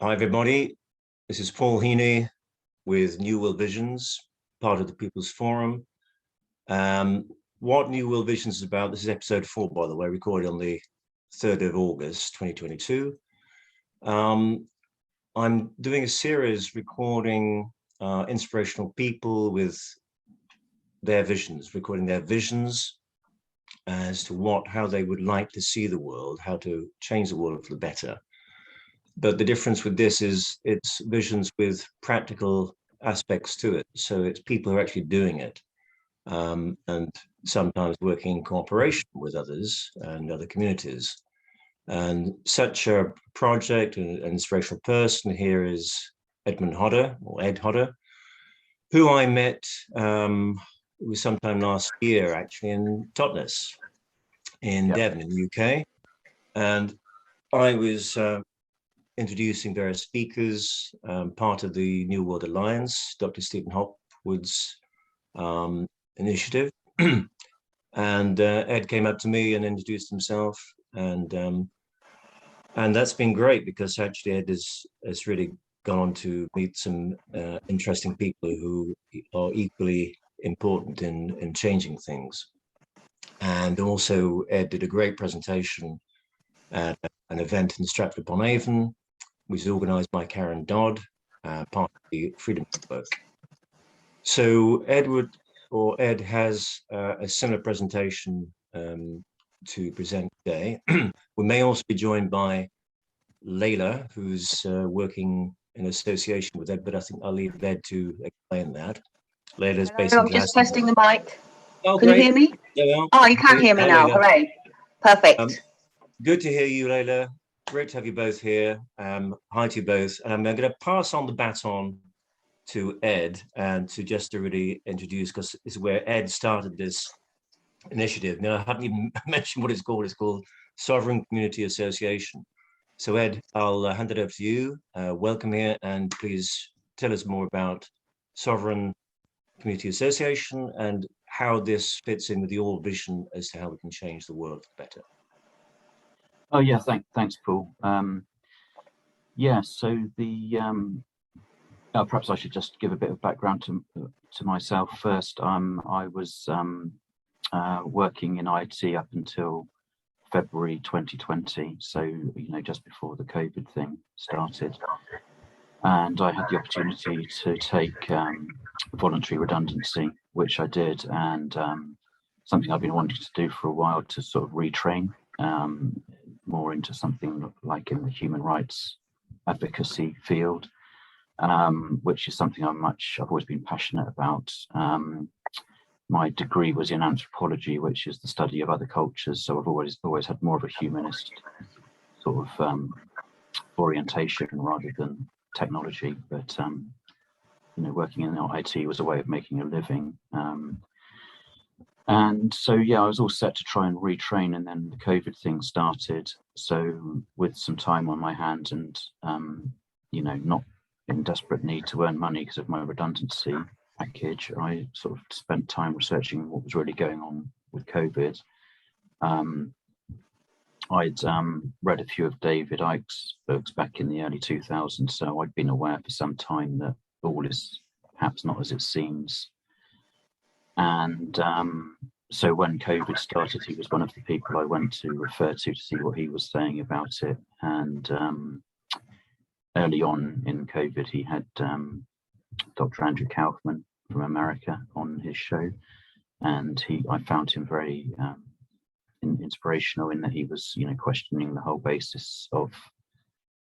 Hi, everybody. This is Paul Heaney with New World Visions, part of the People's Forum. What New World Visions is about, this is episode 4, by the way, recorded on the 3rd of August, 2022. I'm doing a series recording inspirational people with their visions, recording their visions as to how they would like to see the world, how to change the world for the better. But the difference with this is it's visions with practical aspects to it. So it's people who are actually doing it, and sometimes working in cooperation with others and other communities. And such a project and an inspirational person here is Edmund Hodder, or Ed Hodder, who I met it was sometime last year, actually, in Totnes in Devon, in the UK. And I was introducing various speakers, part of the New World Alliance, Dr. Stephen Hopwood's initiative. And Ed came up to me and introduced himself. And that's been great because actually Ed has really gone on to meet some interesting people who are equally important in changing things. And also Ed did a great presentation at an event in Stratford-upon-Avon, which is organised by Karen Dodd, part of the Freedom Network. So Ed has a similar presentation to present today. We may also be joined by Lela, who's working in association with Ed, but I think I'll leave Ed to explain that. Lela's based in I'm just testing the mic. Oh, can you hear me? Yeah, oh, you can hear me now. Lela. Hooray. Perfect. Good to hear you, Lela. Great to have you both here. Hi to you both. And I'm going to pass on the baton to Ed and to really introduce, because it's where Ed started this initiative. Now, I haven't even mentioned what it's called. It's called Sovereign Community Association. So Ed, I'll hand it over to you. Welcome here, and please tell us more about Sovereign Community Association and how this fits in with your vision as to how we can change the world for the better. Oh yeah, thanks, Paul. Yeah, so the perhaps I should just give a bit of background to myself first. I was working in IT up until February 2020, so just before the COVID thing started, and I had the opportunity to take voluntary redundancy, which I did, and something I've been wanting to do for a while, to sort of retrain more into something like in the human rights advocacy field, which is something I've always been passionate about. My degree was in anthropology, which is the study of other cultures, so I've always had more of a humanist sort of orientation rather than technology. But working in IT was a way of making a living. And so, yeah, I was all set to try and retrain, and then the COVID thing started. So with some time on my hands and, not in desperate need to earn money because of my redundancy package, I sort of spent time researching what was really going on with COVID. I'd read a few of David Icke's books back in the early 2000s, so I'd been aware for some time that all is perhaps not as it seems. And so when COVID started, he was one of the people I went to refer to see what he was saying about it. And early on in COVID, he had Dr. Andrew Kaufman from America on his show, and I found him very inspirational in that he was, questioning the whole basis of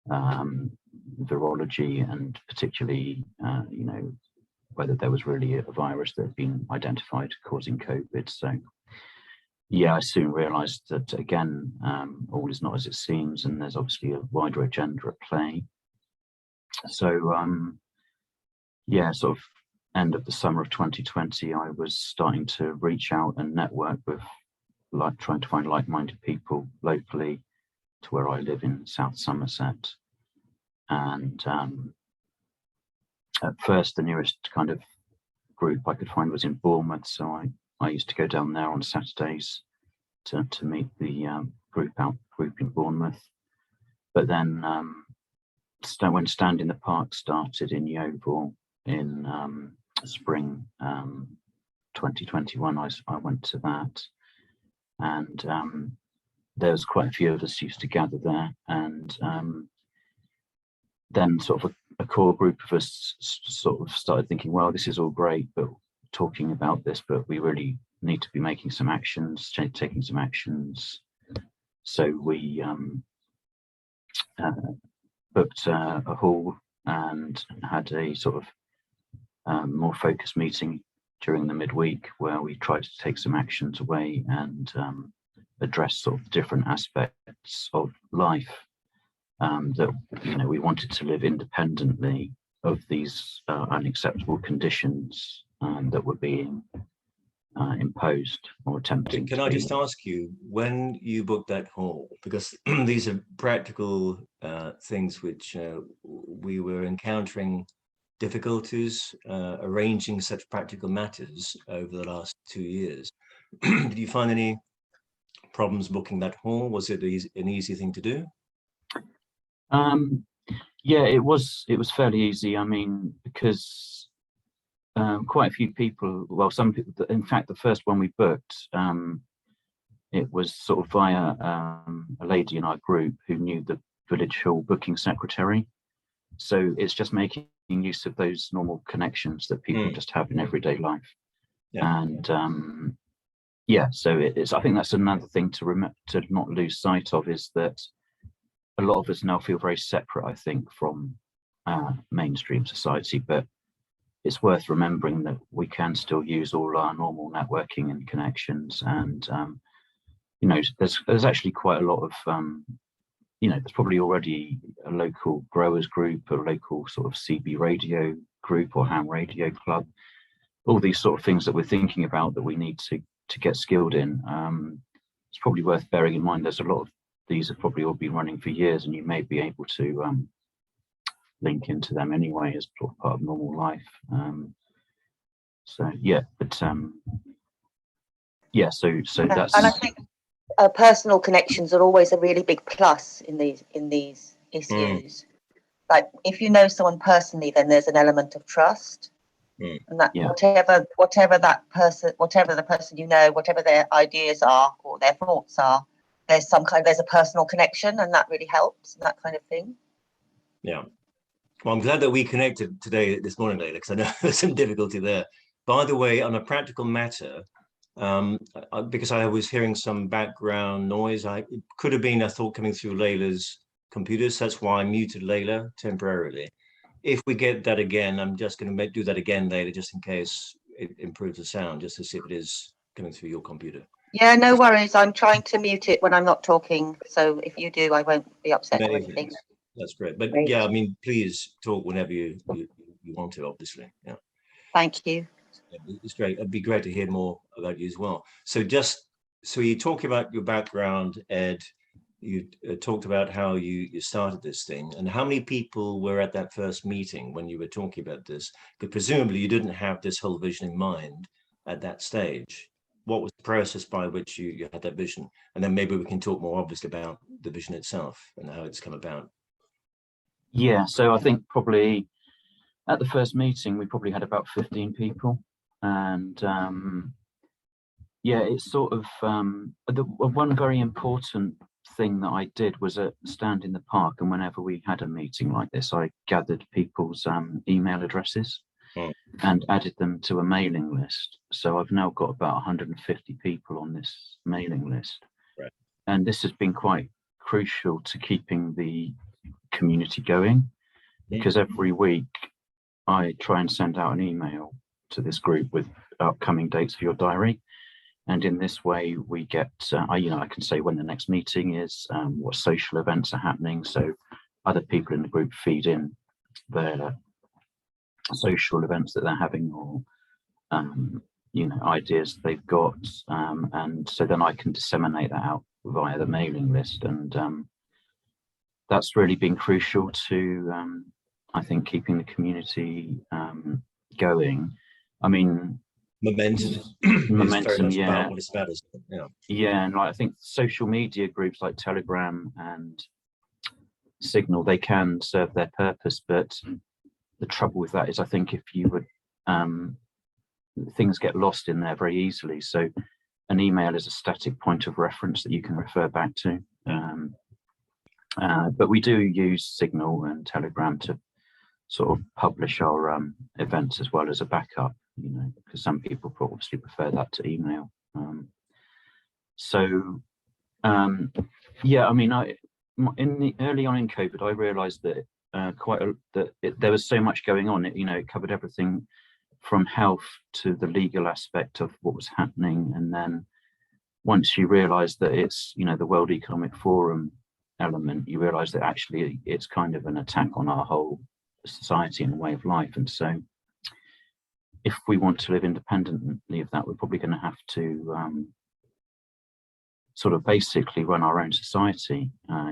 virology, and particularly, whether there was really a virus that had been identified causing COVID. So, yeah, I soon realised that again, all is not as it seems, and there's obviously a wider agenda at play. So, yeah, sort of end of the summer of 2020, I was starting to reach out and network with, trying to find like-minded people locally to where I live in South Somerset. And at first, the nearest kind of group I could find was in Bournemouth, so I used to go down there on Saturdays to meet the group in Bournemouth. But then when Stand in the Park started in Yeovil in spring 2021, I went to that, and there was quite a few of us used to gather there, and then sort of a core group of us sort of started thinking, well, this is all great, but talking about this, but we really need to be making some actions, taking some actions. So we booked a hall and had a sort of more focused meeting during the midweek, where we tried to take some actions away and address sort of different aspects of life that we wanted to live independently of these unacceptable conditions that were being imposed or attempting. Can I just ask you, when you booked that hall, because these are practical things which we were encountering difficulties arranging such practical matters over the last 2 years. Did you find any problems booking that hall? Was it an easy thing to do? Yeah, it was fairly easy. I mean, because quite a few people, well, some people, in fact, the first one we booked, it was sort of via a lady in our group who knew the village hall booking secretary. So it's just making use of those normal connections that people just have in everyday life. Yeah. And yeah, so it's, I think that's another thing to not lose sight of, is that a lot of us now feel very separate, I think, from mainstream society, but it's worth remembering that we can still use all our normal networking and connections. And there's actually quite a lot of there's probably already a local growers group, a local sort of CB radio group or ham radio club, all these sort of things that we're thinking about that we need to get skilled in. It's probably worth bearing in mind there's a lot of these have probably all been running for years, and you may be able to link into them anyway as part of normal life. So yeah, but yeah, so that's. And I think personal connections are always a really big plus in these issues. Like if you know someone personally, then there's an element of trust, and that whatever the person you know, whatever their ideas are or their thoughts are, there's a personal connection, and that really helps, and that kind of thing. Yeah. Well, I'm glad that we connected this morning, Lela, because I know there's some difficulty there. By the way, on a practical matter, because I was hearing some background noise, it could have been, I thought, coming through Leila's computer, so that's why I muted Lela temporarily. If we get that again, I'm just going to do that again, Lela, just in case it improves the sound, just to see if it is coming through your computer. Yeah, no worries. I'm trying to mute it when I'm not talking, so if you do, I won't be upset or anything. That's great. But great. Yeah, I mean, please talk whenever you want to, obviously. Yeah. Thank you. It's great. It'd be great to hear more about you as well. So you talk about your background, Ed. You talked about how you started this thing, and how many people were at that first meeting when you were talking about this? Because presumably you didn't have this whole vision in mind at that stage. What was the process by which you had that vision? And then maybe we can talk more obviously about the vision itself and how it's come about. Yeah, so I think probably at the first meeting, we probably had about 15 people. And yeah, it's sort of one very important thing that I did was stand in the park. And whenever we had a meeting like this, I gathered people's email addresses and added them to a mailing list. So I've now got about 150 people on this mailing list. Right. And this has been quite crucial to keeping the community going, because every week I try and send out an email to this group with upcoming dates for your diary, and in this way we get I can say when the next meeting is, what social events are happening, so other people in the group feed in their social events that they're having, or ideas they've got, and so then I can disseminate that out via the mailing list. And that's really been crucial to I think keeping the community going. I mean, momentum, yeah. What it's about, isn't it? Yeah, and I think social media groups like Telegram and Signal, they can serve their purpose, but the trouble with that is, I think if you would, things get lost in there very easily. So an email is a static point of reference that you can refer back to. But we do use Signal and Telegram to sort of publish our events as well as a backup, you know, because some people obviously prefer that to email. Yeah, I mean, early on in COVID, I realised that there was so much going on. You know, it covered everything from health to the legal aspect of what was happening, and then once you realise that it's, you know, the World Economic Forum element, you realise that actually it's kind of an attack on our whole society and way of life. And so, if we want to live independently of that, we're probably going to have to sort of basically run our own society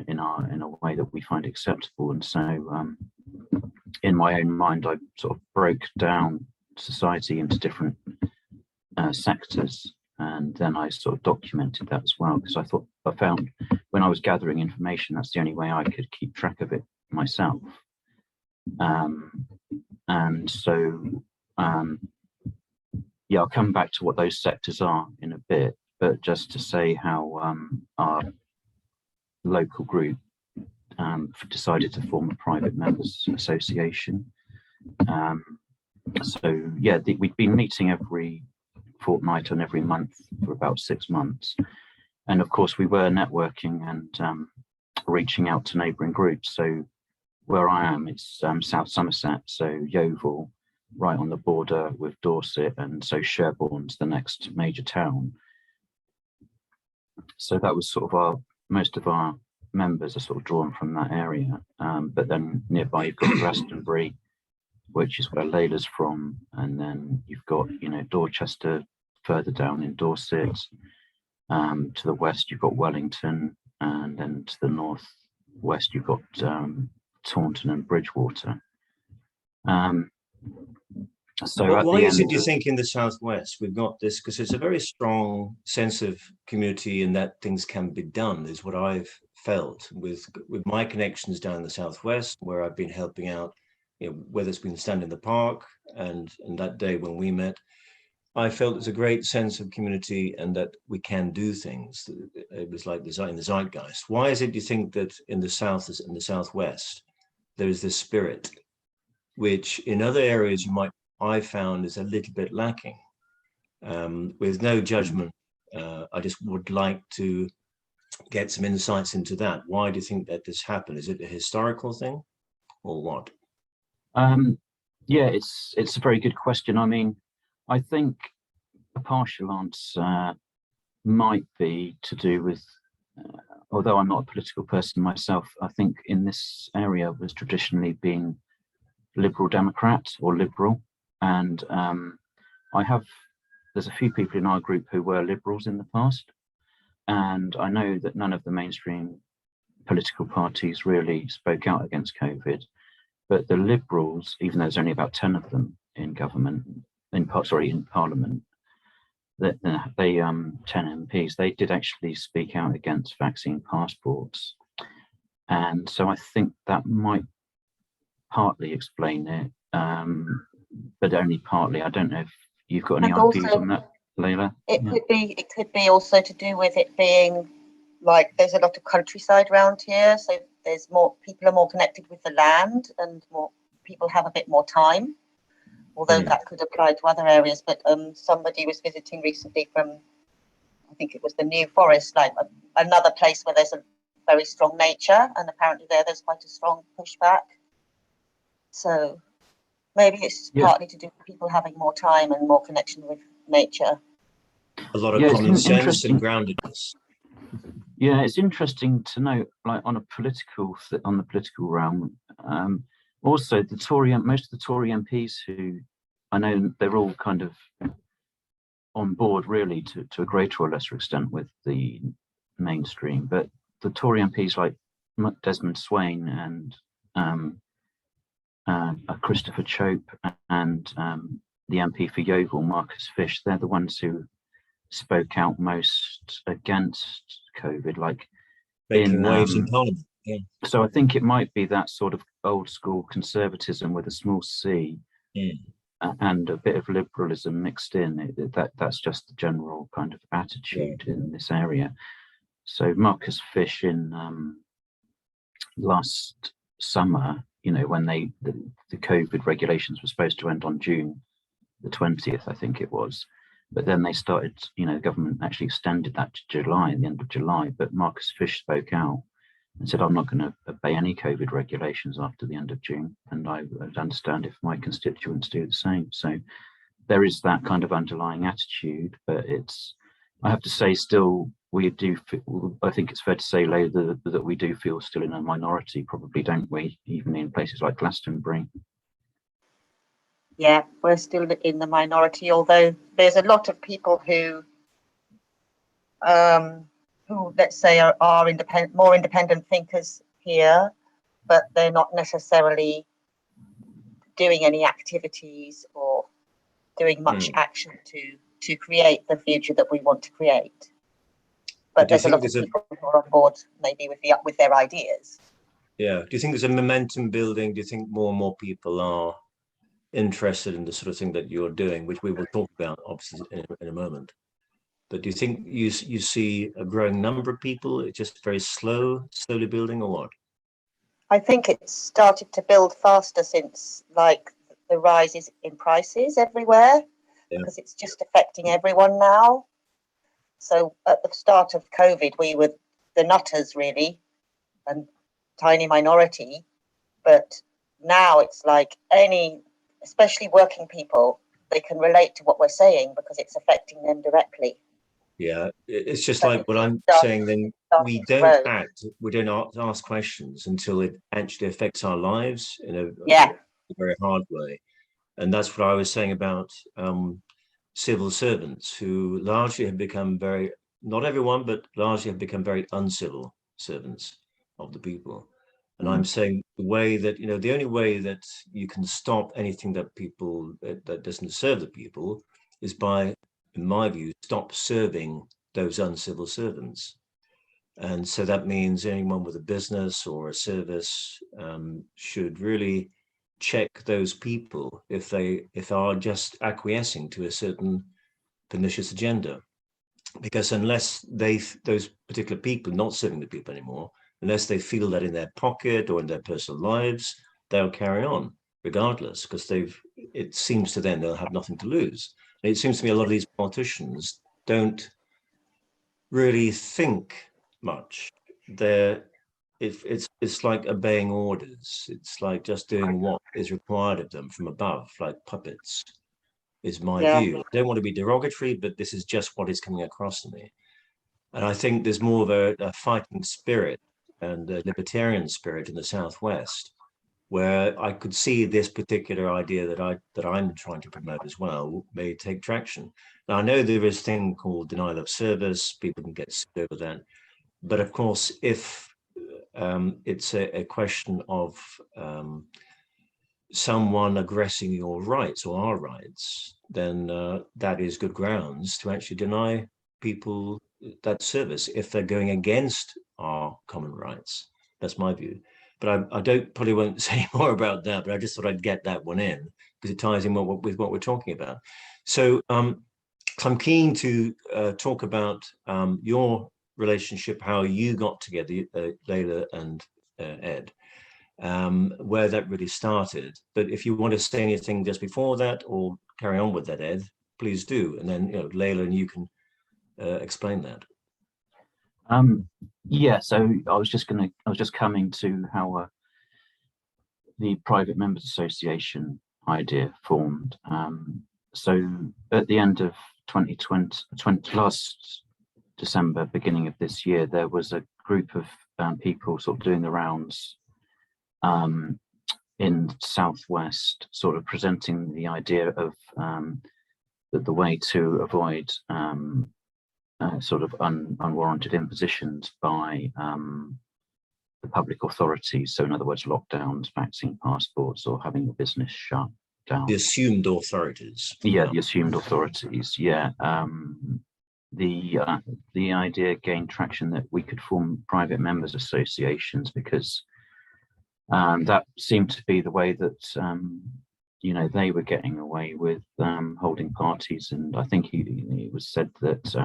in a way that we find acceptable. And so in my own mind, I sort of broke down society into different sectors, and then I sort of documented that as well, because I found when I was gathering information, that's the only way I could keep track of it myself. And so yeah, I'll come back to what those sectors are in a bit, but just to say how our local group decided to form a private members association. So yeah, we've been meeting every fortnight and every month for about 6 months. And of course we were networking and reaching out to neighbouring groups. So where I am, it's South Somerset, so Yeovil, right on the border with Dorset, and so Sherborne's the next major town. So that was sort of most of our members are sort of drawn from that area. But then nearby you've got Glastonbury, which is where Lela's from, and then you've got, you know, Dorchester further down in Dorset. To the west you've got Wellington, and then to the north west you've got Taunton and Bridgewater. So why is it, do you think, in the southwest we've got this? Because it's a very strong sense of community and that things can be done, is what I've felt with my connections down in the southwest, where I've been helping out, you know, whether it's been Stand in the Park, and that day when we met, I felt there's a great sense of community and that we can do things. It was like in the zeitgeist. Why is it, do you think, that in the south, in the southwest, there is this spirit, which in other areas I found is a little bit lacking? With no judgment, I just would like to get some insights into that. Why do you think that this happened? Is it a historical thing or what? Yeah, it's a very good question. I mean, I think a partial answer might be to do with, although I'm not a political person myself, I think in this area was traditionally being Liberal Democrat or Liberal. And there's a few people in our group who were Liberals in the past. And I know that none of the mainstream political parties really spoke out against COVID. But the Liberals, even though there's only about 10 of them in government, in Parliament, that they 10 MPs, they did actually speak out against vaccine passports. And so I think that might partly explain it, but only partly. I don't know if you've got any views on that, Lela. It could be also to do with it being like there's a lot of countryside around here, so there's more people are more connected with the land, and more people have a bit more time. Although that could apply to other areas, but somebody was visiting recently from, I think it was the New Forest, like another place where there's a very strong nature, and apparently there's quite a strong pushback. So maybe it's partly to do with people having more time and more connection with nature. A lot of common sense and groundedness. Yeah, it's interesting to note, like on the political realm. Also, most of the Tory MPs, who I know they're all kind of on board really to a greater or lesser extent with the mainstream, but the Tory MPs like Desmond Swain and Christopher Chope and the MP for Yeovil, Marcus Fish, they're the ones who spoke out most against COVID, like making waves in Parliament. Yeah. So I think it might be that sort of old school conservatism with a small c, and a bit of liberalism mixed in. That's just the general kind of attitude in this area. So Marcus Fish in last summer, when the COVID regulations were supposed to end on June the 20th, I think it was. But then they started, the government actually extended that to July, the end of July. But Marcus Fish spoke out and said, I'm not going to obey any COVID regulations after the end of June. And I would understand if my constituents do the same. So there is that kind of underlying attitude, but I have to say still, we do, I think it's fair to say, Lela, that we do feel still in a minority, probably, don't we? Even in places like Glastonbury. Yeah, we're still in the minority, although there's a lot of people who let's say are more independent thinkers here, but they're not necessarily doing any activities or doing much action to create the future that we want to create. But there's a lot of people who are on board, maybe with their ideas. Yeah. Do you think there's a momentum building? Do you think more and more people are interested in the sort of thing that you're doing, which we will talk about obviously in a moment? But do you think you see a growing number of people? It's just very slowly building, or what? I think it's started to build faster since the rises in prices everywhere, because it's just affecting everyone now. So at the start of COVID, we were the nutters really, and tiny minority. But now it's like especially working people, they can relate to what we're saying because it's affecting them directly. Yeah, it's just like what I'm saying, then we don't ask questions until it actually affects our lives in a very hard way. And that's what I was saying about civil servants who largely have become not everyone, but largely have become very uncivil servants of the people. And I'm saying the way that, the only way that you can stop anything that doesn't serve the people is by, in my view, stop serving those uncivil servants. And so that means anyone with a business or a service should really check those people if they are just acquiescing to a certain pernicious agenda. Because unless those particular people are not serving the people anymore, unless they feel that in their pocket or in their personal lives, they'll carry on regardless, because it seems to them they'll have nothing to lose. And it seems to me a lot of these politicians don't really think much. It's like obeying orders. It's like just doing what is required of them from above, like puppets, is my view. I don't want to be derogatory, but this is just what is coming across to me. And I think there's more of a fighting spirit and a libertarian spirit in the Southwest, where I could see this particular idea that I'm trying to promote as well may take traction. Now, I know there is a thing called denial of service. People can get sued over that. But of course, if it's a question of someone aggressing your rights or our rights, then that is good grounds to actually deny people that service if they're going against our common rights. That's my view. But I probably won't say more about that, but I just thought I'd get that one in because it ties in with what we're talking about. So I'm keen to talk about your relationship, how you got together, Lela and Ed, where that really started. But if you want to say anything just before that or carry on with that, Ed, please do. And then, Lela and you can explain that. So I was just coming to how the Private Members Association idea formed. So at the end of 2020, last December, beginning of this year, there was a group of people sort of doing the rounds in Southwest, sort of presenting the idea of that the way to avoid sort of unwarranted impositions by the public authorities. So in other words, lockdowns, vaccine passports, or having your business shut down. The assumed authorities. Yeah, the assumed authorities, yeah. the idea gained traction that we could form private members associations, because that seemed to be the way that you know, they were getting away with holding parties. And I think it was said that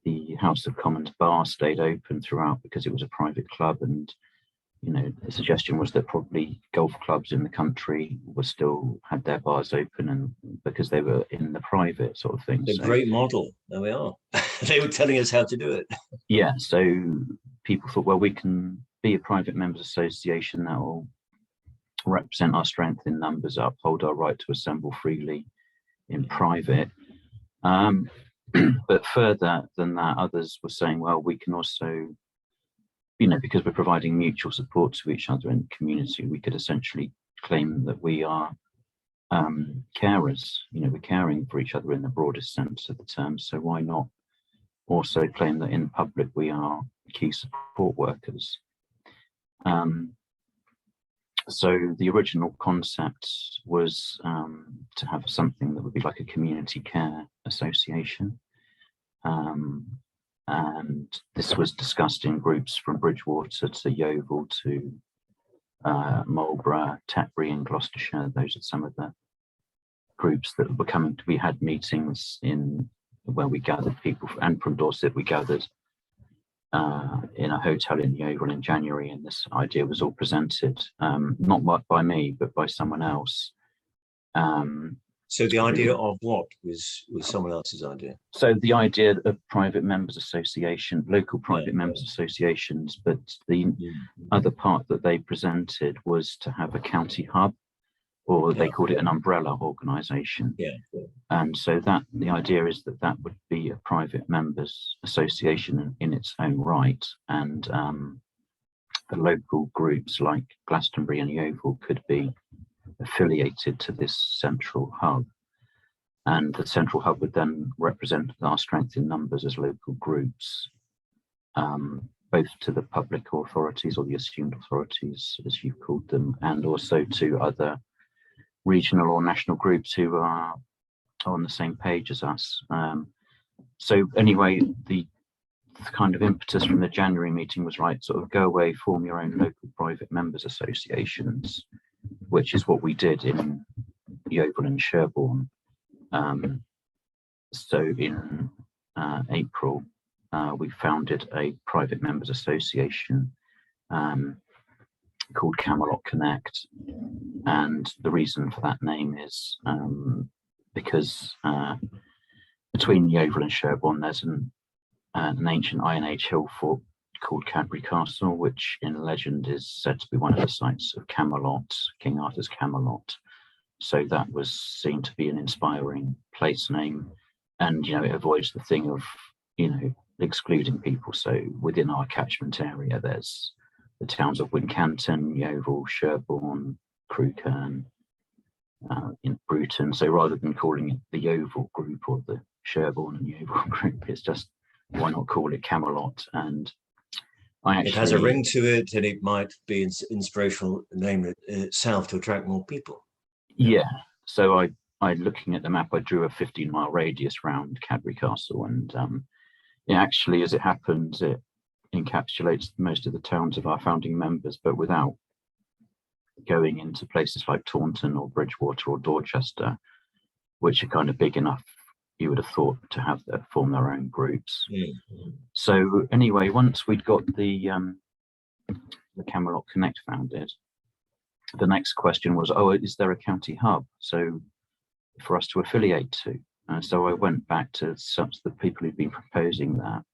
the House of Commons bar stayed open throughout because it was a private club, and you know, the suggestion was that probably golf clubs in the country were still had their bars open, and because they were in the private sort of thing. A great model. There we are. They were telling us how to do it. Yeah, so people thought, well, we can be a private members association that will represent our strength in numbers, uphold our right to assemble freely in private. But further than that, others were saying, well, we can also, you know, because we're providing mutual support to each other in the community, we could essentially claim that we are carers. You know, we're caring for each other in the broadest sense of the term. So why not also claim that in public we are key support workers? So the original concept was to have something that would be like a community care association. And this was discussed in groups from Bridgewater to Yeovil to Marlborough, Tetbury and Gloucestershire. Those are some of the groups that were coming to, we had meetings in where we gathered people, and from Dorset we gathered in a hotel in Yeovil in January, and this idea was all presented, not by me, but by someone else. So the idea of what was someone else's idea? So the idea of private members association, local private members associations, but the other part that they presented was to have a county hub, or they called it an umbrella organisation. And so that the idea is that that would be a private members association in its own right, and the local groups like Glastonbury and Yeovil could be affiliated to this central hub, and the central hub would then represent our strength in numbers as local groups, both to the public authorities, or the assumed authorities as you've called them, and also to other regional or national groups who are on the same page as us. So anyway, the kind of impetus from the January meeting was, right, sort of go away, form your own local private members associations, which is what we did in Yeovil and Sherborne. So in April, we founded a private members association called Camelot Connect, and the reason for that name is because between Yeovil and Sherborne there's an ancient Iron Age hill fort called Cadbury Castle, which in legend is said to be one of the sites of Camelot, King Arthur's Camelot. So that was seen to be an inspiring place name, and you know, it avoids the thing of, you know, excluding people. So within our catchment area there's the towns of Wincanton, Yeovil, Sherborne, Crewkerne, in Bruton. So rather than calling it the Yeovil group or the Sherborne and Yeovil group, it's just, why not call it Camelot? And it has a ring to it, and it might be inspirational name itself to attract more people. Yeah. So I looking at the map, I drew a 15-mile radius around Cadbury Castle, and it actually, as it happens, it encapsulates most of the towns of our founding members, but without going into places like Taunton or Bridgewater or Dorchester, which are kind of big enough, you would have thought, to have form their own groups. So anyway, once we'd got the Camelot Connect founded, the next question was, oh, is there a county hub so for us to affiliate to? And so I went back to the people who'd been proposing that,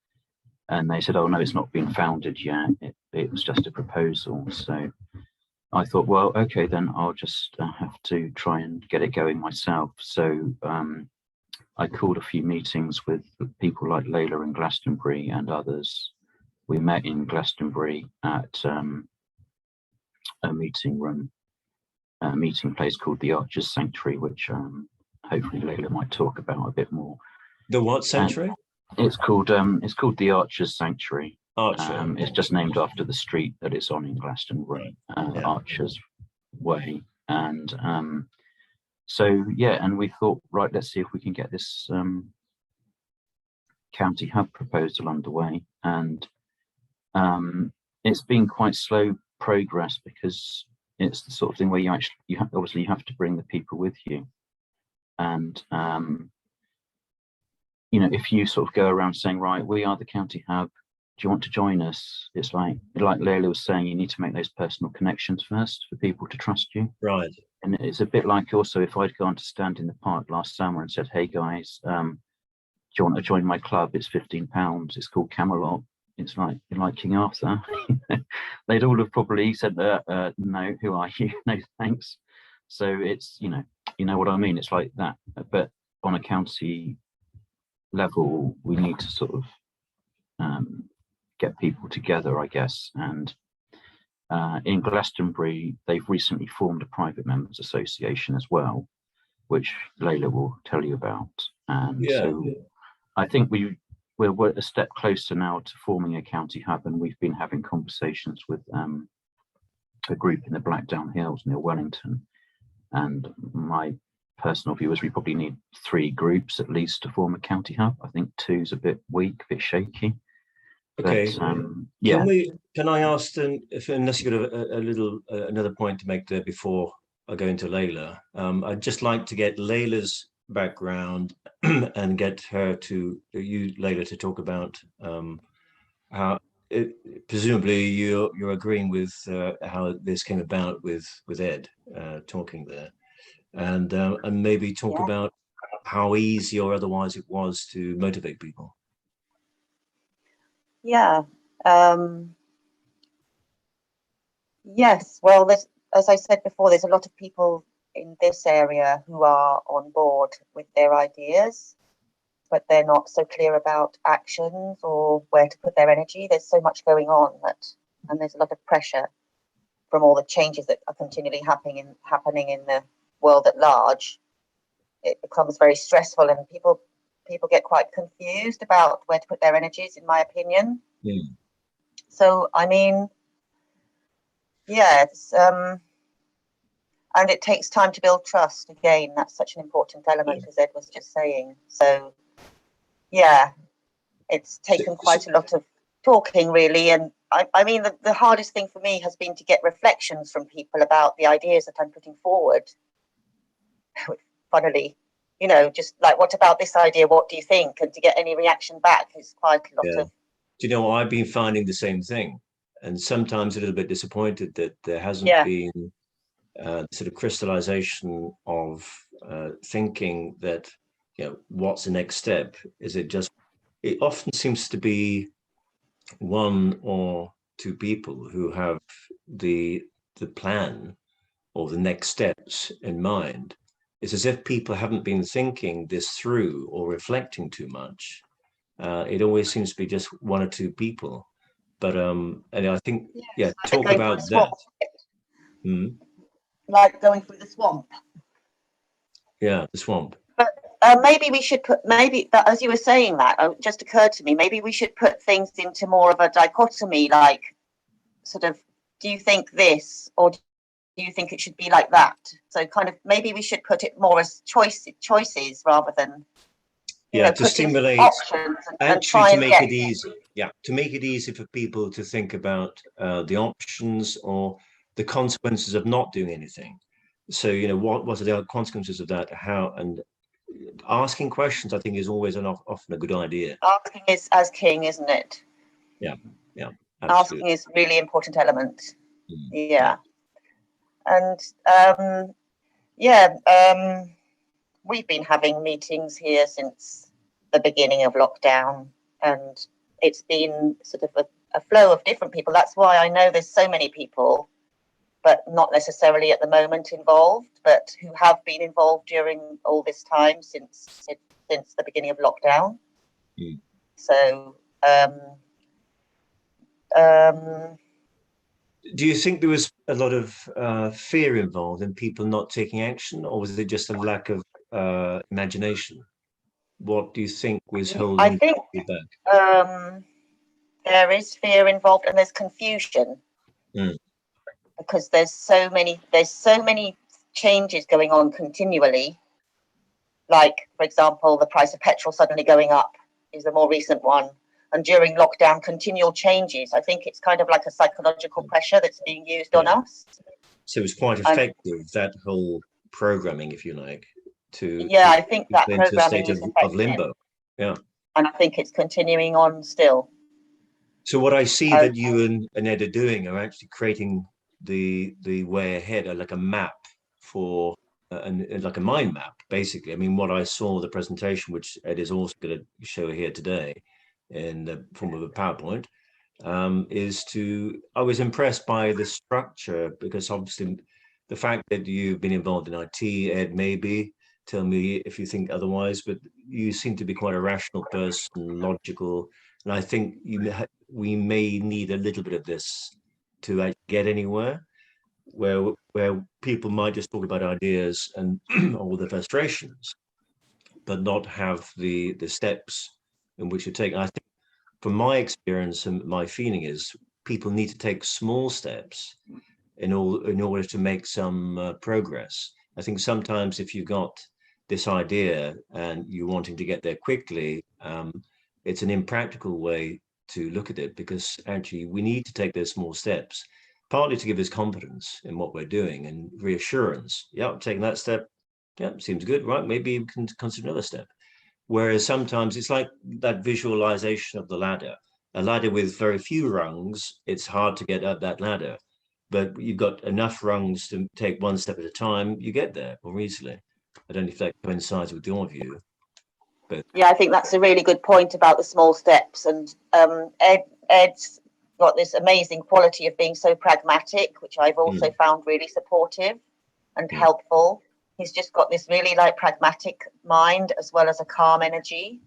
and they said, oh no, it's not been founded yet, it was just a proposal. So I thought, well, okay, then I'll just have to try and get it going myself. So I called a few meetings with people like Lela in Glastonbury and others. We met in Glastonbury at a meeting place called the Archers Sanctuary, which hopefully Lela might talk about a bit more. The what sanctuary? It's called the Archers Sanctuary. Archer. It's just named after the street that it's on in Glastonbury, Archers Way. And so yeah, and we thought, right, let's see if we can get this county hub proposal underway, and it's been quite slow progress because it's the sort of thing where you have to bring the people with you, and you know, if you sort of go around saying, right, we are the county hub, do you want to join us? It's like Lela was saying, you need to make those personal connections first for people to trust you. Right. And it's a bit like also if I'd gone to stand in the park last summer and said, hey guys, do you want to join my club? It's £15. It's called Camelot. It's like, you're like King Arthur. They'd all have probably said, no, who are you? No, thanks. So it's, you know what I mean? It's like that. But on a county level, we need to sort of get people together, I guess. And in Glastonbury, they've recently formed a private members association as well, which Lela will tell you about. And so I think we're a step closer now to forming a county hub, and we've been having conversations with a group in the Blackdown Hills near Wellington. And my personal view is we probably need 3 groups at least to form a county hub. I think 2's a bit weak, a bit shaky. Okay. But, yeah. Can I ask then, unless you've got a little another point to make there before I go into Lela? I'd just like to get Leila's background and get Lela, to talk about how presumably you're agreeing with how this came about with Ed talking there, and maybe talk about how easy or otherwise it was to motivate people. Yeah. Yes. Well, as I said before, there's a lot of people in this area who are on board with their ideas, but they're not so clear about actions or where to put their energy. There's so much going on and there's a lot of pressure from all the changes that are continually happening in the world at large. It becomes very stressful, and people get quite confused about where to put their energies, in my opinion. So, I mean, it's and it takes time to build trust. Again, that's such an important element, as Ed was just saying. So, it's taken quite a lot of talking, really. And I mean, the hardest thing for me has been to get reflections from people about the ideas that I'm putting forward. Funnily, just like, what about this idea? What do you think? And to get any reaction back is quite a lot of. Do you know, I've been finding the same thing, and sometimes a little bit disappointed that there hasn't been sort of crystallization of thinking that, what's the next step? Is it just, it often seems to be 1 or 2 people who have the plan or the next steps in mind. It's as if people haven't been thinking this through or reflecting too much. It always seems to be just 1 or 2 people. But and I think, talk about that. Like going through the swamp. Yeah, the swamp. But maybe we should put, as you were saying that, it just occurred to me, maybe we should put things into more of a dichotomy, like sort of, do you think this, or do you think it should be like that? So kind of, maybe we should put it more as choices rather than, to stimulate options and try to make it easy. To make it easy for people to think about the options or the consequences of not doing anything. So, what are the consequences of that? How, and asking questions, I think, is always often a good idea. Asking is as king, isn't it? Yeah, absolutely. Asking is a really important element. And we've been having meetings here since the beginning of lockdown, and it's been sort of a flow of different people. That's why I know there's so many people, but not necessarily at the moment involved, but who have been involved during all this time since the beginning of lockdown. So, do you think there was a lot of fear involved in people not taking action, or was it just a lack of imagination? What do you think was holding you back? There is fear involved, and there's confusion. Because there's so many changes going on continually. Like, for example, the price of petrol suddenly going up is a more recent one. And during lockdown, continual changes. I think it's kind of like a psychological pressure that's being used on us. So it was quite effective, that whole programming, if you like, I think that into a programming state is of limbo. Yeah. And I think it's continuing on still. So what I see that you and Ed are doing are actually creating the way ahead, like a map for, like a mind map, basically. I mean, what I saw the presentation, which Ed is also going to show here today in the form of a PowerPoint, I was impressed by the structure, because obviously the fact that you've been involved in IT, Ed, maybe tell me if you think otherwise, but you seem to be quite a rational person, logical, and I think we may need a little bit of this to actually get anywhere, where people might just talk about ideas and all the frustrations, but not have the steps in which you take. I think, from my experience and my feeling is, people need to take small steps in order to make some progress. I think sometimes if you've got this idea and you're wanting to get there quickly, it's an impractical way to look at it, because actually we need to take those small steps, partly to give us confidence in what we're doing and reassurance. Yeah, taking that step, yeah, seems good, right? Maybe we can consider another step. Whereas sometimes it's like that visualization of the ladder, a ladder with very few rungs. It's hard to get up that ladder, but you've got enough rungs to take one step at a time, you get there more easily. I don't know if that coincides with your view. But yeah, I think that's a really good point about the small steps. And Ed's got this amazing quality of being so pragmatic, which I've also found really supportive and helpful. He's just got this really like pragmatic mind, as well as a calm energy,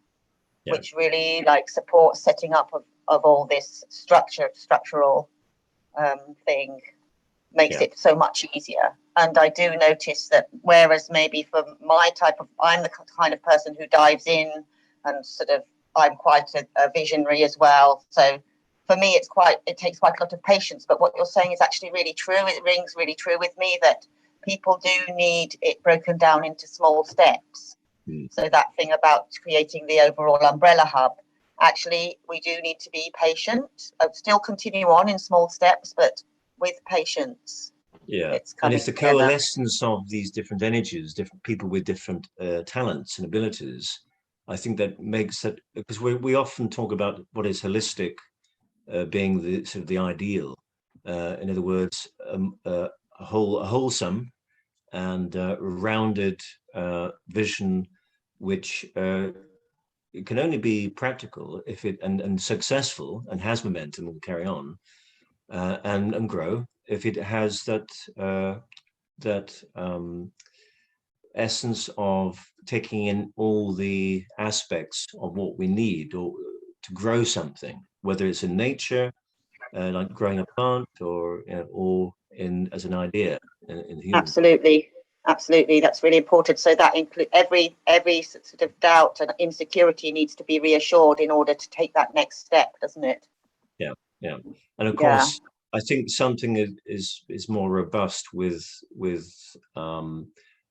which really like supports setting up of all this structural thing, makes it so much easier. And I do notice that, whereas maybe for my type of, I'm the kind of person who dives in and sort of, I'm quite a visionary as well. So for me, it takes quite a lot of patience. But what you're saying is actually really true. It rings really true with me that people do need it broken down into small steps. So that thing about creating the overall umbrella hub, actually, we do need to be patient, still continue on in small steps, but with patience. Yeah, and it's the coalescence of these different energies, different people with different talents and abilities. I think that makes it, because we often talk about what is holistic being the sort of the ideal. In other words, a wholesome and rounded vision, which it can only be practical if it and successful and has momentum and will carry on and grow if it has that essence of taking in all the aspects of what we need or to grow something, whether it's in nature, like growing a plant, or in as an idea in human. Absolutely, that's really important. So that includes every sort of doubt and insecurity needs to be reassured in order to take that next step, doesn't it? Yeah, and of course, I think something is more robust with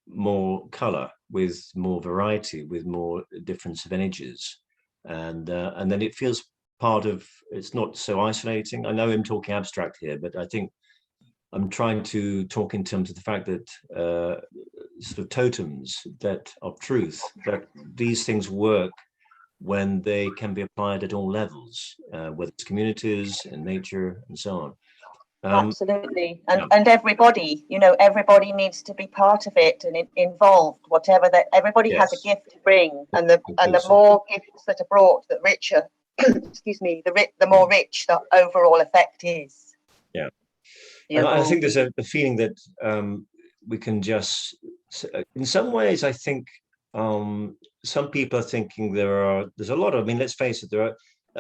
more color, with more variety, with more difference of energies, and then it feels part of. It's not so isolating. I know I'm talking abstract here, but I think I'm trying to talk in terms of the fact that sort of totems that of truth, that these things work when they can be applied at all levels, whether it's communities and nature and so on. Absolutely, and everybody, everybody needs to be part of it and involved. Whatever that, everybody has a gift to bring, and the more gifts that are brought, the richer. excuse me, the more rich the overall effect is. Yeah, and I think there's a feeling that we can just, in some ways, I think some people are thinking there's a lot of. I mean, let's face it, there are.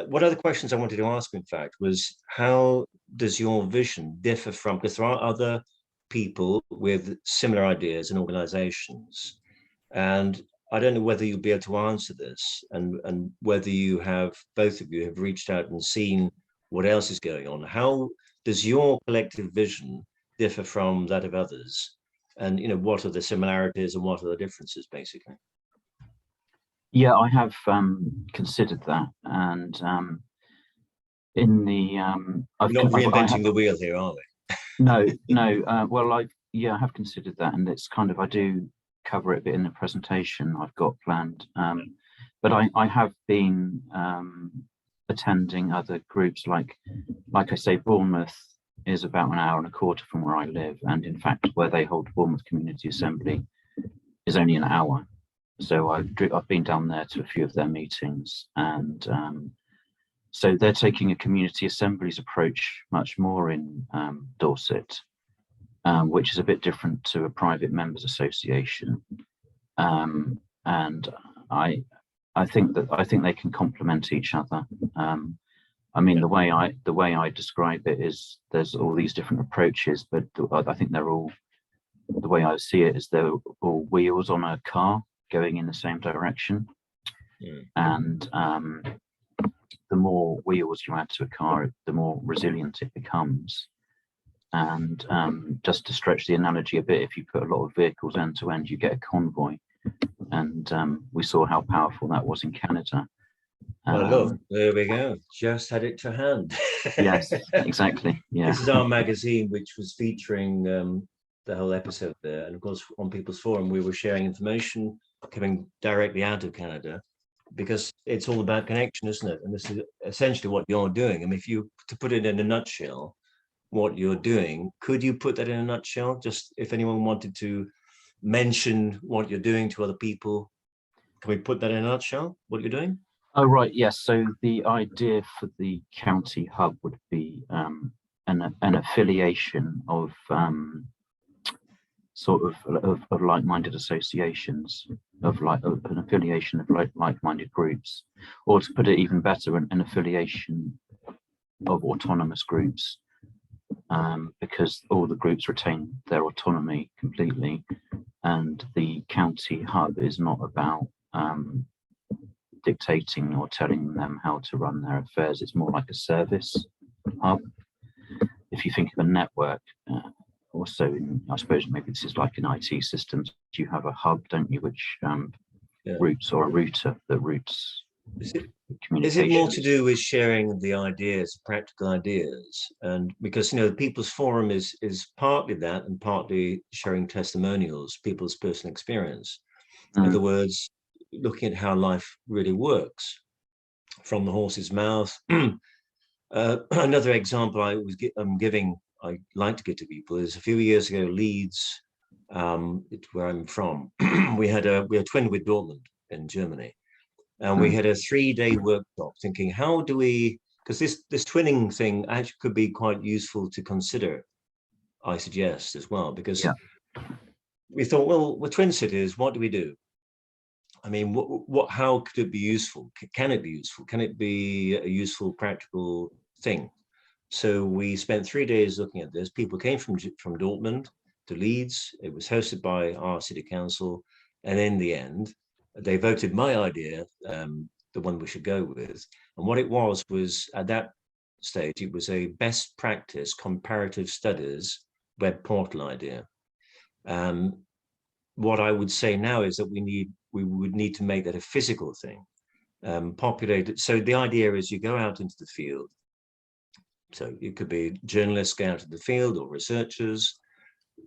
One of the questions I wanted to ask, in fact, was how does your vision differ from, because there are other people with similar ideas and organizations, and I don't know whether you'll be able to answer this, and whether both of you have reached out and seen what else is going on. How does your collective vision differ from that of others? And what are the similarities and what are the differences, basically? Yeah, I have considered that, and in the We're not reinventing the wheel here, are we? No. Well, I have considered that, and it's kind of, I do cover it a bit in the presentation I've got planned. But I have been attending other groups, like I say, Bournemouth is about an hour and a quarter from where I live, and in fact, where they hold Bournemouth Community Assembly is only an hour. So I've been down there to a few of their meetings, and so they're taking a community assemblies approach much more in Dorset, which is a bit different to a private members association, and I think they can complement each other. I mean, the way I describe it is there's all these different approaches, but I think they're all, the way I see it is they're all wheels on a car going in the same direction. And the more wheels you add to a car, the more resilient it becomes. And just to stretch the analogy a bit, if you put a lot of vehicles end to end, you get a convoy. And we saw how powerful that was in Canada. Look, there we go. Just had it to hand. Yes, exactly. Yeah. This is our magazine, which was featuring the whole episode there. And of course, on People's Forum, we were sharing information coming directly out of Canada, because it's all about connection, isn't it? And this is essentially what you're doing. I mean, to put it in a nutshell, what you're doing, could you put that in a nutshell? Just if anyone wanted to mention what you're doing to other people, can we put that in a nutshell, what you're doing? Oh, right, yes. So the idea for the county hub would be an affiliation of sort of like-minded associations, an affiliation of like-minded groups, or to put it even better, an affiliation of autonomous groups, because all the groups retain their autonomy completely, and the county hub is not about dictating or telling them how to run their affairs. It's more like a service hub. If you think of a network, also, I suppose maybe this is like in IT systems, you have a hub, don't you, which routes, or a router that routes communication. Is it more to do with sharing the ideas, practical ideas? And because, the People's Forum is partly that, and partly sharing testimonials, people's personal experience. In other words, looking at how life really works from the horse's mouth. Another example I like to give to people is a few years ago, Leeds, where I'm from, we had twinned with Dortmund in Germany, and we had a 3-day workshop thinking, how do we, because this twinning thing actually could be quite useful to consider, I suggest as well, because we thought, well, we're twin cities, what do we do? I mean, how could it be useful? Can it be useful? Can it be a useful, practical thing? So we spent 3 days looking at this. People came from Dortmund to Leeds. It was hosted by our city council. And in the end, they voted my idea, the one we should go with. And what it was at that stage, it was a best practice comparative studies web portal idea. What I would say now is that we would need to make that a physical thing, populated. So the idea is you go out into the field. So it could be journalists go out to the field, or researchers.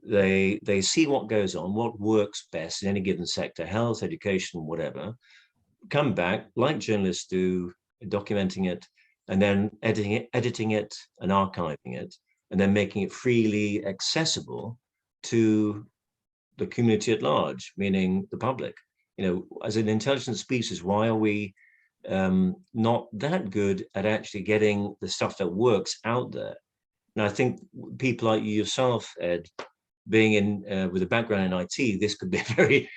They see what goes on, what works best in any given sector, health, education, whatever. Come back, like journalists do, documenting it, and then editing it and archiving it, and then making it freely accessible to the community at large, meaning the public. As an intelligent species, why are we not that good at actually getting the stuff that works out there? And I think people like you yourself, Ed, being in with a background in IT, this could be a very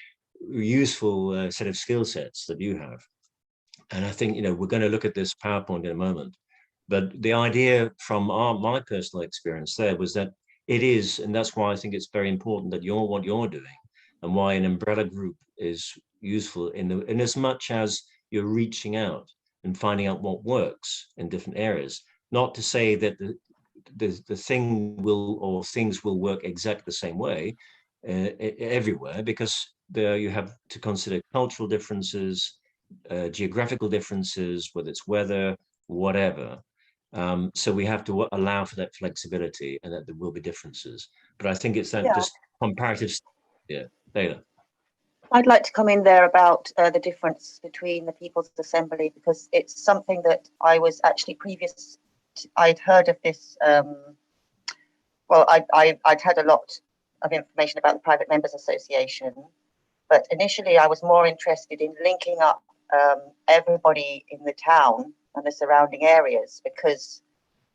useful set of skill sets that you have. And I think, we're going to look at this PowerPoint in a moment. But the idea from my personal experience there was that it is, and that's why I think it's very important that what you're doing, and why an umbrella group is useful in as much as you're reaching out and finding out what works in different areas. Not to say that the thing will, or things will work exactly the same way everywhere, because there you have to consider cultural differences, geographical differences, whether it's weather, whatever. So we have to allow for that flexibility, and that there will be differences. But I think it's that just comparative. Yeah, Lela. I'd like to come in there about the difference between the People's Assembly, because it's something that I was actually I'd heard of this. Well, I'd had a lot of information about the Private Members Association, but initially I was more interested in linking up everybody in the town and the surrounding areas, because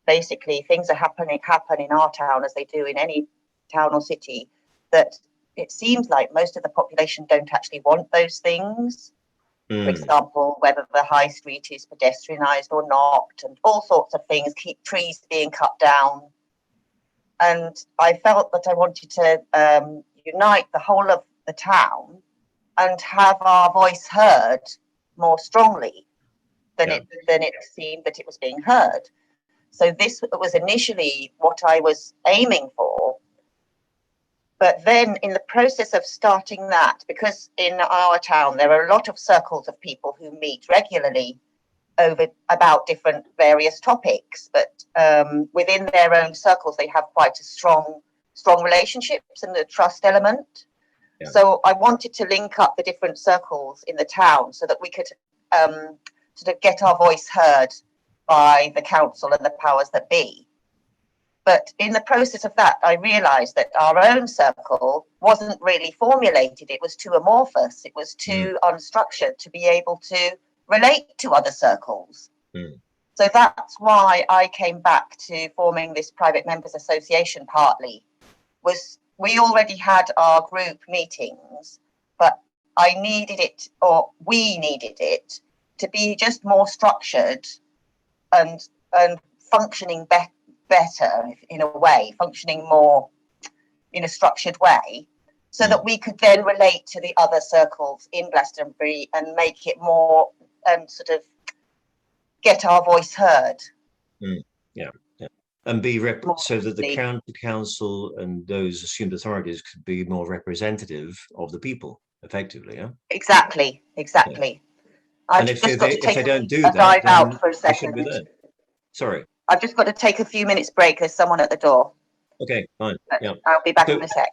basically things are happen in our town as they do in any town or city, that it seems like most of the population don't actually want those things. For example, whether the high street is pedestrianised or not, and all sorts of things, keep trees being cut down. And I felt that I wanted to unite the whole of the town and have our voice heard more strongly than it seemed that it was being heard. So this was initially what I was aiming for. But then in the process of starting that, because in our town there are a lot of circles of people who meet regularly about different various topics, but within their own circles they have quite a strong relationships and the trust element. Yeah. So I wanted to link up the different circles in the town so that we could sort of get our voice heard by the council and the powers that be. But in the process of that, I realised that our own circle wasn't really formulated. It was too amorphous. It was too unstructured to be able to relate to other circles. So that's why I came back to forming this Private Members Association partly. Was we already had our group meetings, but I needed it, or we needed it, to be just more structured and functioning better in a way, functioning more in a structured way, so that we could then relate to the other circles in Glastonbury and make it more sort of get our voice heard. And be so that the county council and those assumed authorities could be more representative of the people, effectively. Yeah. Exactly. Yeah. And if they don't do that, dive out for a second. Sorry. I've just got to take a few minutes break. There's someone at the door. Okay, fine. Yeah. I'll be back in a sec.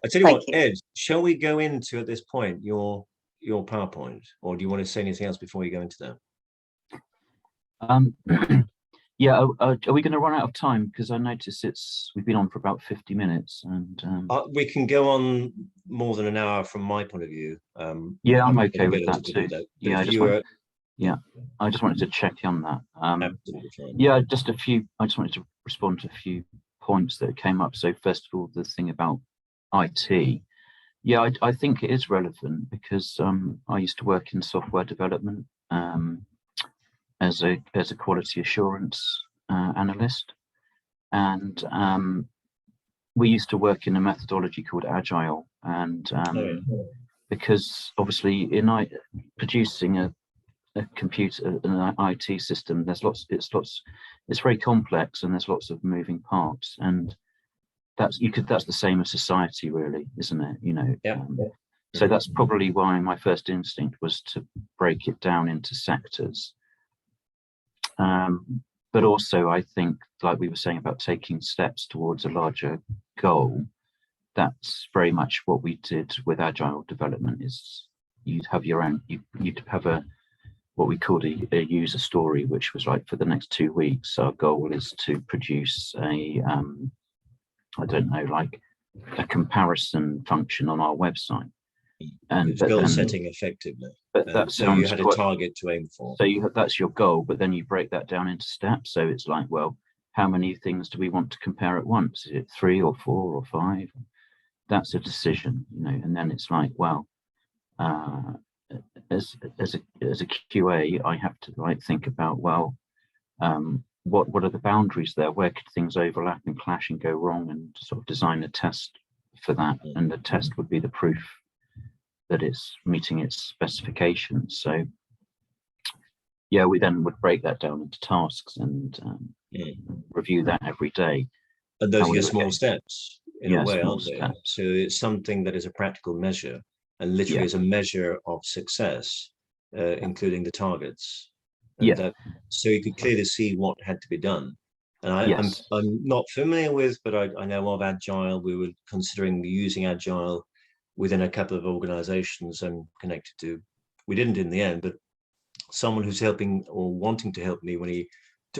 I tell you what, Ed, shall we go into at this point your PowerPoint, or do you want to say anything else before we go into that? Yeah, are we going to run out of time? Because I notice we've been on for about 50 minutes, and we can go on more than an hour from my point of view. Yeah, I'm okay with that too. Yeah, I just wanted to check on that. Yeah, I just wanted to respond to a few points that came up. So first of all, the thing about IT. Yeah, I think it is relevant because I used to work in software development as a quality assurance analyst, and we used to work in a methodology called Agile, and because obviously in producing a computer, an IT system, it's very complex and there's lots of moving parts, and that's the same as society, really, isn't it? You know. So that's probably why my first instinct was to break it down into sectors. But also I think, like we were saying about taking steps towards a larger goal, that's very much what we did with agile development. Is you'd have your own, you'd have what we called a user story, which was like, for the next 2 weeks, our goal is to produce a a comparison function on our website. And goal setting effectively. But so you had a target to aim for. So that's your goal, but then you break that down into steps. So it's like, well, how many things do we want to compare at once? Is it 3 or 4 or 5? That's a decision, you know. And then it's like, well, as a QA, I have to think about, well, what are the boundaries there? Where could things overlap and clash and go wrong, and sort of design a test for that. And the test would be the proof that it's meeting its specifications. So yeah, we then would break that down into tasks and review that every day. And those are your small steps in a way, aren't they? So it's something that is a practical measure, and literally is a measure of success. including the targets. And Yeah. that, so you could clearly see what had to be done. And Yes. I'm not familiar with, but I know of Agile. We were considering using Agile within a couple of organizations I'm connected to. We didn't in the end, but someone who's helping or wanting to help me when he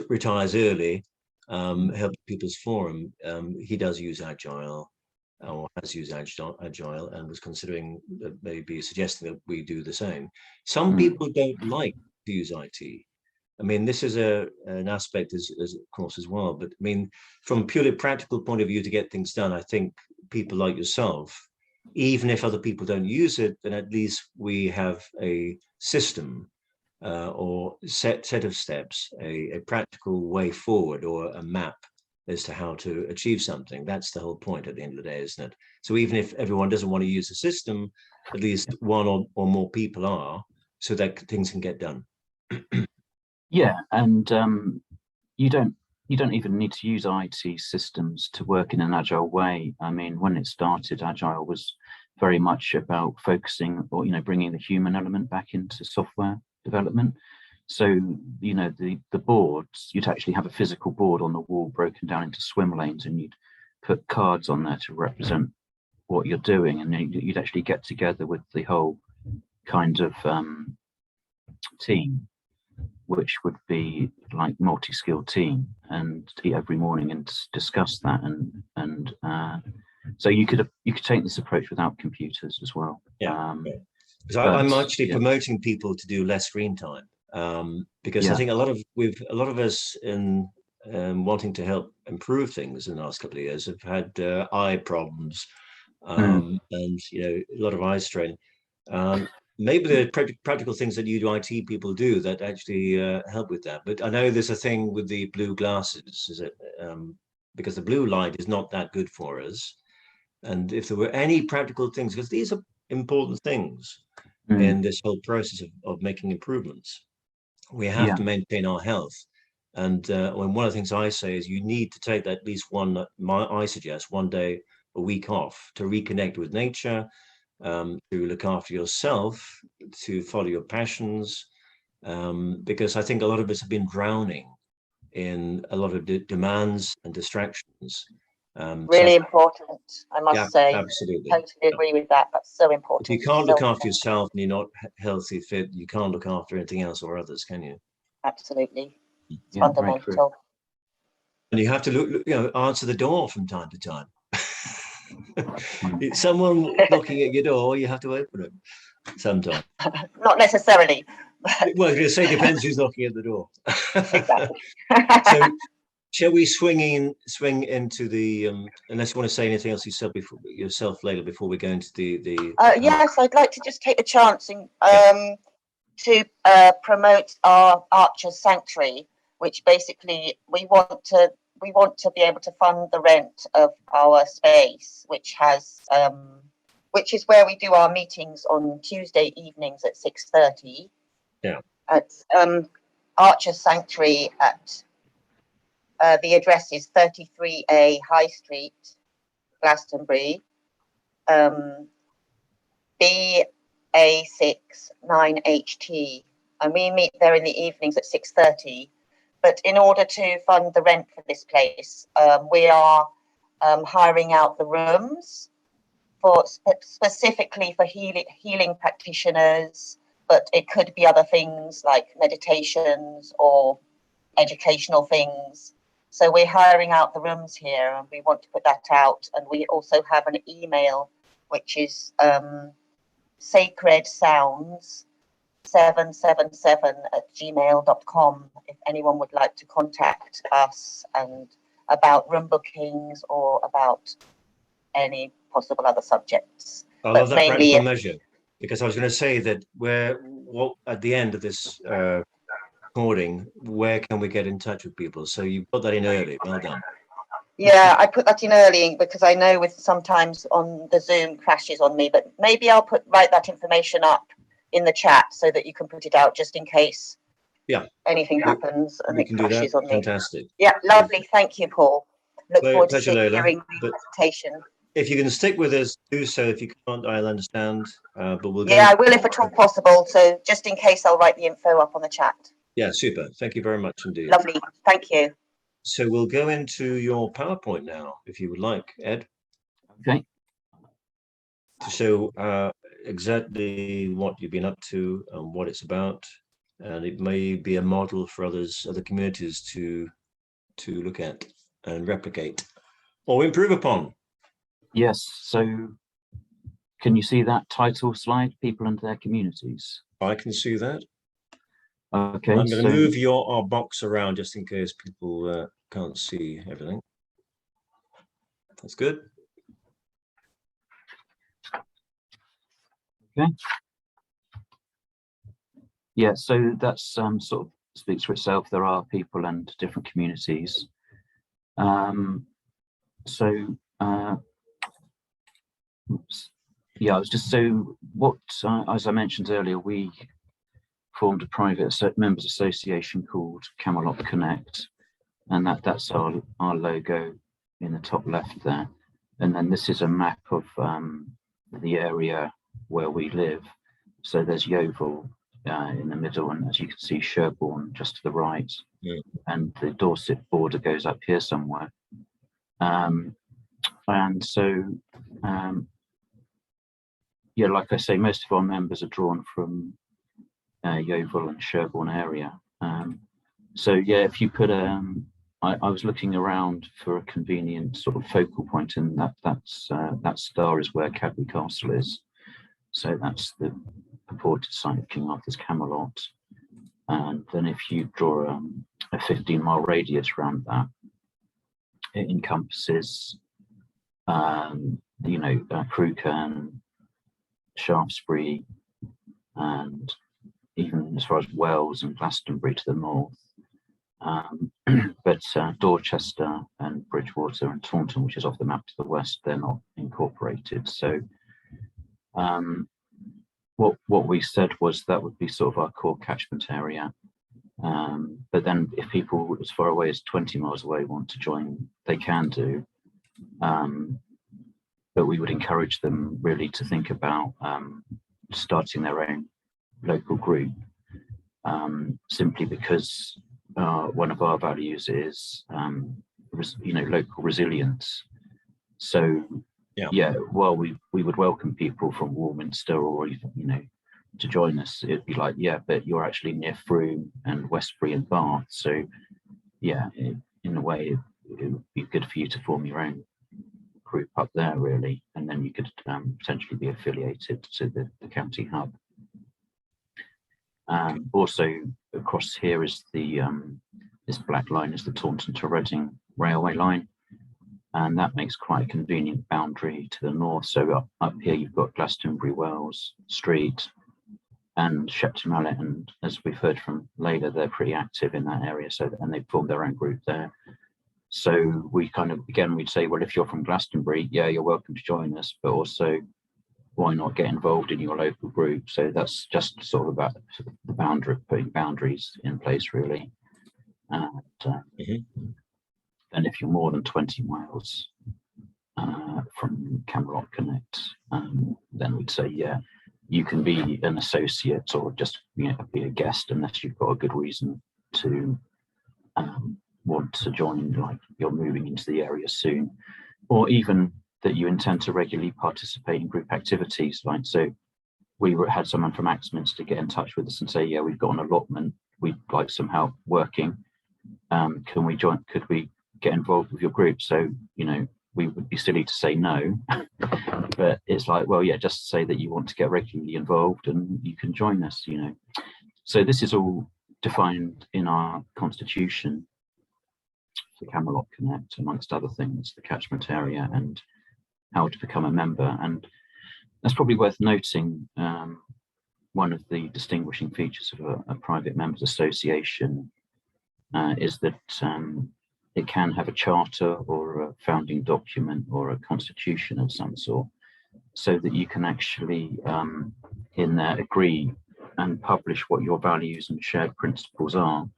retires early, help People's Forum, he does use Agile, or has used Agile, and was considering maybe suggesting that we do the same. Some people don't like to use IT. I mean, this is an aspect as of course as well, but I mean, from a purely practical point of view to get things done, I think people like yourself, even if other people don't use it, then at least we have a system or set of steps, a practical way forward or a map as to how to achieve something. That's the whole point at the end of the day, isn't it? So even if everyone doesn't want to use the system, at least one or more people are, so that things can get done. Yeah, and you don't even need to use IT systems to work in an agile way. I mean, when it started, agile was very much about focusing, or bringing the human element back into software development. So the boards, you'd actually have a physical board on the wall broken down into swim lanes, and you'd put cards on there to represent what you're doing, and you'd actually get together with the whole kind of team, which would be like multi-skilled team, and every morning and discuss that, and so you could take this approach without computers as well. Because I'm actually promoting people to do less screen time, because I think a lot of us in wanting to help improve things in the last couple of years have had eye problems, and a lot of eye strain. Maybe the practical things that you do IT people do that actually help with that. But I know there's a thing with the blue glasses, is it? Because the blue light is not that good for us. And if there were any practical things, because these are important things in this whole process of making improvements, we have to maintain our health. And one of the things I say is you need to take at least I suggest one day a week off to reconnect with nature, to look after yourself, to follow your passions, because I think a lot of us have been drowning in a lot of demands and distractions. Really important, I must say. Absolutely. Totally agree with that. That's so important. If you can't look after yourself and you're not healthy, fit, you can't look after anything else or others, can you? Absolutely. It's fundamental. And you have to look, answer the door from time to time. It's someone knocking at your door, you have to open it sometimes. Not necessarily. Well, I was going to say, depends who's knocking at the door. Exactly. So, shall we swing into the? Unless you want to say anything else yourself, Lela, before we go into the. Yes, I'd like to just take the chance to promote our Archers Sanctuary, which basically we want to be able to fund the rent of our space, which is where we do our meetings on Tuesday evenings at 6:30. Yeah. At Archers Sanctuary at the address is 33A High Street, Glastonbury, BA6 9HT, and we meet there in the evenings at 6:30. But in order to fund the rent for this place, we are hiring out the rooms specifically for healing practitioners, but it could be other things like meditations or educational things. So we're hiring out the rooms here, and we want to put that out. And we also have an email, which is sacredsounds777@gmail.com, if anyone would like to contact us and about room bookings or about any possible other subjects. I love that practical measure, because I was going to say that at the end of this recording, where can we get in touch with people? So you put that in early. Well done. Yeah, I put that in early because I know with sometimes on the Zoom crashes on me, but maybe I'll write that information up in the chat so that you can put it out just in case anything happens and it crashes on me. Fantastic. Yeah, lovely. Thank you, Paul. Look forward to Lela, hearing the presentation. if you can stick with us, do so. If you can't, I'll understand. But we'll go. Yeah, I will if at all possible. So just in case, I'll write the info up on the chat. Yeah, super. Thank you very much indeed. Lovely. Thank you. So we'll go into your PowerPoint now, if you would like, Ed. Okay. To show exactly what you've been up to and what it's about. And it may be a model for other communities to look at and replicate or improve upon. Yes. So can you see that title slide, People and Their Communities? I can see that. Okay. I'm going to move our box around just in case people can't see everything. That's good. Okay. Yeah, so that's sort of speaks for itself. There are people and different communities. Yeah, I was just as I mentioned earlier, we formed a private members association called Camelot Connect, and that's our logo in the top left there. And then this is a map of the area where we live. So there's Yeovil in the middle, and as you can see, Sherborne just to the right, and the Dorset border goes up here somewhere. And so, yeah, like I say, most of our members are drawn from Yeovil and Sherborne area. So yeah, if you put I was looking around for a convenient sort of focal point, and that star is where Cadbury Castle is. So that's the purported site of King Arthur's Camelot. And then if you draw a 15-mile radius around that, it encompasses, Crewkerne, Shaftesbury, and even as far as Wells and Glastonbury to the north. But Dorchester and Bridgewater and Taunton, which is off the map to the west, they're not incorporated. So what we said was that would be sort of our core catchment area. But then if people as far away as 20 miles away want to join, they can do. But we would encourage them really to think about starting their own local group, simply because one of our values is local resilience. So yeah, while we would welcome people from Warminster or even to join us, it'd be like, yeah, but you're actually near Frome and Westbury and Bath, so yeah, in a way it would be good for you to form your own group up there, really, and then you could potentially be affiliated to the county hub. Also across here is the this black line is the Taunton to Reading railway line, and that makes quite a convenient boundary to the north. So up here you've got Glastonbury Wells Street and Shepton Mallet, and as we've heard from Lela, they're pretty active in that area, and they've formed their own group there. So we kind of, again, we'd say, well, if you're from Glastonbury, yeah, you're welcome to join us, but also why not get involved in your local group? So that's just sort of about the boundary, putting boundaries in place, really. And if you're more than 20 miles from Camelot Connect, then we'd say, yeah, you can be an associate or just be a guest, unless you've got a good reason to want to join, like you're moving into the area soon, or even that you intend to regularly participate in group activities. Like, so we had someone from Axminster get in touch with us and say, yeah, we've got an allotment, we'd like some help working, can we join, could we get involved with your group? So we would be silly to say no, but it's like, well, yeah, just say that you want to get regularly involved and you can join us. So this is all defined in our constitution for Camelot Connect, amongst other things, the catchment area and how to become a member. And that's probably worth noting. One of the distinguishing features of a private members association is that it can have a charter or a founding document or a constitution of some sort, so that you can actually in there agree and publish what your values and shared principles are,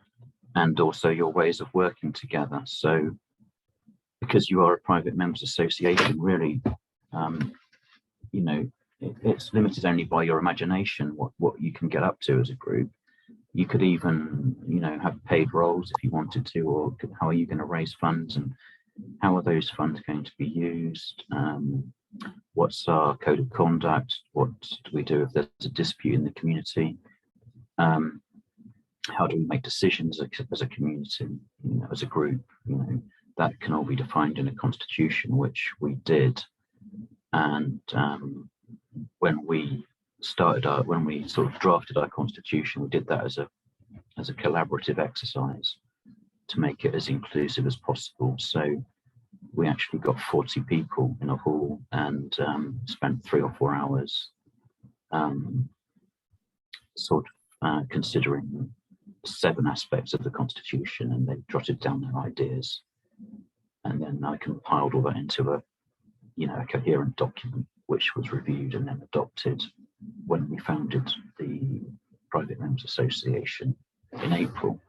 and also your ways of working together. So because you are a private members association, really you know, it's limited only by your imagination what you can get up to as a group. You could even, you know, have paid roles if you wanted to, or how are you going to raise funds, and how are those funds going to be used? What's our code of conduct? What do we do if there's a dispute in the community? How do we make decisions as a community, you know, as a group? You know, that can all be defined in a constitution, which we did. And when we sort of drafted our constitution, we did that as a collaborative exercise to make it as inclusive as possible. So we actually got 40 people in a hall and spent 3 or 4 hours considering 7 aspects of the constitution, and they jotted down their ideas, and then I compiled all that into a coherent document, which was reviewed and then adopted when we founded the Private Members Association in April.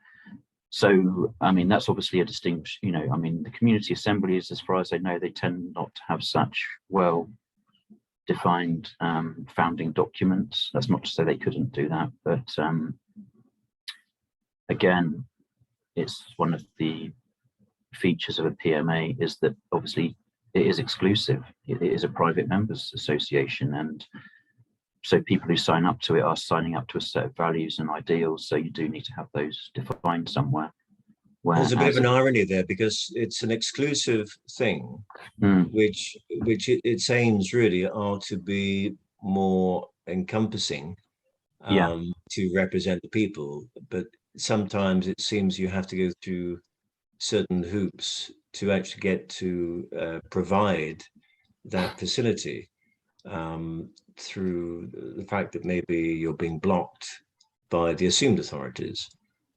So, I mean, that's obviously a distinct, you know, I mean, the community assemblies, as far as I know, they tend not to have such well-defined founding documents. That's not to say they couldn't do that, but again, it's one of the features of a PMA is that obviously it is exclusive. It is a private members association, and so people who sign up to it are signing up to a set of values and ideals. So you do need to have those defined somewhere. There's a bit of an irony there, because it's an exclusive thing, which its aims really are to be more encompassing, to represent the people. But sometimes it seems you have to go through certain hoops to actually get to provide that facility, through the fact that maybe you're being blocked by the assumed authorities.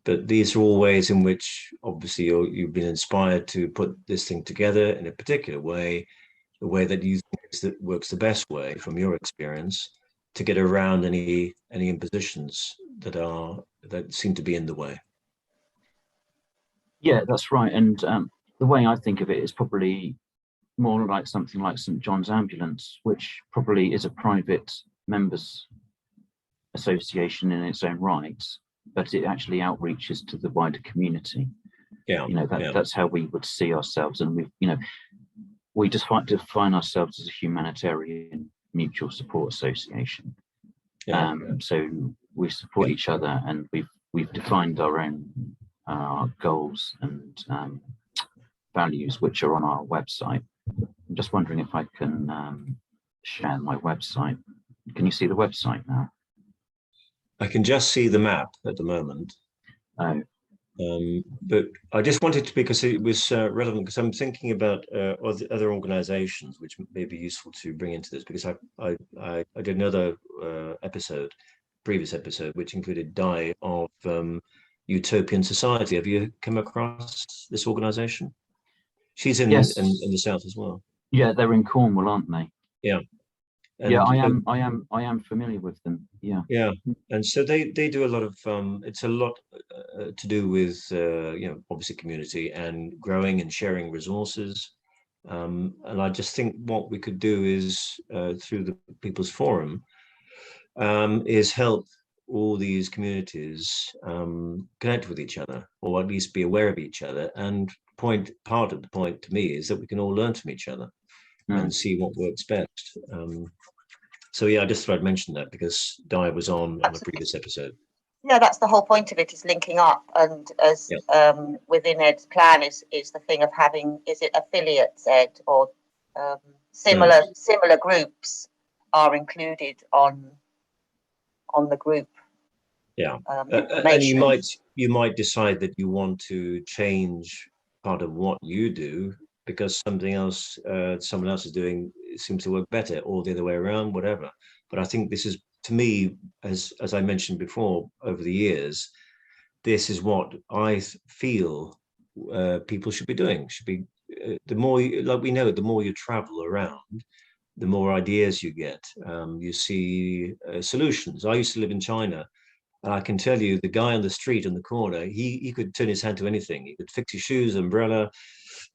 But these are all ways in which obviously you've been inspired to put this thing together in a particular way, the way that you think that works the best way from your experience to get around any impositions that seem to be in the way. Yeah, that's right. And the way I think of it is probably more like something like St. John's Ambulance, which probably is a private members association in its own right, but it actually outreaches to the wider community. Yeah, you know, that's how we would see ourselves, and we just define ourselves as a humanitarian mutual support association. So we support each other, and we've defined our own goals and values, which are on our website. I'm just wondering if I can share my website. Can you see the website now? I can just see the map at the moment. Oh. But I just wanted to, because it was relevant, because I'm thinking about other organizations which may be useful to bring into this, because I did another previous episode, which included Di of Utopian Society. Have you come across this organization? She's in the south as well. Yeah, they're in Cornwall, aren't they? Yeah. And yeah, I am familiar with them. Yeah. Yeah, and so they do a lot of it's a lot to do with obviously community and growing and sharing resources, and I just think what we could do is through the People's Forum is help all these communities connect with each other, or at least be aware of each other. And part of the point to me is that we can all learn from each other and see what works best. So yeah, I just thought I'd mention that because Di was on a previous episode. Yeah, that's the whole point of it, is linking up. And as within Ed's plan is the thing of having, is it affiliates, Ed, or similar groups are included on the group. Yeah, and you might decide that you want to change part of what you do because someone else is doing seems to work better, or the other way around, whatever. But I think this is, to me, as I mentioned before, over the years, this is what I feel people should be doing. Should be the more, like we know, the more you travel around, the more ideas you get. You see solutions. I used to live in China. And I can tell you, the guy on the street on the corner, he could turn his hand to anything. He could fix his shoes, umbrella,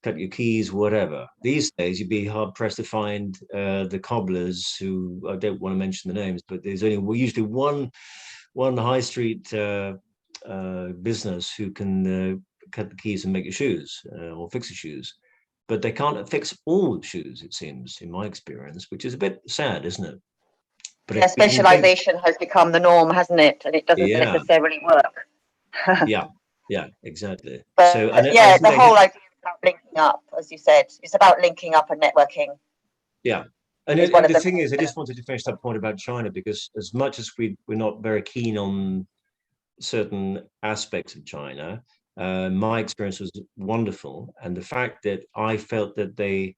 cut your keys, whatever. These days, you'd be hard pressed to find the cobblers who, I don't want to mention the names, but there's only usually one high street business who can cut the keys and make your shoes or fix your shoes. But they can't fix all shoes, it seems, in my experience, which is a bit sad, isn't it? But yeah, specialization has become the norm, hasn't it? And it doesn't necessarily work. Yeah, exactly. But so the whole idea is about linking up, as you said. It's about linking up and networking. Yeah. And the thing is, I just wanted to finish that point about China, because as much as we're not very keen on certain aspects of China, my experience was wonderful. And the fact that I felt that they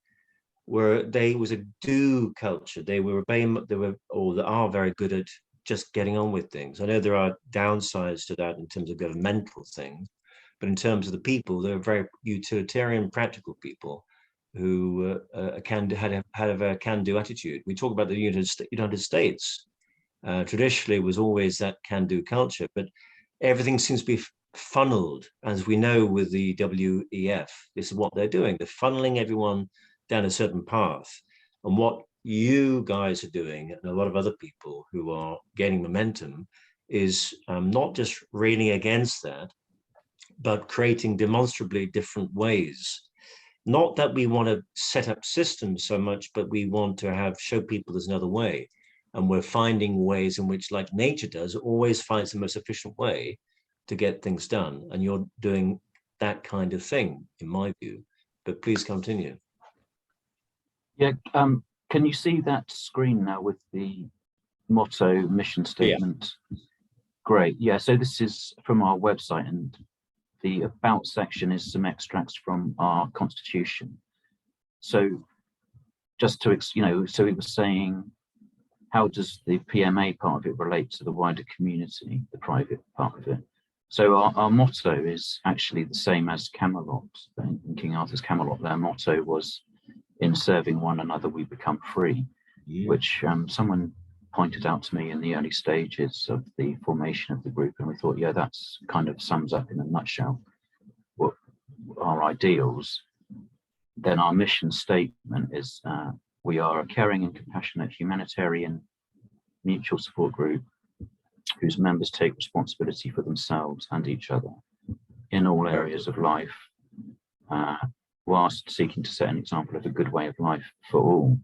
was a do culture. They are very good at just getting on with things. I know there are downsides to that in terms of governmental things, but in terms of the people, they're very utilitarian, practical people who had a very can-do attitude. We talk about the United States. Traditionally was always that can-do culture, but everything seems to be funneled, as we know with the WEF. This is what they're doing. They're funneling everyone down a certain path. And what you guys are doing, and a lot of other people who are gaining momentum, is not just railing against that, but creating demonstrably different ways. Not that we want to set up systems so much, but we want to show people there's another way. And we're finding ways in which, like nature does, always finds the most efficient way to get things done. And you're doing that kind of thing, in my view. But please continue. Yeah, can you see that screen now with the motto, mission statement? Yeah. Great. Yeah, so this is from our website, and the about section is some extracts from our constitution. So just to, so it was saying, how does the PMA part of it relate to the wider community, the private part of it? So our motto is actually the same as Camelot. In King Arthur's Camelot, their motto was, in serving one another, we become free, which someone pointed out to me in the early stages of the formation of the group. And we thought, yeah, that's kind of sums up in a nutshell what our ideals. Then our mission statement is, we are a caring and compassionate humanitarian mutual support group whose members take responsibility for themselves and each other in all areas of life, whilst seeking to set an example of a good way of life for all.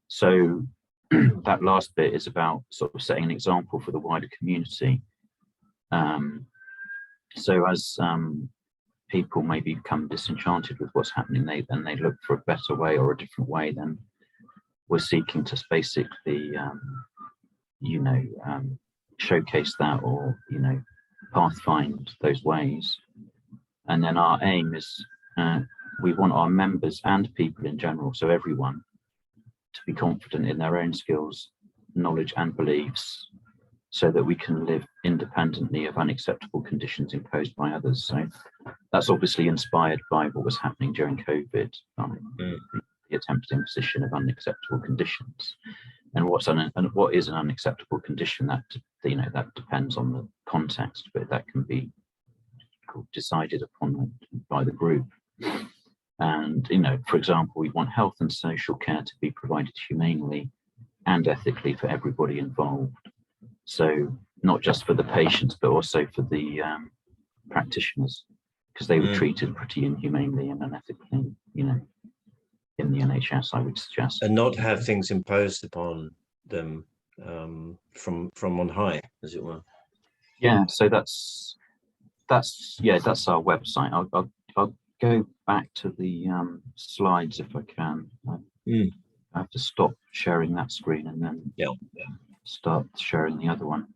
So that last bit is about sort of setting an example for the wider community. So as people maybe become disenchanted with what's happening, they look for a better way or a different way, then we're seeking to basically, showcase that, or, pathfind those ways. And then our aim is, we want our members and people in general, so everyone, to be confident in their own skills, knowledge and beliefs, so that we can live independently of unacceptable conditions imposed by others. So that's obviously inspired by what was happening during COVID, the attempted imposition of unacceptable conditions. And what is an unacceptable condition? That depends on the context, but that can be decided upon by the group. And for example, we want health and social care to be provided humanely and ethically for everybody involved. So not just for the patients, but also for the practitioners, because they were treated pretty inhumanely and unethically, in the NHS, I would suggest. And not have things imposed upon them from on high, as it were. Yeah, so that's our website. I'll go back to the slides if I can. I have to stop sharing that screen and then start sharing the other one.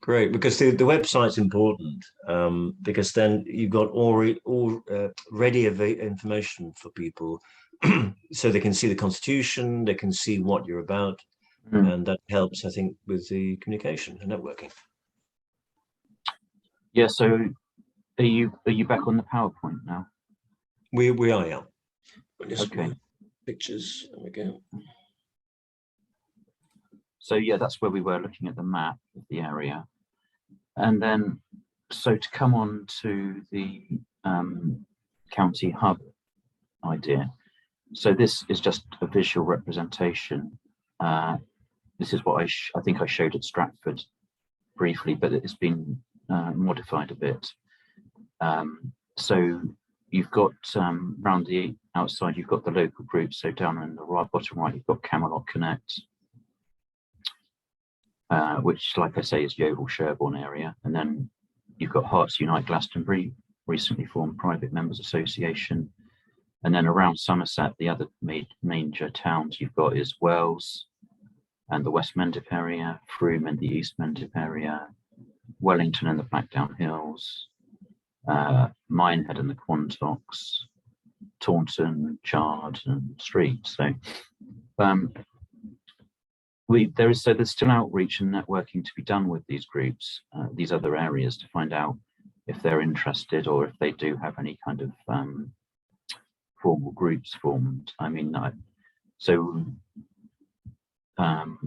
Great, because the website's important, because then you've got all ready information for people, so they can see the Constitution, they can see what you're about, and that helps, I think, with the communication and networking. Yeah. So, are you back on the PowerPoint now? We are, yeah. Okay. Pictures. There we go. So yeah, that's where we were, looking at the map of the area. And then, so to come on to the county hub idea. So this is just a visual representation. This is what I think I showed at Stratford briefly, but it's been modified a bit. So you've got around the outside, you've got the local groups. So down in the right, bottom right, you've got Camelot Connect, which, like I say, is Yeovil Sherborne area. And then you've got Hearts Unite Glastonbury, recently formed private members association. And then around Somerset, the other major towns you've got is Wells and the West Mendip area, Frome and the East Mendip area, Wellington and the Blackdown Hills, Minehead and the Quantocks, Taunton, Chard and Street. So there's still outreach and networking to be done with these groups, these other areas, to find out if they're interested or if they do have any kind of formal groups formed. I mean,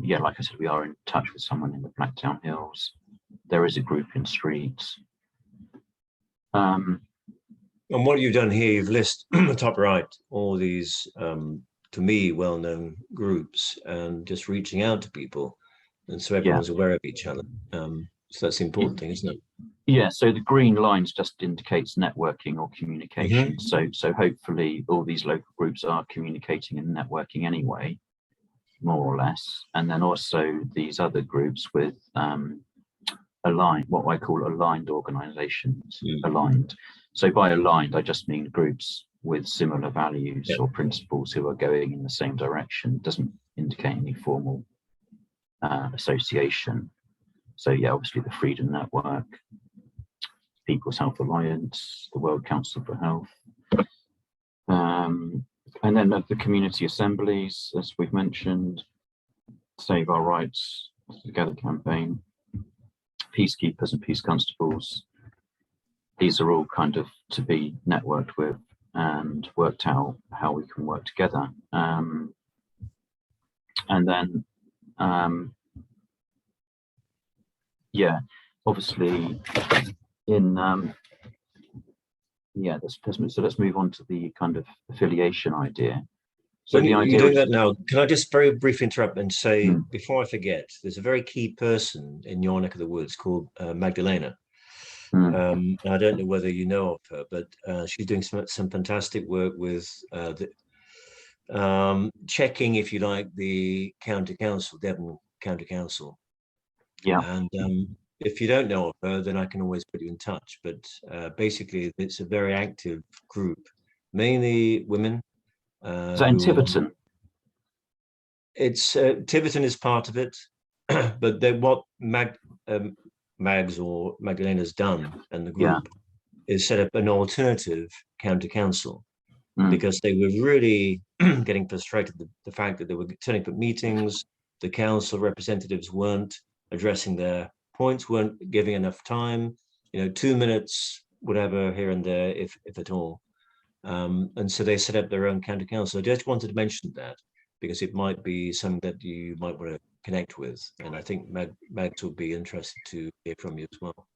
yeah, like I said, we are in touch with someone in the Blackdown Hills. There is a group in Streets. And what you've done here, you've listed the top right all these, to me, well-known groups, and just reaching out to people, and so everyone's aware of each other. So that's the important thing, isn't it? Yeah. So the green lines just indicates networking or communication. So hopefully all these local groups are communicating and networking anyway, more or less. And then also these other groups with aligned, what I call aligned organisations, aligned. So by aligned, I just mean groups with similar values or principles who are going in the same direction. It doesn't indicate any formal association. So yeah, obviously the Freedom Network, People's Health Alliance, the World Council for Health, and then the community assemblies, as we've mentioned, Save Our Rights Together campaign, peacekeepers and peace constables. These are all kind of to be networked with and worked out how we can work together. And then, yeah, obviously in, yeah, so let's move on to the kind of affiliation idea. So when you're doing that now, can I just very briefly interrupt and say, before I forget, there's a very key person in your neck of the woods called Magdalena. I don't know whether you know of her, but she's doing some fantastic work with checking, if you like, the county council, Devon County Council. Yeah. And if you don't know of her, then I can always put you in touch. But basically, it's a very active group, mainly women. Is that in Tiverton? It's Tiverton is part of it, but what Mags or Magdalena's done, and the group is set up an alternative county council, because they were really getting frustrated the fact that they were turning up at meetings, the council representatives weren't addressing their points, weren't giving enough time, 2 minutes, whatever, here and there, if at all. And so they set up their own county council. I just wanted to mention that because it might be something that you might want to connect with, and I think Mags will be interested to hear from you as well.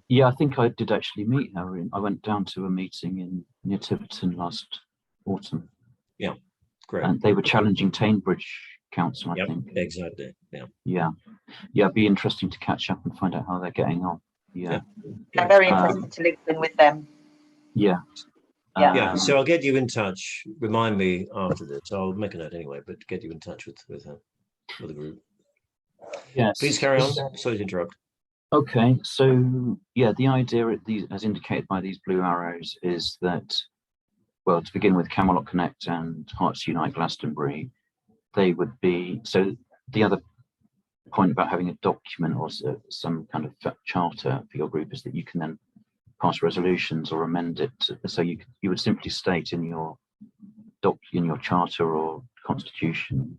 Yeah, I think I did actually meet her. I went down to a meeting near Tiverton last autumn. Yeah, great. And they were challenging Tainbridge Council, I think. Exactly. Yeah. It'd be interesting to catch up and find out how they're getting on. Yeah. I'm very interested to link in with them. Yeah. So I'll get you in touch. Remind me after this. I'll make a note anyway, but get you in touch with her, with the group. Yes. Please carry on. Sorry to interrupt. Okay. So yeah, the idea, as indicated by these blue arrows, is that, well, to begin with, Camelot Connect and Hearts Unite Glastonbury, they would be. So the other point about having a document or some kind of charter for your group is that you can then pass resolutions or amend it. So you would simply state in your charter or constitution,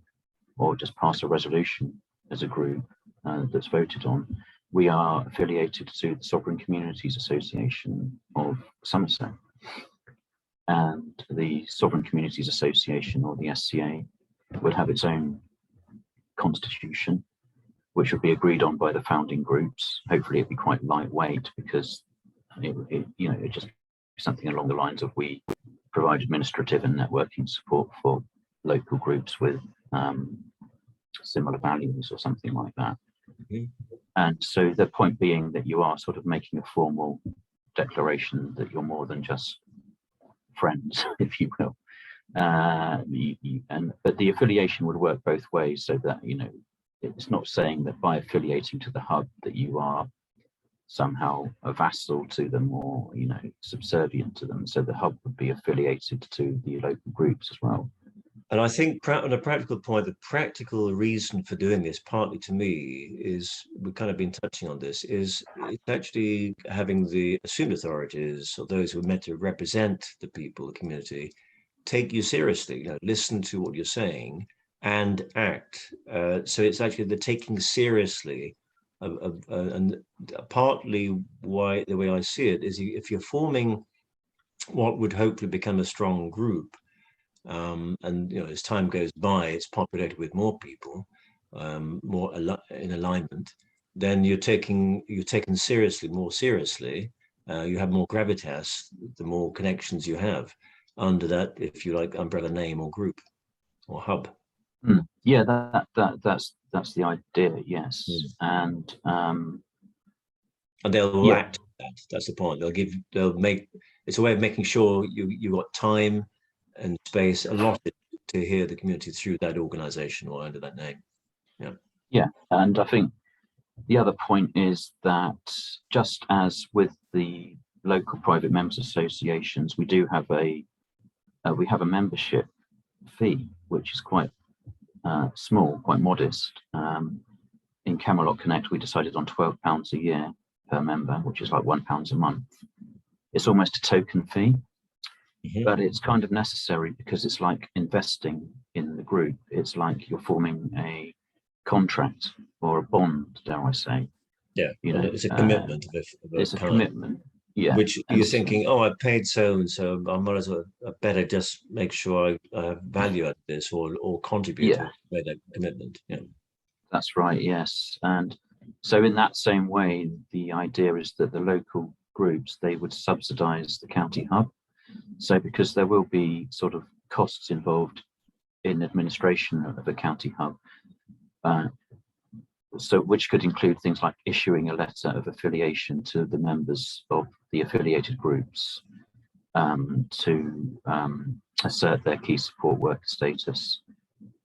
or just pass a resolution as a group that's voted on. We are affiliated to the Sovereign Communities Association of Somerset, and the Sovereign Communities Association, or the SCA, would have its own constitution, which would be agreed on by the founding groups. Hopefully it'd be quite lightweight, because it just something along the lines of we provide administrative and networking support for local groups with similar values or something like that. And so the point being that you are sort of making a formal declaration that you're more than just friends, if you will. But the affiliation would work both ways, so that, you know, it's not saying that by affiliating to the hub that you are somehow a vassal to them or, you know, subservient to them. So the hub would be affiliated to the local groups as well. And I think on a practical point, the practical reason for doing this, partly to me, is, we've kind of been touching on this, is it's actually having the assumed authorities, or those who are meant to represent the people, the community, take you seriously, you know, listen to what you're saying and act. So it's actually the taking seriously and partly why the way I see it is, if you're forming what would hopefully become a strong group, and you know, as time goes by, it's populated with more people, more in alignment, then you're taken seriously, more seriously. You have more gravitas the more connections you have under that, if you like, umbrella name or group or hub. Yeah, that's the idea. Yes, and they'll act. That's the point. They'll make. It's a way of making sure you got time and space allotted to hear the community through that organization or under that name. Yeah, and I think the other point is that, just as with the local private members associations, we do have a membership fee, which is quite small, quite modest. In Camelot Connect, we decided on £12 a year per member, which is like £1 a month. It's almost a token fee, but it's kind of necessary, because it's like investing in the group. It's like you're forming a contract or a bond, dare I say. Yeah, you know, it's a commitment. It's a commitment. Yeah, which you're thinking, oh, I paid so and so, I might as well, I better just make sure I have value at this, or contribute to that commitment. Yeah, that's right. Yes, and so in that same way, the idea is that the local groups, they would subsidise the county hub. So because there will be sort of costs involved in administration of a county hub, so which could include things like issuing a letter of affiliation to the members of the affiliated groups to assert their key support worker status,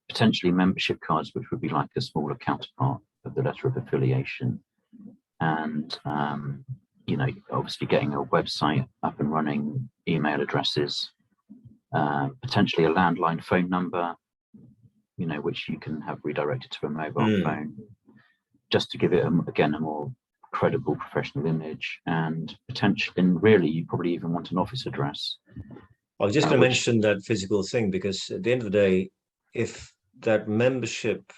potentially membership cards, which would be like a smaller counterpart of the letter of affiliation, and you know, obviously getting a website up and running, email addresses, potentially a landline phone number, you know, which you can have redirected to a mobile phone, just to give it again a more credible professional image, and potentially, and really, you probably even want an office address. I was just going to mention that physical thing, because at the end of the day, if that membership,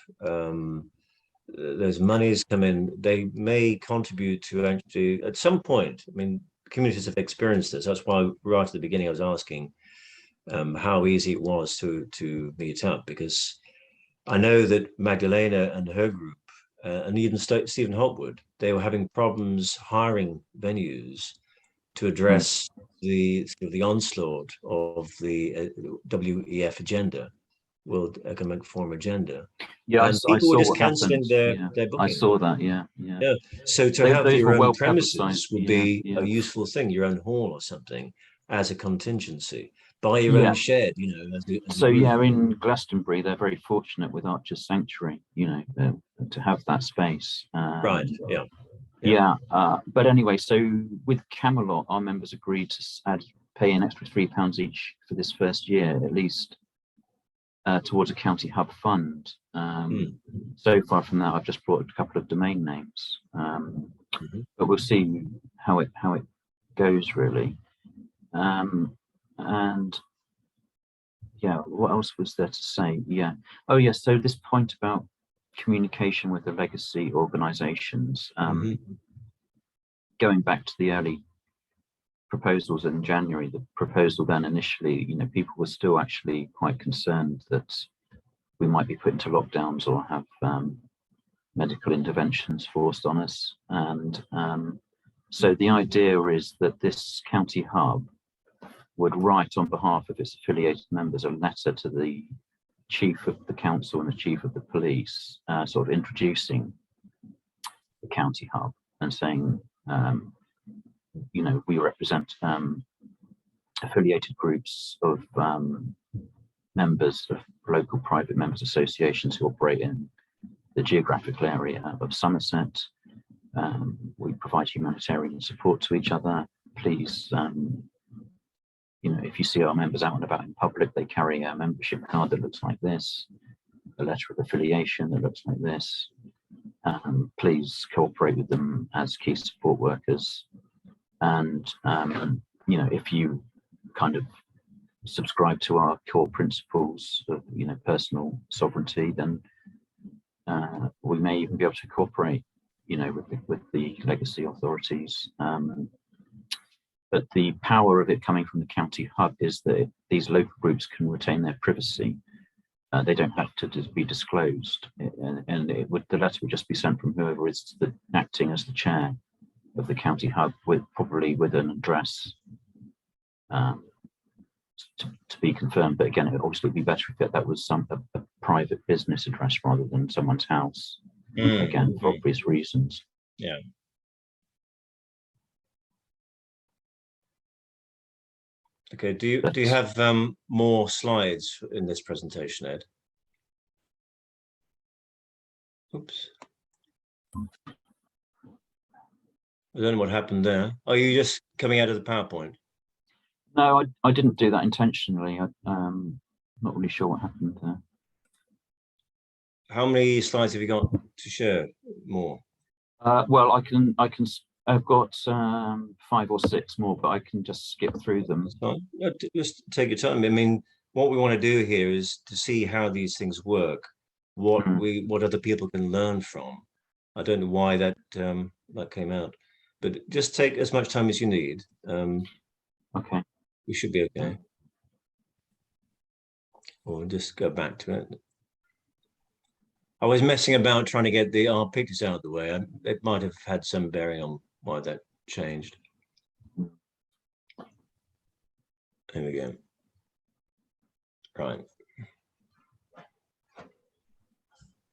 those monies come in, they may contribute to actually, at some point, I mean, communities have experienced this. That's why right at the beginning I was asking how easy it was to meet up, because I know that Magdalena and her group, and even Stephen Hopwood, they were having problems hiring venues to address the onslaught of the WEF agenda, World Economic Forum agenda. Yeah, and I people saw were just what cancelling happened. their booking. I saw that. Yeah. So to have your own premises would be a useful thing, your own hall or something, as a contingency. Buy your own shed, you know. So yeah, in Glastonbury, they're very fortunate with Archer's Sanctuary, you know, to have that space. Right. But anyway, so with Camelot, our members agreed to pay an extra £3 each for this first year, at least, towards a county hub fund. So far from that, I've just brought a couple of domain names, but we'll see how it goes, really. And yeah, what else was there to say? Oh yeah, so this point about communication with the legacy organisations, going back to the early proposals in January, the proposal then initially, you know, people were still actually quite concerned that we might be put into lockdowns or have medical interventions forced on us. And so the idea is that this county hub would write on behalf of its affiliated members a letter to the chief of the council and the chief of the police, sort of introducing the county hub and saying, you know, we represent affiliated groups of members of local private members associations who operate in the geographical area of Somerset. We provide humanitarian support to each other. Please, you know, if you see our members out and about in public, they carry a membership card that looks like this, a letter of affiliation that looks like this. Please cooperate with them as key support workers. And, you know, if you kind of subscribe to our core principles of, you know, personal sovereignty, then we may even be able to cooperate, you know, with the legacy authorities. But the power of it coming from the county hub is that these local groups can retain their privacy. They don't have to be disclosed, and the letter would just be sent from whoever is acting as the chair of the county hub, probably with an address to be confirmed. But again, it obviously would be better if that was a private business address rather than someone's house. Again, for obvious reasons. Yeah. Okay. Do you have more slides in this presentation, Ed? Oops. I don't know what happened there. Are you just coming out of the PowerPoint? No, I didn't do that intentionally. I'm not really sure what happened there. How many slides have you got to share more? Well, I've got 5 or 6 more, but I can just skip through them. Just take your time. I mean, what we want to do here is to see how these things work, what other people can learn from. I don't know why that came out, but just take as much time as you need. Okay. We should be okay. Or just go back to it. I was messing about trying to get our pictures out of the way. It might have had some bearing on why that changed. There we go. Right.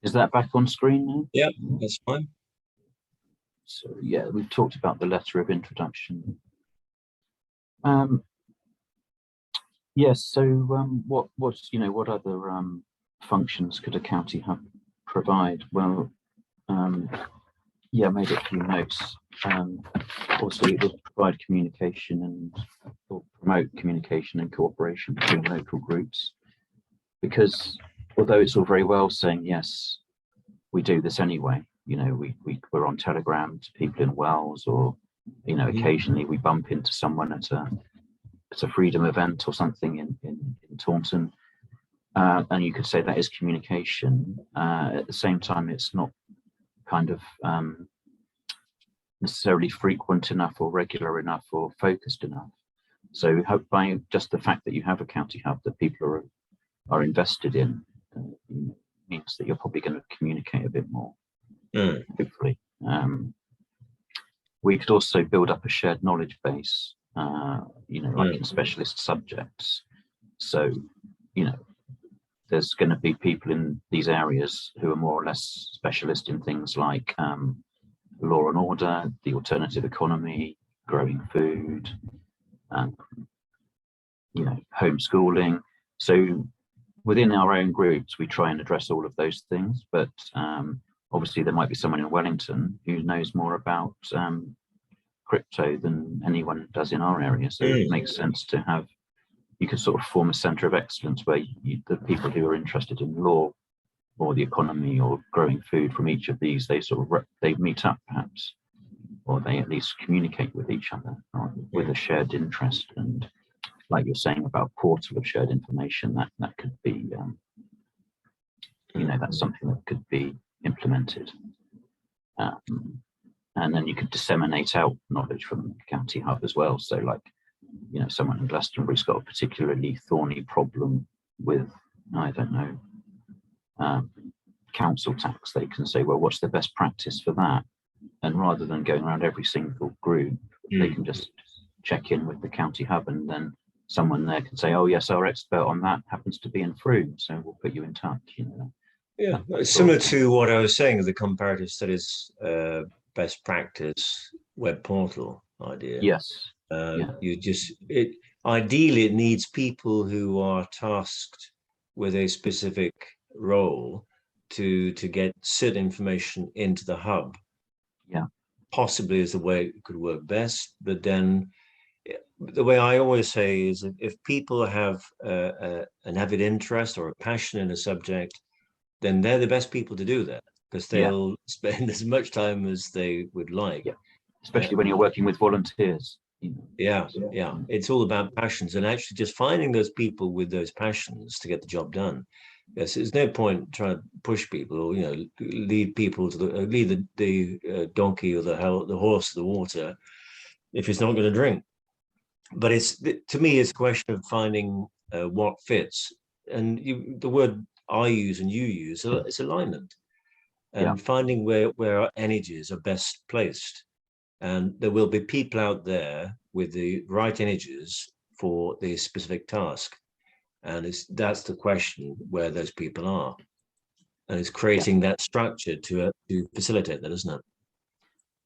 Is that back on screen now? Yeah, that's fine. So yeah, we've talked about the letter of introduction. Yes. So what other functions could a county hub provide? Well, yeah, I made a few notes. Also, it would provide communication or promote communication and cooperation between local groups, because although it's all very well saying, yes, we do this anyway, you know, we're on Telegram to people in Wales, or, you know, occasionally we bump into someone at a freedom event or something in Taunton. And you could say that is communication. At the same time, it's not kind of necessarily frequent enough or regular enough or focused enough. So by just the fact that you have a county hub that people are invested in, means that you're probably going to communicate a bit more, hopefully. We could also build up a shared knowledge base, you know, like in specialist subjects. So, you know, there's going to be people in these areas who are more or less specialist in things like law and order, the alternative economy, growing food, you know, homeschooling. So within our own groups, we try and address all of those things. But obviously, there might be someone in Wellington who knows more about crypto than anyone does in our area. So it makes sense to have, you could sort of form a centre of excellence where the people who are interested in law or the economy or growing food from each of these, they meet up perhaps, or they at least communicate with each other with a shared interest. And like you're saying about portal of shared information, that could be, you know, that's something that could be implemented. And then you could disseminate out knowledge from the county hub as well. So like, you know, someone in Glastonbury's got a particularly thorny problem with, I don't know, council tax. They can say, well, what's the best practice for that? And rather than going around every single group, they can just check in with the county hub, and then someone there can say, oh yes, our expert on that happens to be in Frome, so we'll put you in touch, you know. Yeah, it's similar to what I was saying of the comparative studies best practice web portal idea. Yes. You just, ideally it needs people who are tasked with a specific role to get certain information into the hub. Yeah. Possibly is the way it could work best, but then the way I always say is if people have an avid interest or a passion in a subject, then they're the best people to do that, because they'll spend as much time as they would like. Yeah. Especially when you're working with volunteers. You know. Yeah. It's all about passions, and actually just finding those people with those passions to get the job done. Yes, there's no point trying to push people, or lead people to lead the donkey or the horse to the water if it's not going to drink. But to me, it's a question of finding what fits, and the word I use and you use, it's alignment, and finding where our energies are best placed. And there will be people out there with the right energies for the specific task. And that's the question, where those people are. And it's creating that structure to facilitate that, isn't it?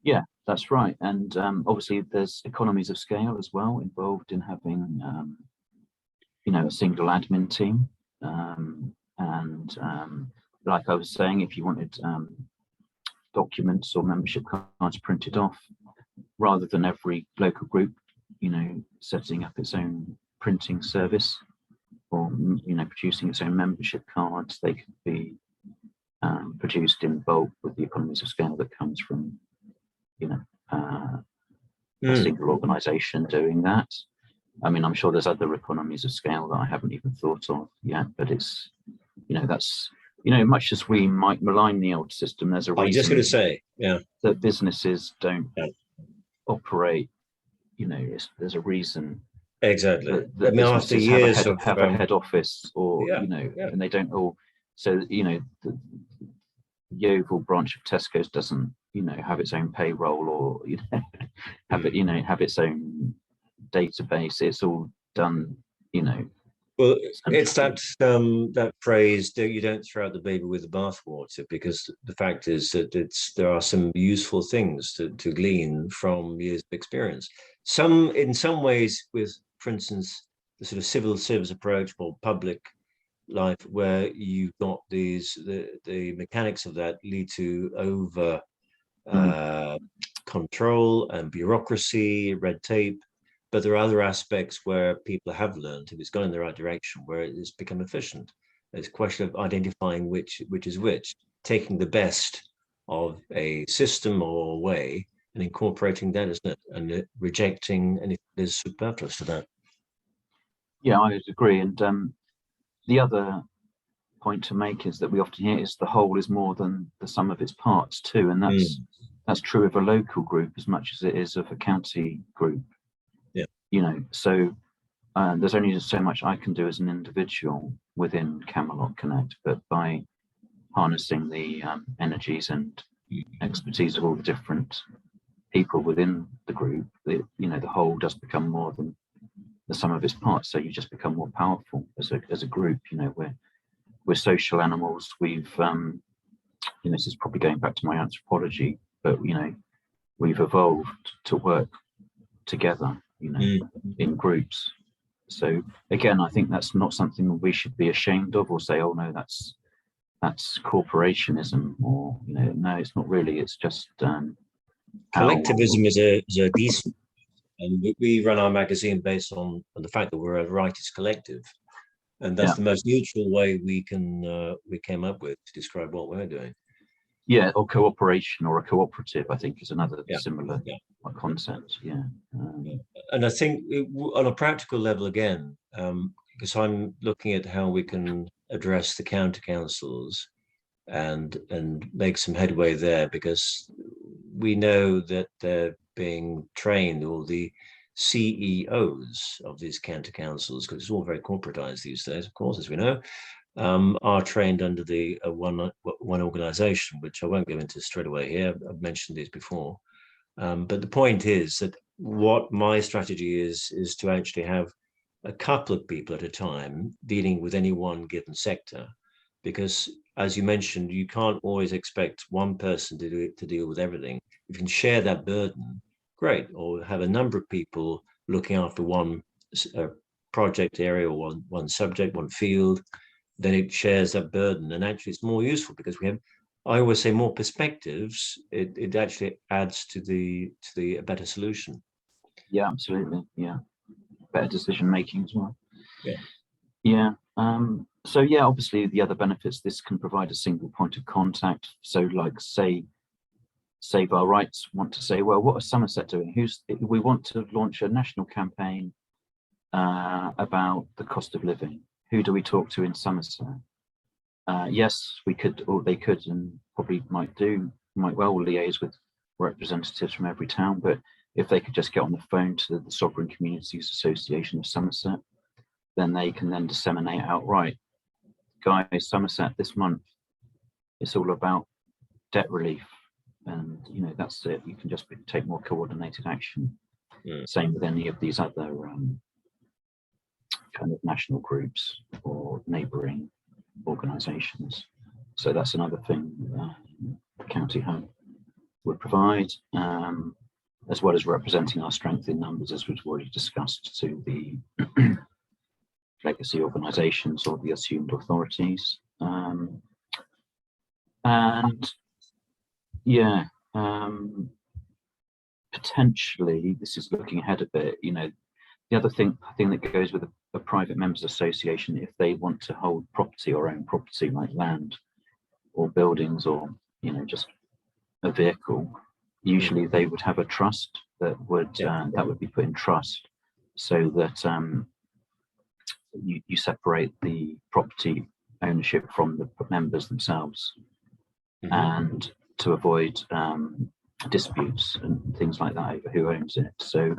Yeah, that's right. And obviously there's economies of scale as well involved in having, a single admin team. Like I was saying, if you wanted documents or membership cards printed off, rather than every local group, setting up its own printing service or, producing its own membership cards, they could be produced in bulk with the economies of scale that comes from, a single organisation doing that. I mean, I'm sure there's other economies of scale that I haven't even thought of yet, but it's, that's, much as we might malign the old system, there's a reason. I'm just going to say, that businesses don't operate. There's a reason. Exactly. That after years have a head office, or and they don't all. So the Yeovil branch of Tesco's doesn't have its own payroll, or have its own database. It's all done. Well, it's that phrase that you don't throw out the baby with the bathwater, because the fact is that there are some useful things to glean from years of experience. In some ways, with, for instance, the sort of civil service approach or public life, where you've got the mechanics of that lead to over control and bureaucracy, red tape. But there are other aspects where people have learned, if it's gone in the right direction, where it has become efficient. It's a question of identifying which is which, taking the best of a system or way and incorporating that, isn't it? And rejecting anything that is superfluous to that. Yeah, I would agree. And the other point to make is that we often hear is the whole is more than the sum of its parts too. And that's true of a local group as much as it is of a county group. So there's only just so much I can do as an individual within Camelot Connect, but by harnessing the energies and expertise of all the different people within the group, the whole does become more than the sum of its parts. So you just become more powerful as a group. We're social animals. We've this is probably going back to my anthropology, but we've evolved to work together, in groups. So again, I think that's not something we should be ashamed of or say, oh no, that's corporationism, or no, it's not really. It's just collectivism is a decent, and we run our magazine based on the fact that we're a writers collective, and that's the most neutral way we came up with to describe what we're doing. Yeah, or cooperation or a cooperative, I think, is another similar concept. And I think on a practical level, again, because I'm looking at how we can address the county councils and make some headway there, because we know that they're being trained, or the CEOs of these county councils, because it's all very corporatized these days, of course, as we know, are trained under the one organization, which I won't go into straight away here. I've mentioned these before. But the point is that what my strategy is to actually have a couple of people at a time dealing with any one given sector, because as you mentioned, you can't always expect one person to deal with everything. If you can share that burden, great, or have a number of people looking after one project area or one subject, one field, then it shares that burden, and actually it's more useful because we have, I always say, more perspectives. It actually adds to the a better solution. Yeah, absolutely. Yeah, better decision making as well. Yeah. Yeah. So yeah, obviously the other benefits, this can provide a single point of contact. So like say Save Our Rights want to say, well, what is Somerset doing? We want to launch a national campaign about the cost of living. Who do we talk to in Somerset? Yes, we could, or they could, and probably might well liaise with representatives from every town. But if they could just get on the phone to the Sovereign Communities Association of Somerset, then they can then disseminate outright. Guys, Somerset this month, it's all about debt relief, and that's it. You can just take more coordinated action. Same with any of these other kind of national groups or neighbouring organisations. So that's another thing the County Hub would provide, as well as representing our strength in numbers, as we've already discussed, to the legacy organisations or the assumed authorities. And yeah, potentially, this is looking ahead a bit, the other thing that goes with a private members association, if they want to hold property or own property like land or buildings or just a vehicle, usually they would have a trust that would be put in trust, so that you separate the property ownership from the members themselves, and to avoid disputes and things like that over who owns it. So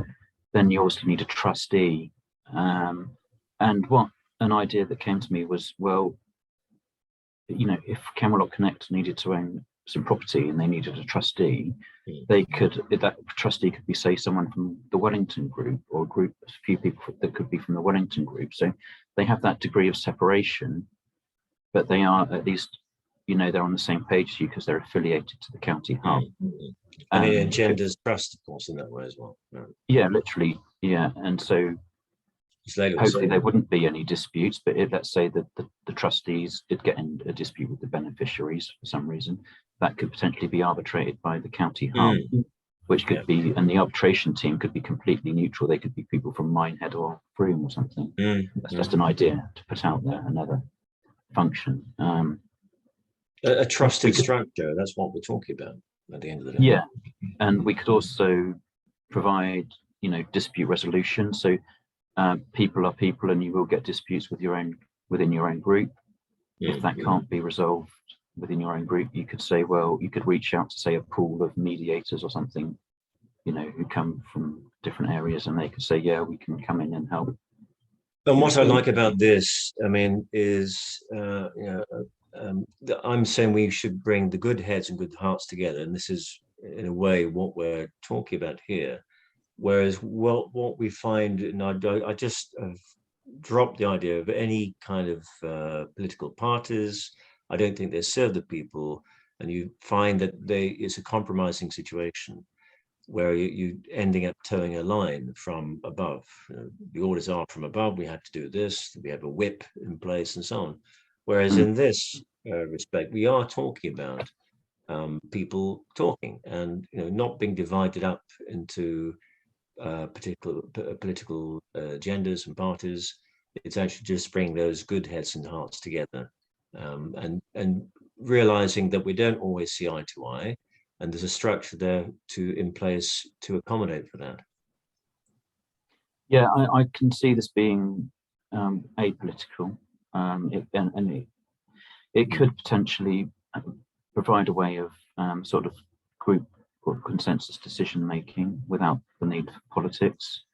then you also need a trustee. And what an idea that came to me was, well, if Camelot Connect needed to own some property and they needed a trustee, that trustee could be, say, someone from the Wellington group, or a few people that could be from the Wellington group. So they have that degree of separation, but they are at least, they're on the same page as you because they're affiliated to the County Hub. And it engenders trust, of course, in that way as well. Yeah, literally. Yeah. And so hopefully there wouldn't be any disputes, but if, let's say that the trustees did get in a dispute with the beneficiaries for some reason, that could potentially be arbitrated by the County Hub, which could be, and the arbitration team could be completely neutral. They could be people from Minehead or Broome or something. That's just an idea to put out there, another function. A trusted structure, that's what we're talking about at the end of the day. Yeah, and we could also provide, dispute resolution. So people are people, and you will get disputes within your own group. If that can't be resolved within your own group, you could say, well, you could reach out to, say, a pool of mediators or something, who come from different areas, and they could say, yeah, we can come in and help. And what I like about this, is, I'm saying we should bring the good heads and good hearts together, and this is, in a way, what we're talking about here. Whereas what we find, and I just have dropped the idea of any kind of political parties. I don't think they serve the people, and you find that it's a compromising situation where you ending up towing a line from above. The orders are from above. We have to do this. We have a whip in place, and so on. Whereas in this respect, we are talking about people talking, and not being divided up into particular political agendas and parties. It's actually just bringing those good heads and hearts together, and realizing that we don't always see eye to eye, and there's a structure there in place to accommodate for that. Yeah, I can see this being apolitical, it could potentially provide a way of sort of group or consensus decision making without the need for politics.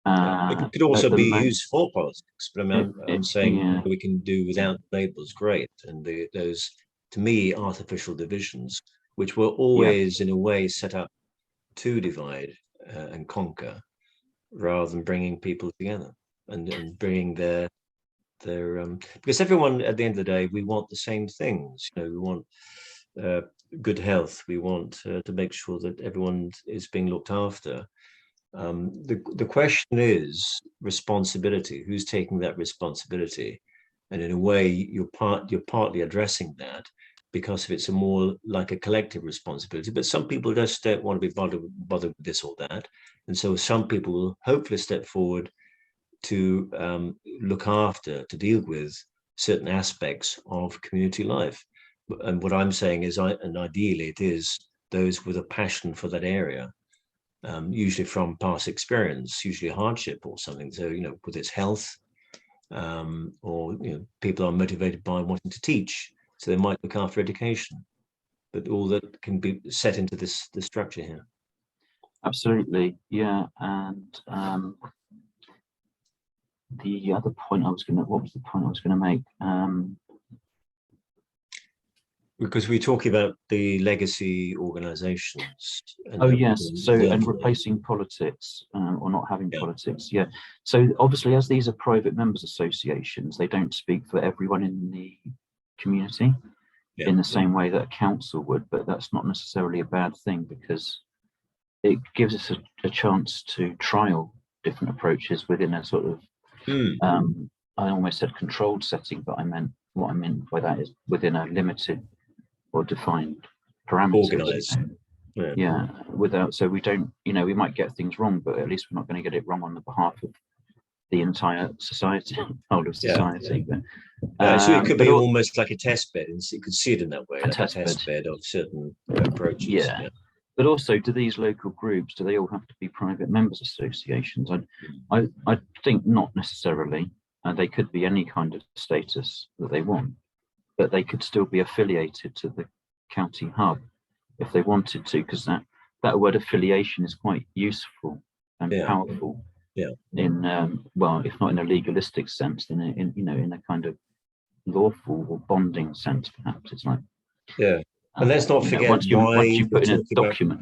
It could also be used for politics, but I'm saying we can do without labels, great. And those, to me, artificial divisions, which were always in a way set up to divide and conquer, rather than bringing people together. and bringing their because everyone at the end of the day, we want the same things. We want good health. We want to make sure that everyone is being looked after. The question is responsibility. Who's taking that responsibility? And in a way, you're partly addressing that, because it's a more like a collective responsibility. But some people just don't want to be bothered with this or that, and so some people will hopefully step forward to look after, to deal with certain aspects of community life. And what I'm saying is, and ideally, it is those with a passion for that area. Usually from past experience, usually hardship or something. So, with its health, or people are motivated by wanting to teach, so they might look after education. But all that can be set into the structure here. Absolutely, yeah. And the other point what was the point I was going to make? Because we're talking about the legacy organisations. Oh yes, and replacing politics, or not having politics. Yeah. So obviously, as these are private members associations, they don't speak for everyone in the community in the same way that a council would. But that's not necessarily a bad thing, because it gives us a chance to trial different approaches within a sort of I almost said controlled setting, but what I meant by that is within a limited or defined parameters. Organised. So we don't, we might get things wrong, but at least we're not going to get it wrong on the behalf of the entire society, whole of society. So it could be almost like a test bed, and you could see it in that way, like a test bed of certain approaches. But also, do these local groups, do they all have to be private members associations? I think not necessarily. They could be any kind of status that they want, but they could still be affiliated to the county hub if they wanted to, because that word affiliation is quite useful and powerful. In if not in a legalistic sense, then in a kind of lawful or bonding sense, perhaps. It's like and let's not forget, once you put in a document,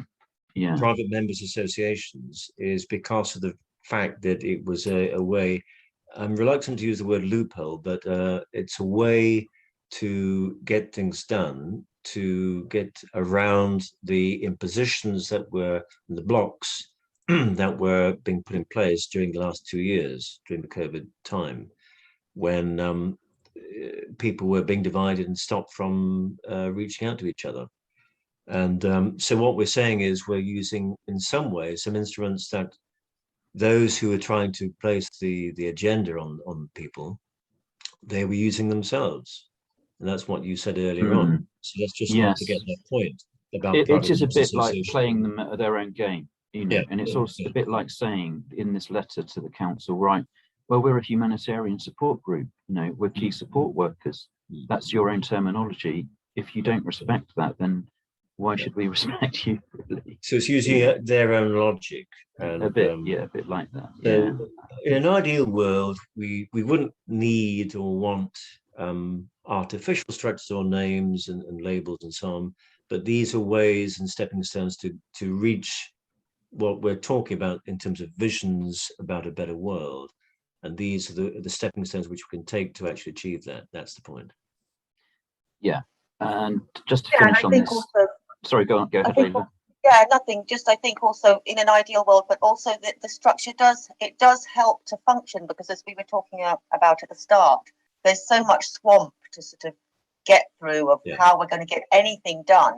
private members associations is because of the fact that it was a way. I'm reluctant to use the word loophole, but it's a way to get things done, to get around the impositions that were in the blocks that were being put in place during the last 2 years, during the COVID time, when people were being divided and stopped from reaching out to each other. And so what we're saying is we're using, in some ways, some instruments that those who are trying to place the agenda on people, they were using themselves. And that's what you said earlier on. So let's just not forget that point about it is a bit like playing them at their own game, and it's also a bit like saying in this letter to the council, right, well, we're a humanitarian support group, we're key support workers. That's your own terminology. If you don't respect that, then why should we respect you, really? So it's using their own logic. And, a bit like that. So in an ideal world, we wouldn't need or want artificial structures or names and labels and so on, but these are ways and stepping stones to reach what we're talking about in terms of visions about a better world. And these are the stepping stones which we can take to actually achieve that. That's the point. Yeah. And just to finish on this. Also, sorry, go ahead, Lela. Nothing. Just I think also in an ideal world, but also that the structure does help to function, because as we were talking about at the start, there's so much swamp to sort of get through of how we're going to get anything done.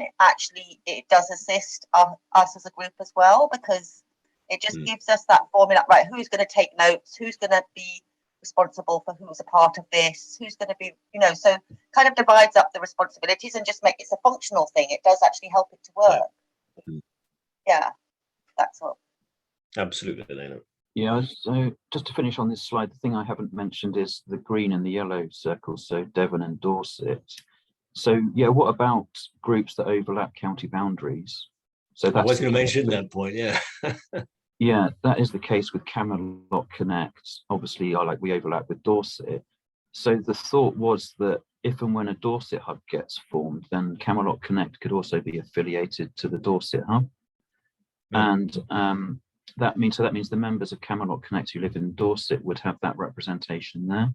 It does assist us as a group as well, because it just gives us that formula, right? Who's going to take notes? Who's going to be responsible for who's a part of this? Who's going to be, so kind of divides up the responsibilities and just makes it a functional thing. It does actually help it to work. That's all. Absolutely, Elena. Yeah, so just to finish on this slide, the thing I haven't mentioned is the green and the yellow circles, so Devon and Dorset. So what about groups that overlap county boundaries? So that's I was going to mention that point, Yeah, that is the case with Camelot Connect. Obviously, we overlap with Dorset. So the thought was that if and when a Dorset hub gets formed, then Camelot Connect could also be affiliated to the Dorset hub. And that means the members of Camelot Connect who live in Dorset would have that representation there,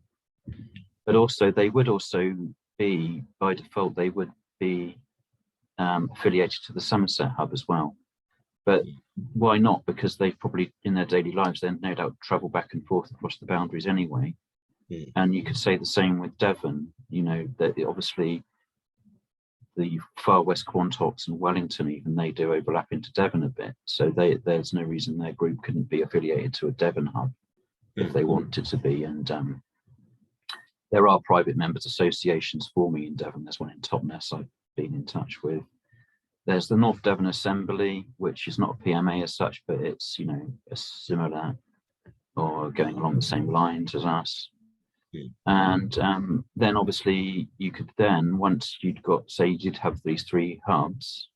but also they would also be, by default, they would be affiliated to the Somerset hub as well. But why not? Because they probably in their daily lives then no doubt travel back and forth across the boundaries anyway. And you could say the same with Devon, you know, that obviously the Far West Quantocks and Wellington, even they do overlap into Devon a bit. So there's no reason their group couldn't be affiliated to a Devon hub if they wanted to be. And there are private members associations forming in Devon. There's one in Totnes I've been in touch with. There's the North Devon Assembly, which is not a PMA as such, but it's, you know, a similar or going along the same lines as us. And then obviously you could then, once you'd got, say you did have these three hubs,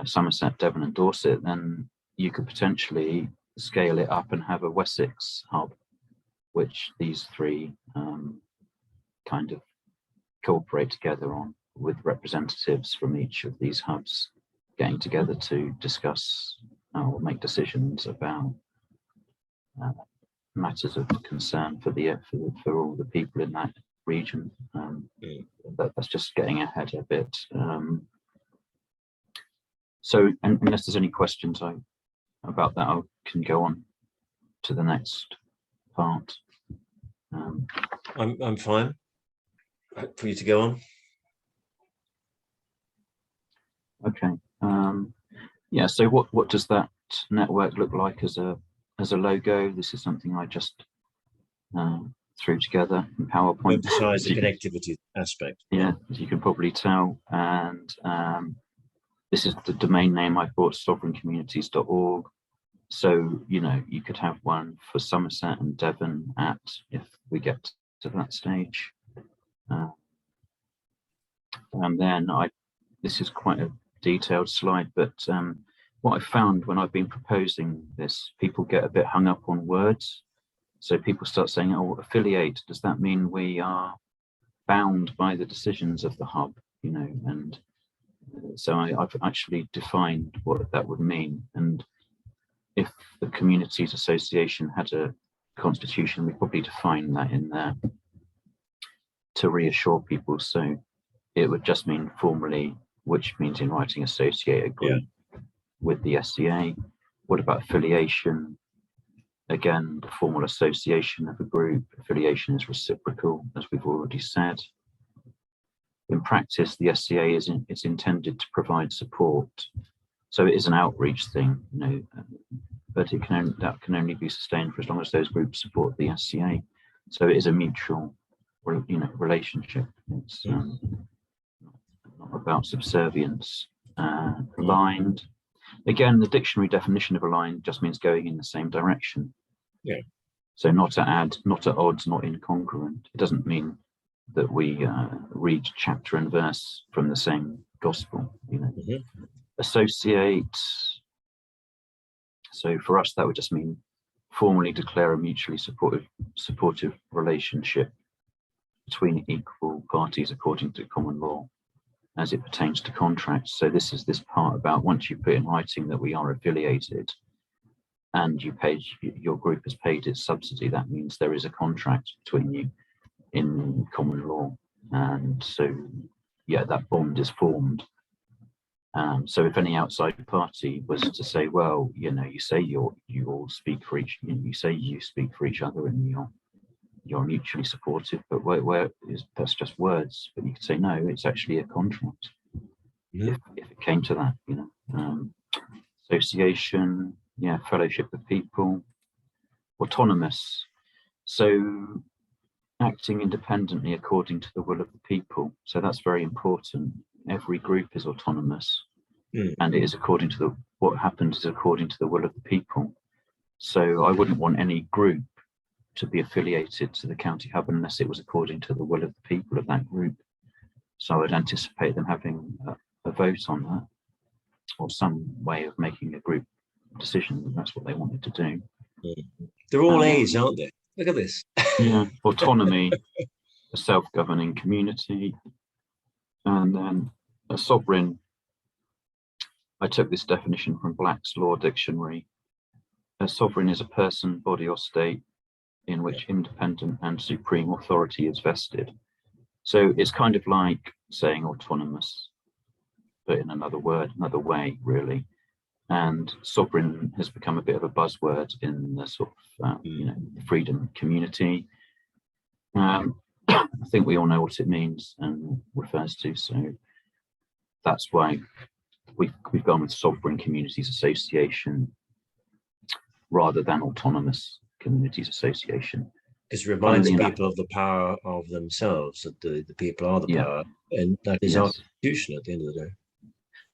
Somerset, Devon and Dorset, then you could potentially scale it up and have a Wessex hub, which these three kind of cooperate together on, with representatives from each of these hubs getting together to discuss or make decisions about matters of concern for all the people in that region. That's just getting ahead a bit. So unless there's any questions about that, I can go on to the next part. I'm fine for you to go on. Okay. Yeah. So what does that network look like as a logo? This is something I just threw together in PowerPoint. Emphasize the connectivity aspect. Yeah, as you can probably tell. And this is the domain name I bought, sovereigncommunities.org. So, you know, you could have one for Somerset and Devon if we get to that stage. And then this is quite a detailed slide, but what I found when I've been proposing this, people get a bit hung up on words. So people start saying, oh, affiliate, does that mean we are bound by the decisions of the hub? You know, and so I've actually defined what that would mean. And if the Communities Association had a constitution, we'd probably define that in there to reassure people. So it would just mean formally, which means in writing associate a group with the SCA. What about affiliation? Again, the formal association of a group. Affiliation is reciprocal, as we've already said. In practice, the SCA is intended to provide support. So it is an outreach thing, you know, but that can only be sustained for as long as those groups support the SCA. So it is a mutual, you know, relationship. It's not about subservience. Aligned. Again, the dictionary definition of aligned just means going in the same direction. Yeah. So not at odds, not incongruent. It doesn't mean that we read chapter and verse from the same gospel. You know. Associate. So for us, that would just mean formally declare a mutually supportive relationship between equal parties according to common law, as it pertains to contracts. So this is this part about once you put in writing that we are affiliated and your group has paid its subsidy, that means there is a contract between you in common law. And so, yeah, that bond is formed. So if any outside party was to say, well, you know, you say you all speak for each, you say you speak for each other and you're mutually supportive, but that's just words. But you could say, no, it's actually a contract. If it came to that, you know. Association, yeah, fellowship of people. Autonomous. So acting independently according to the will of the people. So that's very important. Every group is autonomous, and it is according to what happens is according to the will of the people. So I wouldn't want any group to be affiliated to the county hub unless it was according to the will of the people of that group. So I'd anticipate them having a vote on that, or some way of making a group decision that that's what they wanted to do. They're all A's, aren't they? Look at this. Yeah, autonomy, a self-governing community, and then a sovereign. I took this definition from Black's Law Dictionary. a sovereign is a person, body, or state in which independent and supreme authority is vested. So it's kind of like saying autonomous, but in another way, really. And sovereign has become a bit of a buzzword in the sort of freedom community. I think we all know what it means and refers to. So that's why we've gone with Sovereign Communities Association rather than Autonomous Communities Association. It reminds people of the power of themselves, that the people are the power, and that is our constitution at the end of the day.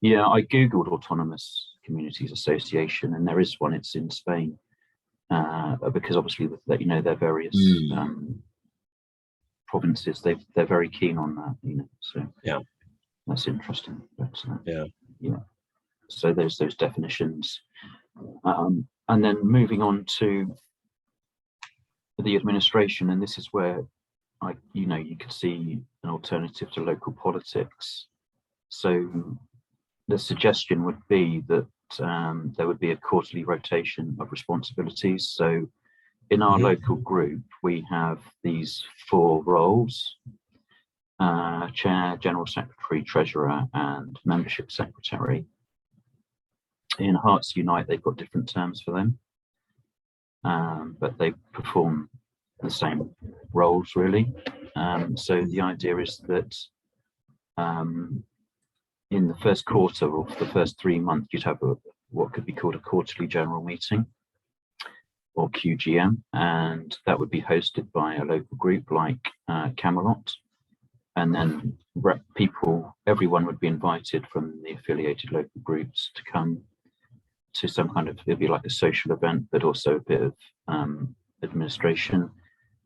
Yeah, I googled Autonomous Communities Association, and there is one. It's in Spain, because obviously their various provinces, they're very keen on that. So yeah, that's interesting. But, yeah. So there's those definitions, and then moving on to the administration, and this is where you could see an alternative to local politics. So the suggestion would be that there would be a quarterly rotation of responsibilities. So in our local group, we have these 4 roles: chair, general secretary, treasurer, and membership secretary. In Hearts Unite, they've got different terms for them, but they perform the same roles, really. So the idea is that in the first quarter, or for the first 3 months, you'd have what could be called a quarterly general meeting, or QGM, and that would be hosted by a local group like Camelot. And then everyone would be invited from the affiliated local groups to come to some kind of, it'd be like a social event, but also a bit of administration.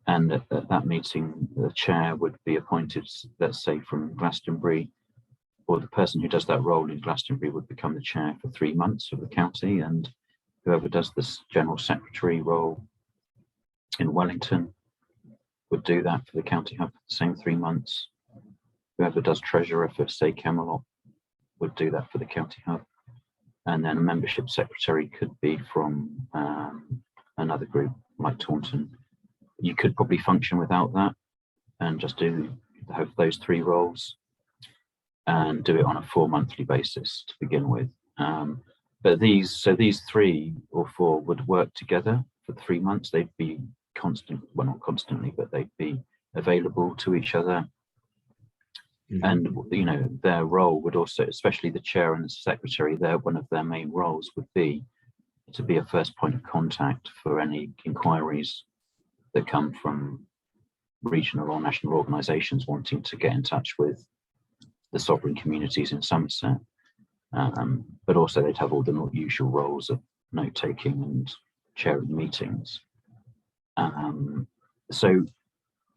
And at that meeting, the chair would be appointed, let's say, from Glastonbury, or the person who does that role in Glastonbury would become the chair for 3 months of the county, and whoever does this general secretary role in Wellington would do that for the county hub for the same 3 months. Whoever does treasurer for, say, Camelot would do that for the county hub. And then a membership secretary could be from another group like Taunton. You could probably function without that and just have those 3 roles and do it on a 4 monthly basis to begin with. But these 3 or 4 would work together for 3 months. They'd be well, not constantly, but they'd be available to each other. And their role would also, especially the chair and the secretary, one of their main roles would be to be a first point of contact for any inquiries that come from regional or national organisations wanting to get in touch with the sovereign communities in Somerset. But also they'd have all the usual roles of note-taking and chairing meetings. And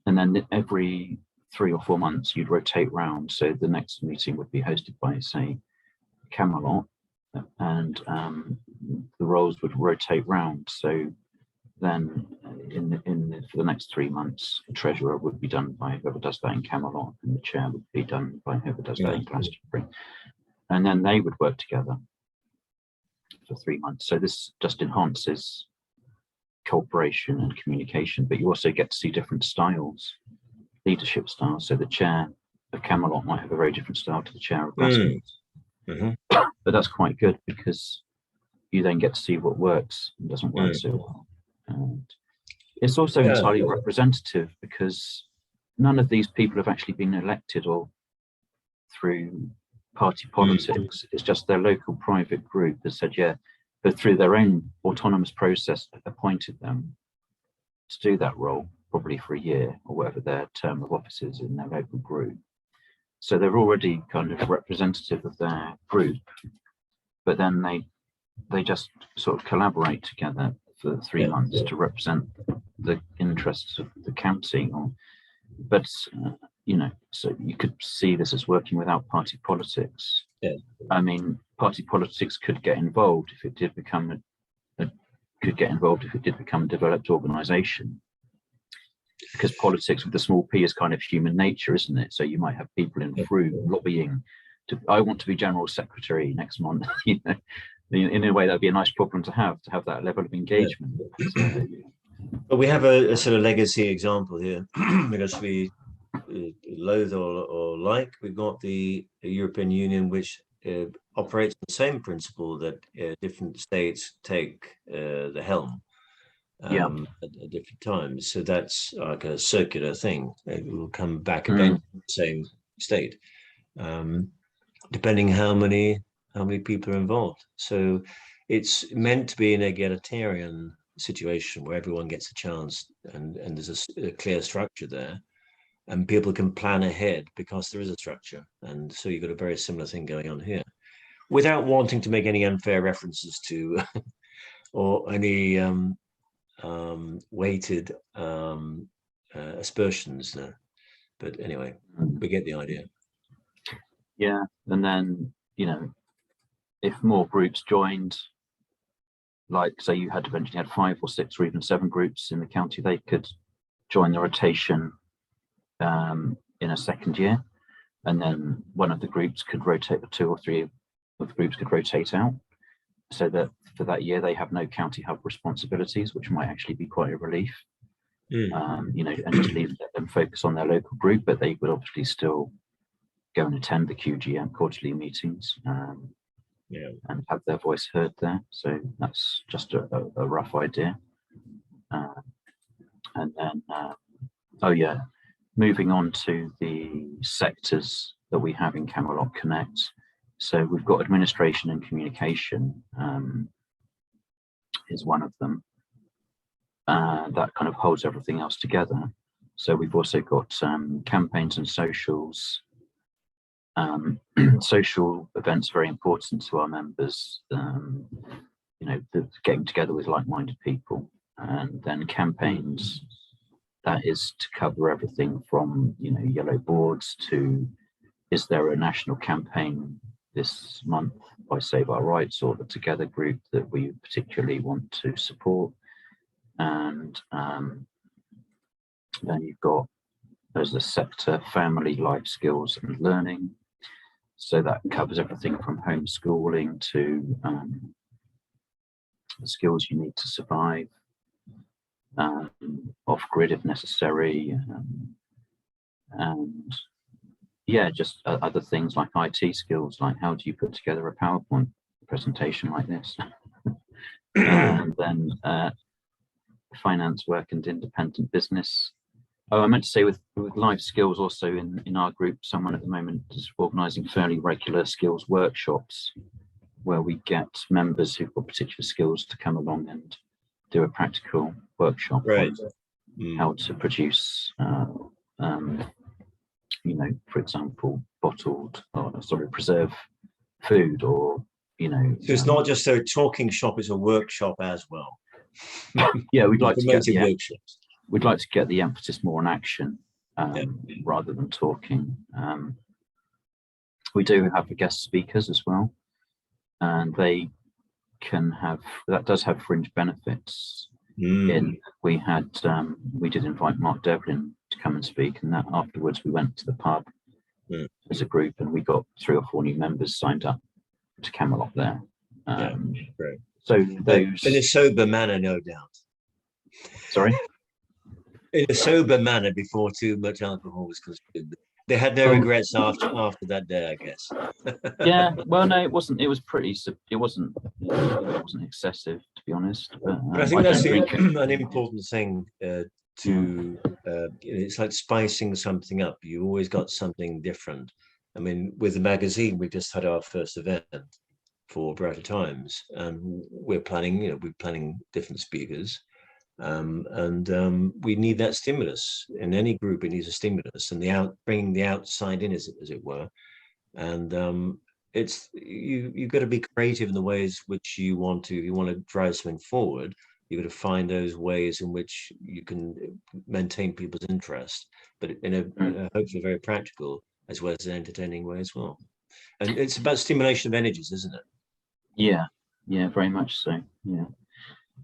then every 3 or 4 months you'd rotate round. So the next meeting would be hosted by, say, Camelot, and the roles would rotate round. So then for the next 3 months, the treasurer would be done by whoever does that in Camelot, and the chair would be done by whoever does that in Glastonbury. And then they would work together for 3 months. So this just enhances cooperation and communication, but you also get to see different styles, leadership styles. So the chair of Camelot might have a very different style to the chair of Glastonbury. But that's quite good, because you then get to see what works and doesn't work so well. And it's also entirely representative, because none of these people have actually been elected or through party politics. It's just their local private group has said, but through their own autonomous process, appointed them to do that role, probably for a year or whatever their term of office is in their local group. So they're already kind of representative of their group, but then they just sort of collaborate together for 3 months to represent the interests of the county. So you could see this as working without party politics. I mean, party politics could get involved if it did become a developed organisation, because politics with the small p is kind of human nature, isn't it? So you might have people in through lobbying to, I want to be general secretary next month, in a way that'd be a nice problem to have that level of engagement. So, but we have a sort of legacy example here, because we loathe or like, we've got the European Union, which operates on the same principle that different states take the helm at different times. So that's like a circular thing. It will come back again to the same state, depending how many people are involved. So it's meant to be an egalitarian situation where everyone gets a chance, and there's a clear structure there, and people can plan ahead because there is a structure. And so you've got a very similar thing going on here, without wanting to make any unfair references to or any weighted aspersions there. But anyway, we get the idea. Yeah, and then, if more groups joined, like say you had eventually had 5 or 6 or even 7 groups in the county, they could join the rotation in a second year, and then one of the groups could rotate, 2 or 3 of the groups could rotate out, so that for that year they have no county hub responsibilities, which might actually be quite a relief. And just let them focus on their local group, but they would obviously still go and attend the QGM quarterly meetings and have their voice heard there. So that's just a rough idea. And then, moving on to the sectors that we have in Camelot Connect. So we've got administration and communication is one of them. That kind of holds everything else together. So we've also got campaigns and socials. Social events very important to our members, getting together with like-minded people. And then campaigns, that is to cover everything from yellow boards to, is there a national campaign this month by Save Our Rights or the Together group that we particularly want to support? And then you've got, as a sector, family, life skills and learning. So that covers everything from homeschooling to the skills you need to survive, off-grid if necessary, and just other things like IT skills, like how do you put together a PowerPoint presentation like this? And then finance, work and independent business. Oh, I meant to say with life skills also, in our group, someone at the moment is organising fairly regular skills workshops where we get members who've got particular skills to come along and do a practical workshop on how to produce, for example, preserve food, or, So it's not just a talking shop, it's a workshop as well. We'd like to get workshops. We'd like to get the emphasis more on action rather than talking. We do have the guest speakers as well, and they can have, that does have fringe benefits. We did invite Mark Devlin to come and speak, and that afterwards we went to the pub as a group, and we got 3 or 4 new members signed up to Camelot there. Great. So those, in a sober manner, no doubt. Sorry? In a sober manner, before too much alcohol was consumed. They had no regrets after that day, I guess. Well, no, it wasn't. It was pretty. It wasn't excessive, to be honest. But I think that's an important thing to. It's like spicing something up. You always got something different. I mean, with the magazine, we just had our first event for Brighter Times, and we're planning. We're planning different speakers. We need that stimulus in any group. It needs a stimulus, and bringing the outside in, as it were. And it's you've got to be creative in the ways which you want to drive something forward. You've got to find those ways in which you can maintain people's interest, but in a hopefully very practical as well as an entertaining way as well. And it's about stimulation of energies, isn't it? Yeah, very much so. Yeah.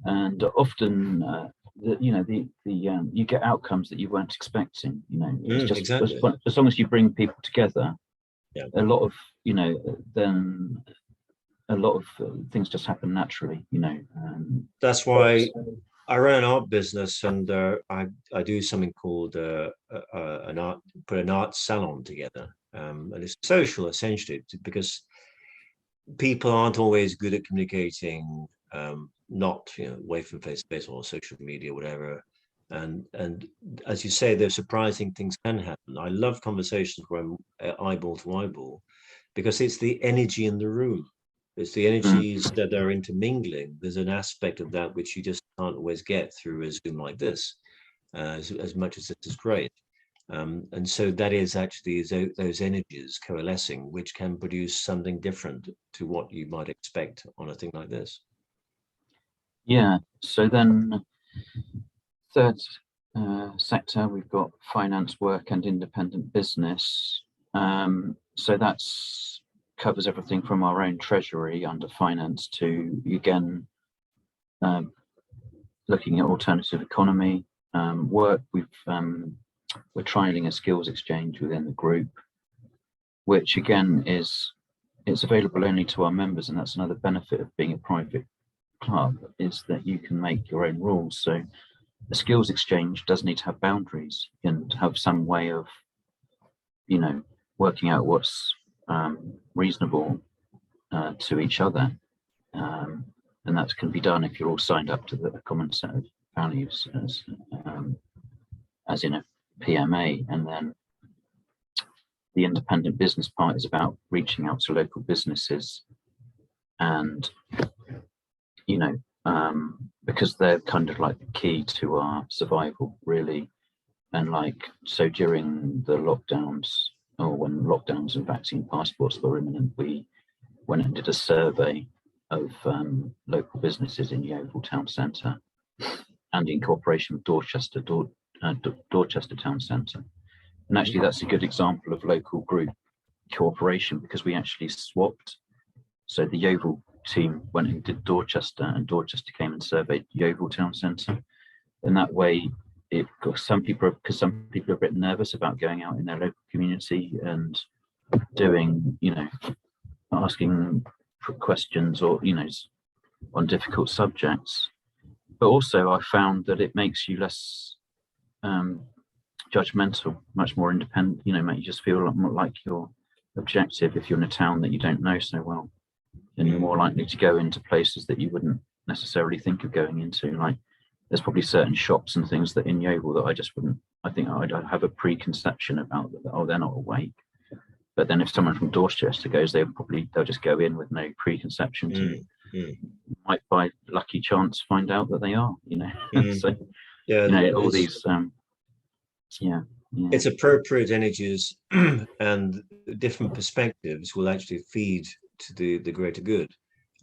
And often, you get outcomes that you weren't expecting. It's just exactly. As long as you bring people together, a lot of, then a lot of things just happen naturally, you know. That's why I run an art business, and I do something called put an art salon together, and it's social essentially, because people aren't always good at communicating, not away from face to face or social media, whatever. And as you say, there's surprising things can happen. I love conversations where I'm eyeball to eyeball, because it's the energy in the room. It's the energies that are intermingling. There's an aspect of that which you just can't always get through a Zoom like this, as much as this is great. And so that is actually those energies coalescing, which can produce something different to what you might expect on a thing like this. Yeah, so then third sector, we've got finance, work and independent business. So that's covers everything from our own treasury under finance to, again, looking at alternative economy. Work, we're trialing a skills exchange within the group, which again it's available only to our members, and that's another benefit of being a private club, is that you can make your own rules. So a skills exchange does need to have boundaries and have some way of, working out what's reasonable to each other, and that can be done if you're all signed up to the common set of values as in a PMA. And then the independent business part is about reaching out to local businesses, and because they're kind of like the key to our survival, really. And so during the lockdowns, or when lockdowns and vaccine passports were imminent, we went and did a survey of local businesses in Yeovil town centre, and in cooperation with Dorchester town centre. And actually that's a good example of local group cooperation, because we actually swapped. So the Yeovil team went and did Dorchester, and Dorchester came and surveyed Yeovil town centre. And that way, some people are a bit nervous about going out in their local community and doing, asking questions or, on difficult subjects. But also I found that it makes you less judgmental, much more independent, make you just feel a lot more like you're objective if you're in a town that you don't know so well. And you're more likely to go into places that you wouldn't necessarily think of going into. Like, there's probably certain shops and things that in Yeovil that I just wouldn't, I think I'd have a preconception about that, oh, they're not awake. But then if someone from Dorchester goes, they'll just go in with no preconception. Might by lucky chance find out that they are, So, all these, It's appropriate energies and different perspectives will actually feed to the greater good,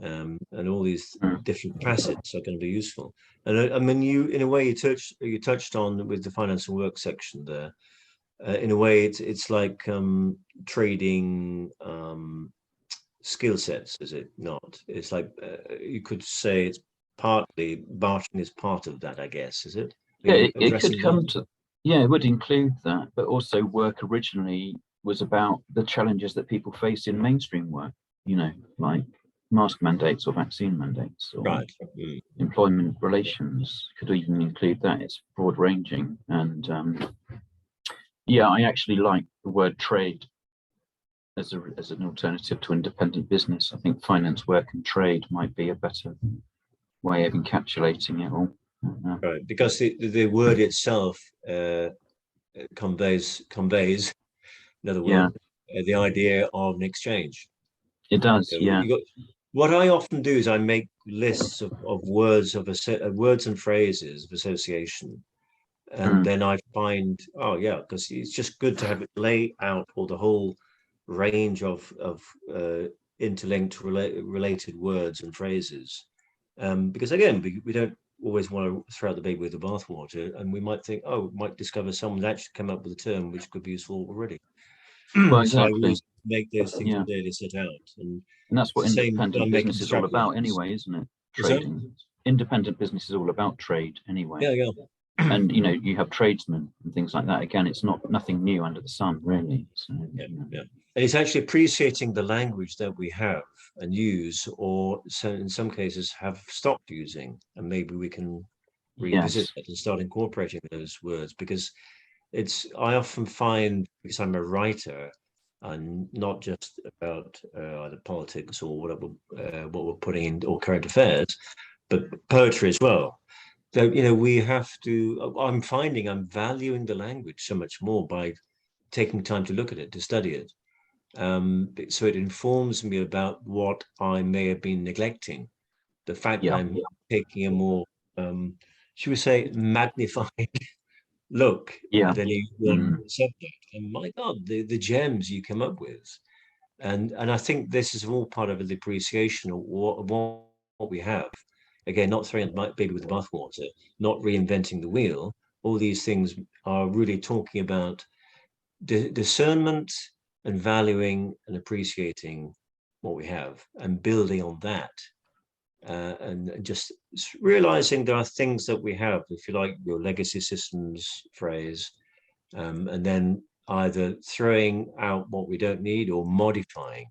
and all these different facets are going to be useful. And I mean, you in a way you touched on with the finance and work section there. In a way, it's like trading skill sets, is it not? It's like you could say it's partly bartering is part of that, I guess, is it? It could come to. Yeah, it would include that, but also work originally was about the challenges that people face in mainstream work, like mask mandates or vaccine mandates, or employment relations could even include that. It's broad ranging. And I actually like the word trade as an alternative to independent business. I think finance, work and trade might be a better way of encapsulating it all. Right, because the word itself conveys, in other words, the idea of an exchange. It does, What I often do is I make lists of words words and phrases of association, and then I find, because it's just good to have it lay out all the whole range of interlinked related words and phrases, because again we don't always want to throw out the baby with the bathwater, and we might think, we might discover someone's actually come up with a term which could be useful already. Well, exactly. So I always make those things clearly set out, and that's what independent business is all about anyway, isn't it? Trading. Independent business is all about trade anyway. And you have tradesmen and things like that. Again, it's nothing new under the sun, really. So, yeah. And it's actually appreciating the language that we have and use, or so in some cases have stopped using, and maybe we can revisit it and start incorporating those words, because I often find, because I'm a writer, and not just about either politics or what we're putting in, or current affairs, but poetry as well. So, we have to, I'm finding I'm valuing the language so much more by taking time to look at it, to study it. So it informs me about what I may have been neglecting. The fact that I'm taking a more, should we say, magnified look at any one subject. And my God, the gems you come up with. And I think this is all part of the appreciation of what we have. Again, not throwing the baby with the bathwater, not reinventing the wheel. All these things are really talking about discernment and valuing and appreciating what we have and building on that. And just realizing there are things that we have, if you like, your legacy systems phrase, and then either throwing out what we don't need or modifying,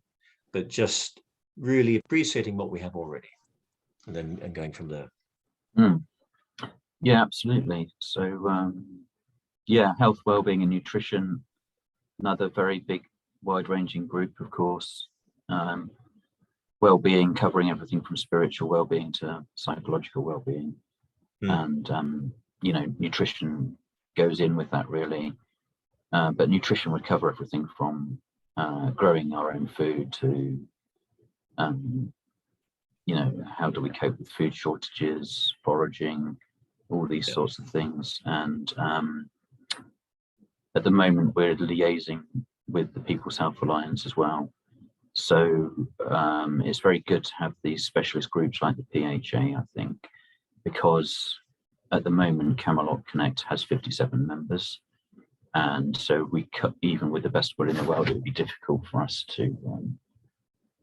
but just really appreciating what we have already, and going from there. Yeah, absolutely. So health, well-being and nutrition, another very big, wide-ranging group, of course. Well-being, covering everything from spiritual well-being to psychological well-being. And nutrition goes in with that, really. But nutrition would cover everything from growing our own food to how do we cope with food shortages, foraging, all these sorts of things. And at the moment we're liaising with the People's Health Alliance as well. So it's very good to have these specialist groups like the PHA, I think, because at the moment Camelot Connect has 57 members. And so even with the best will in the world, it would be difficult for us to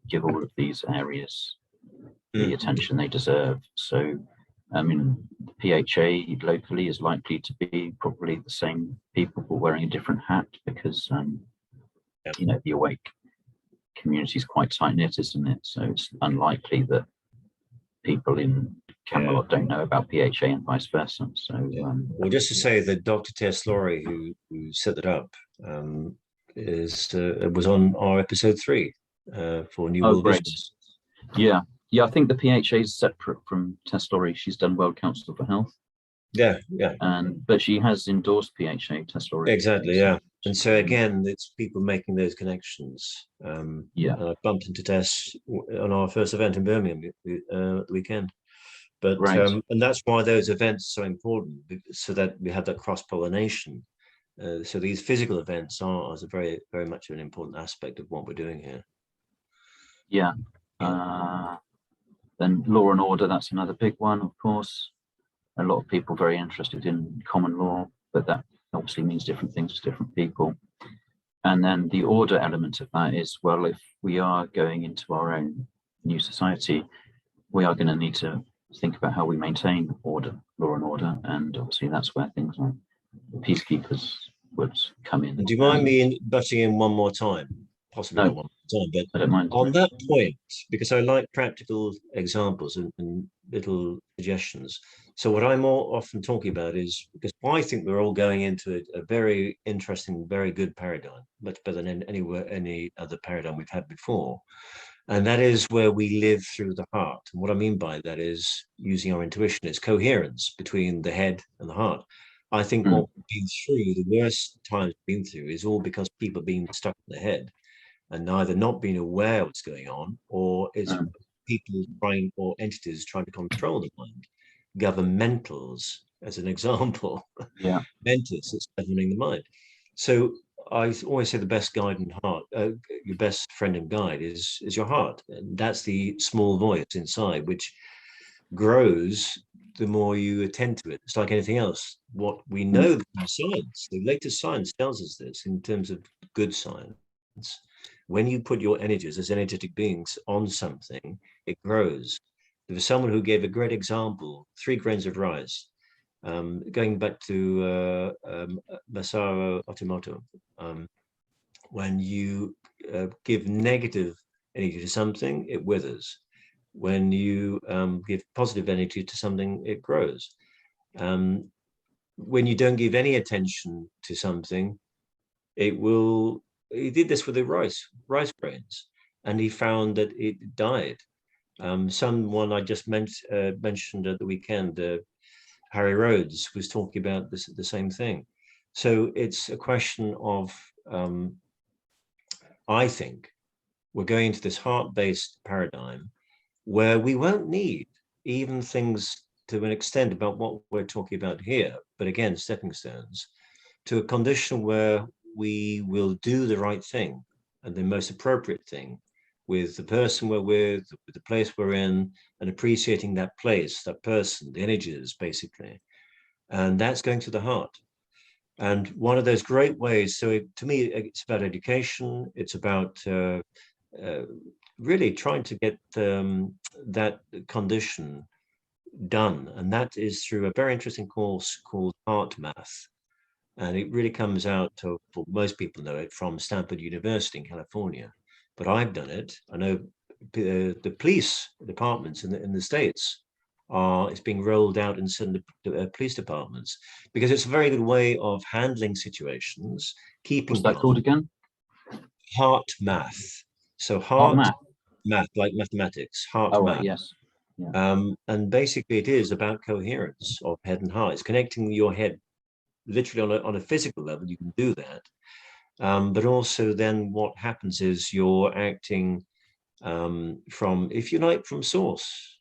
give all of these areas the attention they deserve. So, I mean, the PHA locally is likely to be probably the same people, but wearing a different hat, because, the awake community is quite tight-knit, isn't it? So it's unlikely that people in Camelot don't know about PHA and vice versa. So, well, just to say that Dr. Tess Laurie, who set it up, was on our episode 3 for New World Visions. Yeah, I think the PHA is separate from Tess Laurie. She's done World Council for Health. Yeah. But she has endorsed PHA, Tess Laurie. Exactly, yeah. And so again, it's people making those connections. I bumped into Tess on our first event in Birmingham the weekend. But and that's why those events are so important, so that we have that cross-pollination. So these physical events are very, very much an important aspect of what we're doing here. Yeah. Then law and order, that's another big one, of course. A lot of people very interested in common law, but that obviously means different things to different people. And then the order element of that is, well, if we are going into our own new society, we are going to need to think about how we maintain order, law and order. And obviously that's where things like peacekeepers would come in. And do you mind me butting in one more time? Possibly not one more time, but I don't mind. On that point, because I like practical examples and little suggestions. So what I'm more often talking about is, because I think we're all going into a very interesting, very good paradigm, much better than any other paradigm we've had before. And that is where we live through the heart. And what I mean by that is using our intuition. It's coherence between the head and the heart. I think what we've been through, the worst times we've been through, is all because people have been stuck in the head and either not being aware of what's going on, or it's people trying, or entities trying to control the mind. Governmentals, as an example, mentors that's governing the mind. So I always say the best guide and heart, your best friend and guide is your heart. And that's the small voice inside, which grows the more you attend to it. It's like anything else. What we know from science, the latest science tells us this in terms of good science. When you put your energies as energetic beings on something, it grows. There was someone who gave a great example: 3 grains of rice. going back to Masaru Emoto, when you give negative energy to something, it withers. When you give positive energy to something, it grows. When you don't give any attention to something, it will. He did this with the rice grains, and he found that it died. Someone I just mentioned at the weekend, Harry Rhodes, was talking about this, the same thing. So it's a question of, I think, we're going to this heart-based paradigm where we won't need even things to an extent about what we're talking about here, but again, stepping stones, to a condition where we will do the right thing and the most appropriate thing with the person we're with the place we're in, and appreciating that place, that person, the images, basically. And that's going to the heart. And one of those great ways, so to me, it's about education. It's about really trying to get that condition done. And that is through a very interesting course called Heart Math. And it really comes out to, well, most people know it from Stanford University in California, but I've done it. I know the police departments in the States it's being rolled out in certain police departments, because it's a very good way of handling situations, keeping. What's that called again? Heart Math. So Heart math, like mathematics, heart math. math. Right, yes. Yeah. And basically it is about coherence of head and heart. It's connecting your head literally on a physical level. You can do that. But also then what happens is you're acting from, if you like, from source.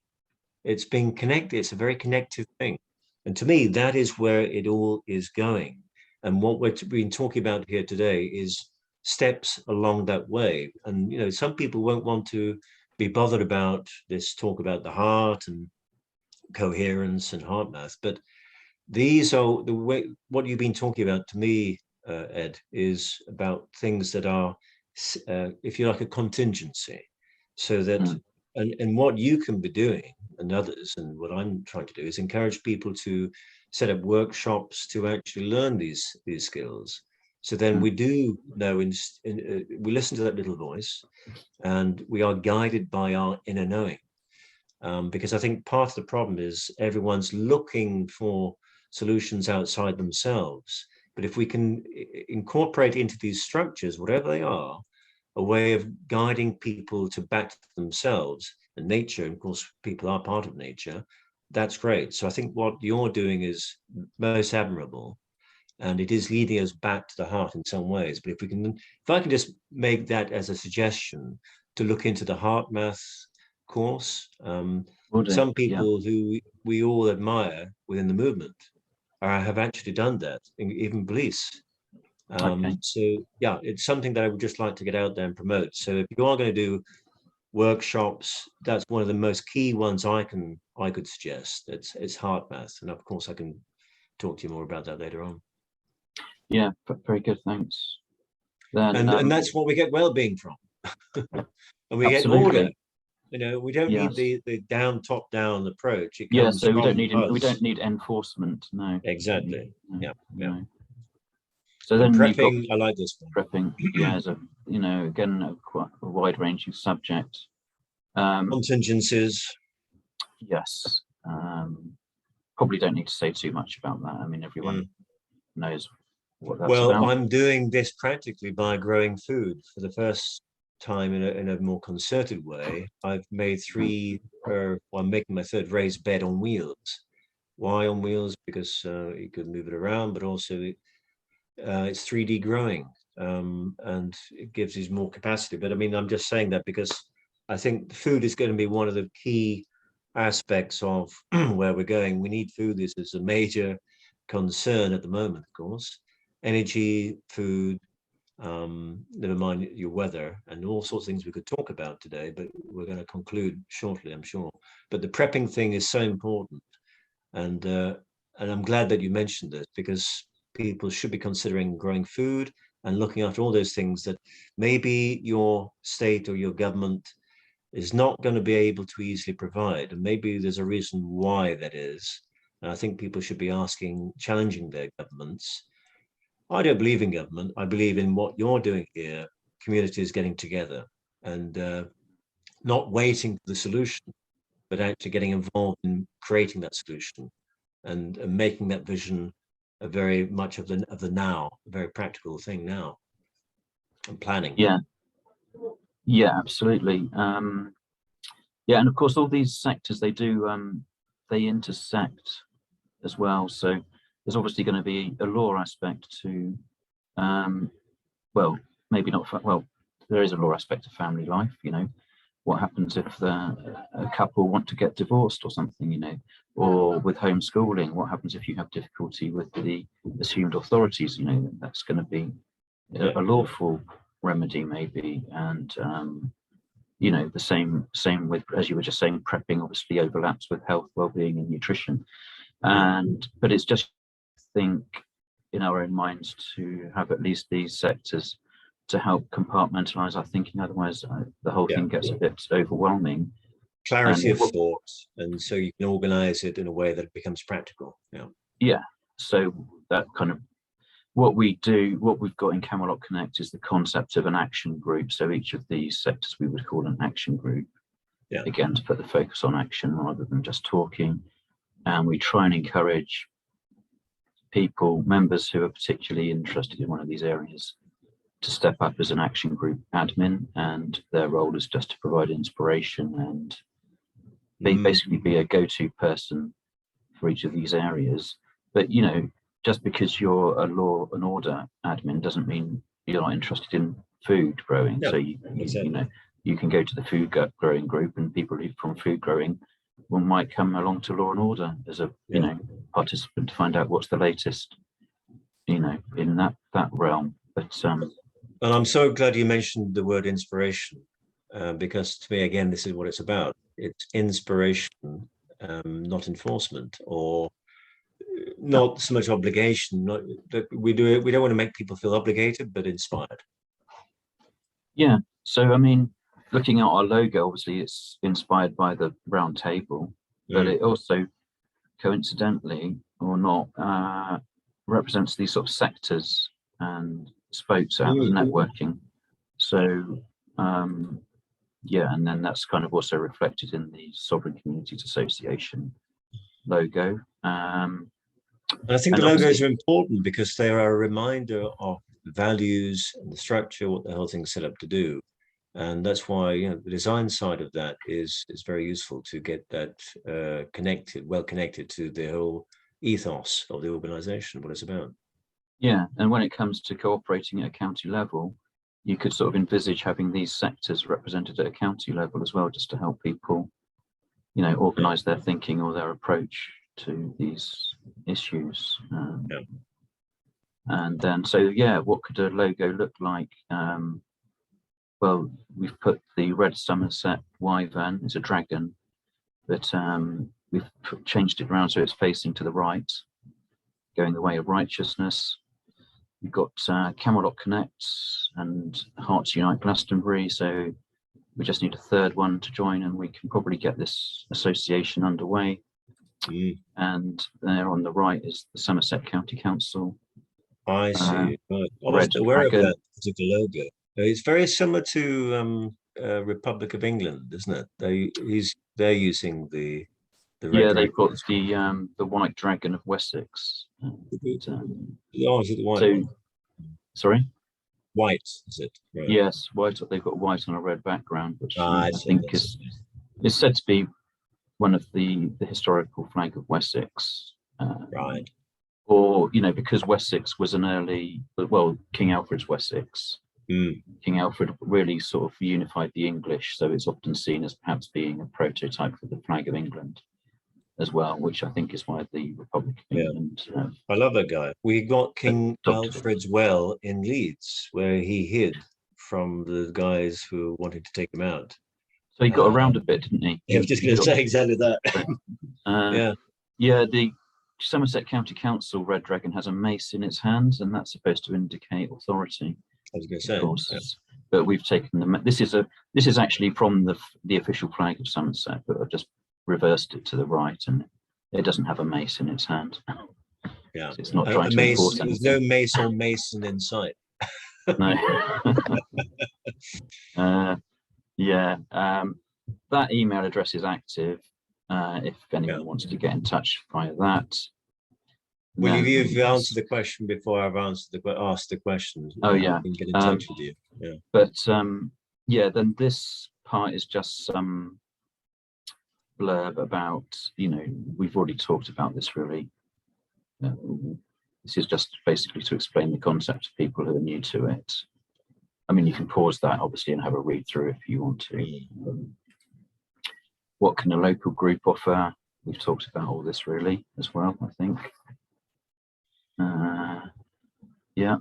It's being connected. It's a very connected thing. And to me, that is where it all is going. And what we've been talking about here today is steps along that way. And, you know, some people won't want to be bothered about this talk about the heart and coherence and heart math. But these are the way, what you've been talking about to me, Ed, is about things that are, if you like, a contingency. So that, and what you can be doing, and others, and what I'm trying to do is encourage people to set up workshops to actually learn these skills. So then we do know, we listen to that little voice, and we are guided by our inner knowing. Because I think part of the problem is everyone's looking for solutions outside themselves. But if we can incorporate into these structures, whatever they are, a way of guiding people to back to themselves and nature, and of course, people are part of nature, that's great. So I think what you're doing is most admirable, and it is leading us back to the heart in some ways. But if I can just make that as a suggestion to look into the heart math course, some people who we all admire within the movement have actually done that, even police. So yeah, it's something that I would just like to get out there and promote. So if you are going to do workshops, that's one of the most key ones I could suggest. It's heart math, and of course I can talk to you more about that later on. Yeah, very good, thanks. Then, and that's what we get well-being from. And we get order. You know, we don't need the top-down approach. It comes so we don't need enforcement. No. Exactly. No, yeah. So then prepping, I like this one. Prepping, as a, again, quite a wide-ranging subject. Contingencies. Yes. Probably don't need to say too much about that. I mean, everyone knows what that's about. Well, I'm doing this practically by growing food for the first time in a more concerted way. I've made I'm making my third raised bed on wheels. Why on wheels? Because you could move it around, but also it's 3D growing, and it gives you more capacity. But I mean, I'm just saying that because I think food is going to be one of the key aspects of where we're going. We need food. This is a major concern at the moment, of course. Energy, food, never mind your weather, and all sorts of things we could talk about today, but we're going to conclude shortly, I'm sure. But the prepping thing is so important. And I'm glad that you mentioned this, because people should be considering growing food and looking after all those things that maybe your state or your government is not going to be able to easily provide. And maybe there's a reason why that is. And I think people should be challenging their governments. I don't believe in government. I believe in what you're doing here, communities getting together and not waiting for the solution, but actually getting involved in creating that solution and making that vision a very much of the now, a very practical thing now, and planning. Yeah, absolutely. Yeah, and of course, all these sectors, they intersect as well. So there's obviously going to be a law aspect to, well, maybe not, there is a law aspect of family life, you know. What happens if a couple want to get divorced or something, you know, or with homeschooling? What happens if you have difficulty with the assumed authorities? You know, that's going to be a lawful remedy maybe. And, you know, the same with, as you were just saying, prepping obviously overlaps with health, well-being and nutrition. But it's just, I think, in our own minds to have at least these sectors to help compartmentalize our thinking. Otherwise, the whole thing gets a bit overwhelming. Clarity of thought, and so you can organize it in a way that it becomes practical. Yeah. So that kind of what we've got in Camelot Connect is the concept of an action group. So each of these sectors we would call an action group. Yeah. Again, to put the focus on action rather than just talking. And we try and encourage members who are particularly interested in one of these areas to step up as an action group admin, and their role is just to provide inspiration and basically be a go-to person for each of these areas. But, you know, just because you're a law and order admin doesn't mean you're not interested in food growing. No, so you know, you can go to the food growing group, and people from food growing might come along to law and order as a you know, participant to find out what's the latest, you know, in that realm. But and I'm so glad you mentioned the word inspiration, because to me, again, this is what it's about. It's inspiration, not enforcement, or not so much obligation. We don't want to make people feel obligated, but inspired. Yeah. So, I mean, looking at our logo, obviously it's inspired by the round table, but it also, coincidentally or not, represents these sort of sectors and spokes out of networking. So yeah, and then that's kind of also reflected in the Sovereign Communities Association logo. And I think the logos are important because they are a reminder of the values and the structure, what the whole thing's set up to do. And that's why, you know, the design side of that is very useful to get that well connected to the whole ethos of the organization, what it's about. Yeah, and when it comes to cooperating at a county level, you could sort of envisage having these sectors represented at a county level as well, just to help people, you know, organize their thinking or their approach to these issues. And then, so yeah, what could a logo look like? Well, we've put the red Somerset wyvern, it's a dragon, but we've changed it around so it's facing to the right, going the way of righteousness. We've got Camelot Connect and Hearts Unite Glastonbury, so we just need a third one to join and we can probably get this association underway. And there on the right is the Somerset County Council. I see. Right. I wasn't aware of that particular logo. It's very similar to Republic of England, isn't it? They're using the red dragon. They've got the white dragon of Wessex. Oh, is it the white one? Sorry? White, is it? Right. Yes, white. They've got white on a red background, which I think is said to be one of the historical flag of Wessex. Right. Or, you know, because Wessex was an early, well, King Alfred's Wessex. King Alfred really sort of unified the English, so it's often seen as perhaps being a prototype for the flag of England as well, which I think is why the Republic of England. I love that guy. We got King Alfred's well in Leeds, where he hid from the guys who wanted to take him out. So he got around a bit, didn't he? I was just going to say exactly that. Yeah, the Somerset County Council red dragon has a mace in its hands, and that's supposed to indicate authority. I was going to say, of course. But we've taken the. This is actually from the official flag of Somerset, but I've just reversed it to the right, and it doesn't have a mace in its hand. Yeah, So it's not a trying to mace. enforce There's anything. no mace or mason in sight. No. Yeah, that email address is active. If anyone wants to get in touch via that. Well, you've answered the question before I've asked the question. Oh yeah, I can get in touch with you. Yeah. But yeah, then this part is just some blurb about, we've already talked about this really. This is just basically to explain the concept to people who are new to it. I mean, you can pause that obviously and have a read through if you want to. What can a local group offer? We've talked about all this really as well, I think. Yeah.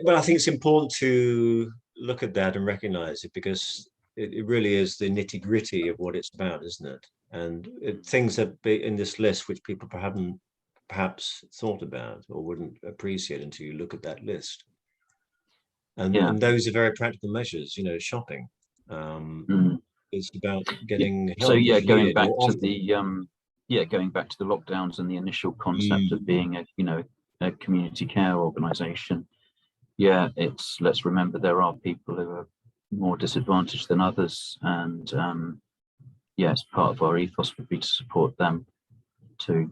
Well, I think it's important to look at that and recognize it, because it really is the nitty gritty of what it's about, isn't it? And things that be in this list which people haven't perhaps thought about or wouldn't appreciate until you look at that list. And those are very practical measures, shopping. It's about getting help. So yeah, going back to the lockdowns and the initial concept of being a community care organisation. Yeah, let's remember there are people who are more disadvantaged than others, and yes, part of our ethos would be to support them too.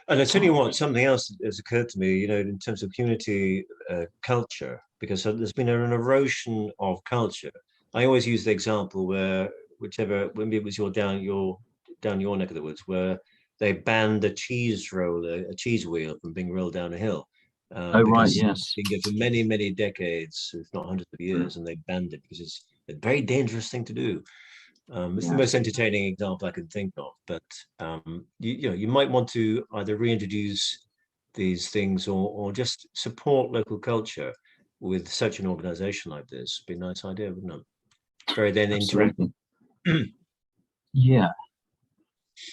And I tell you what, something else has occurred to me, in terms of community culture, because there's been an erosion of culture. I always use the example where maybe it was down your neck of the woods, where they banned a cheese wheel from being rolled down a hill. Oh right, yes. It's been going for many, many decades, if not hundreds of years, and they banned it because it's a very dangerous thing to do. It's the most entertaining example I can think of, but you might want to either reintroduce these things or just support local culture with such an organization like this. It'd be a nice idea, wouldn't it? Very then interactive. Yeah.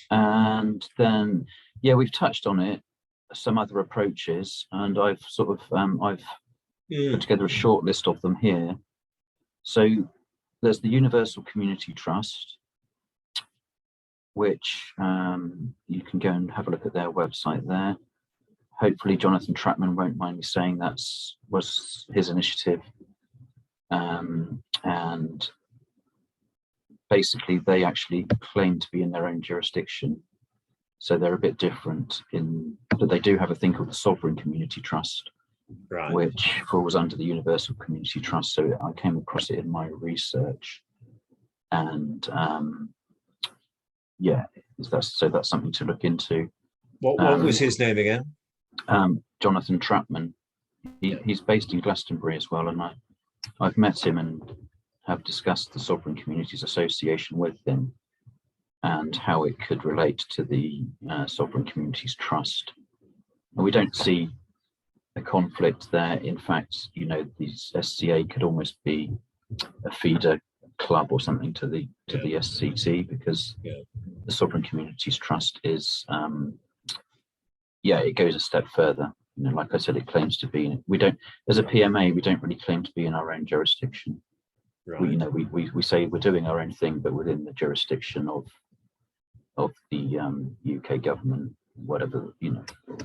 And then, we've touched on it, some other approaches, and I've sort of, I've put together a short list of them here. So there's the Universal Community Trust, which you can go and have a look at their website there. Hopefully Jonathan Trapman won't mind me saying was his initiative. And basically they actually claim to be in their own jurisdiction. So they're a bit different but they do have a thing called the Sovereign Community Trust, right, which falls under the Universal Community Trust. So I came across it in my research, and that's something to look into. What was his name again? Jonathan Trapman. He's based in Glastonbury as well, and I've met him and have discussed the Sovereign Communities Association with him and how it could relate to the Sovereign Communities Trust. And we don't see a conflict there. In fact, these SCA could almost be a feeder club or something to the SCT, because the Sovereign Communities Trust is it goes a step further. Like I said, it claims to be, as a PMA, we don't really claim to be in our own jurisdiction. Right. We say we're doing our own thing, but within the jurisdiction of the UK government, whatever,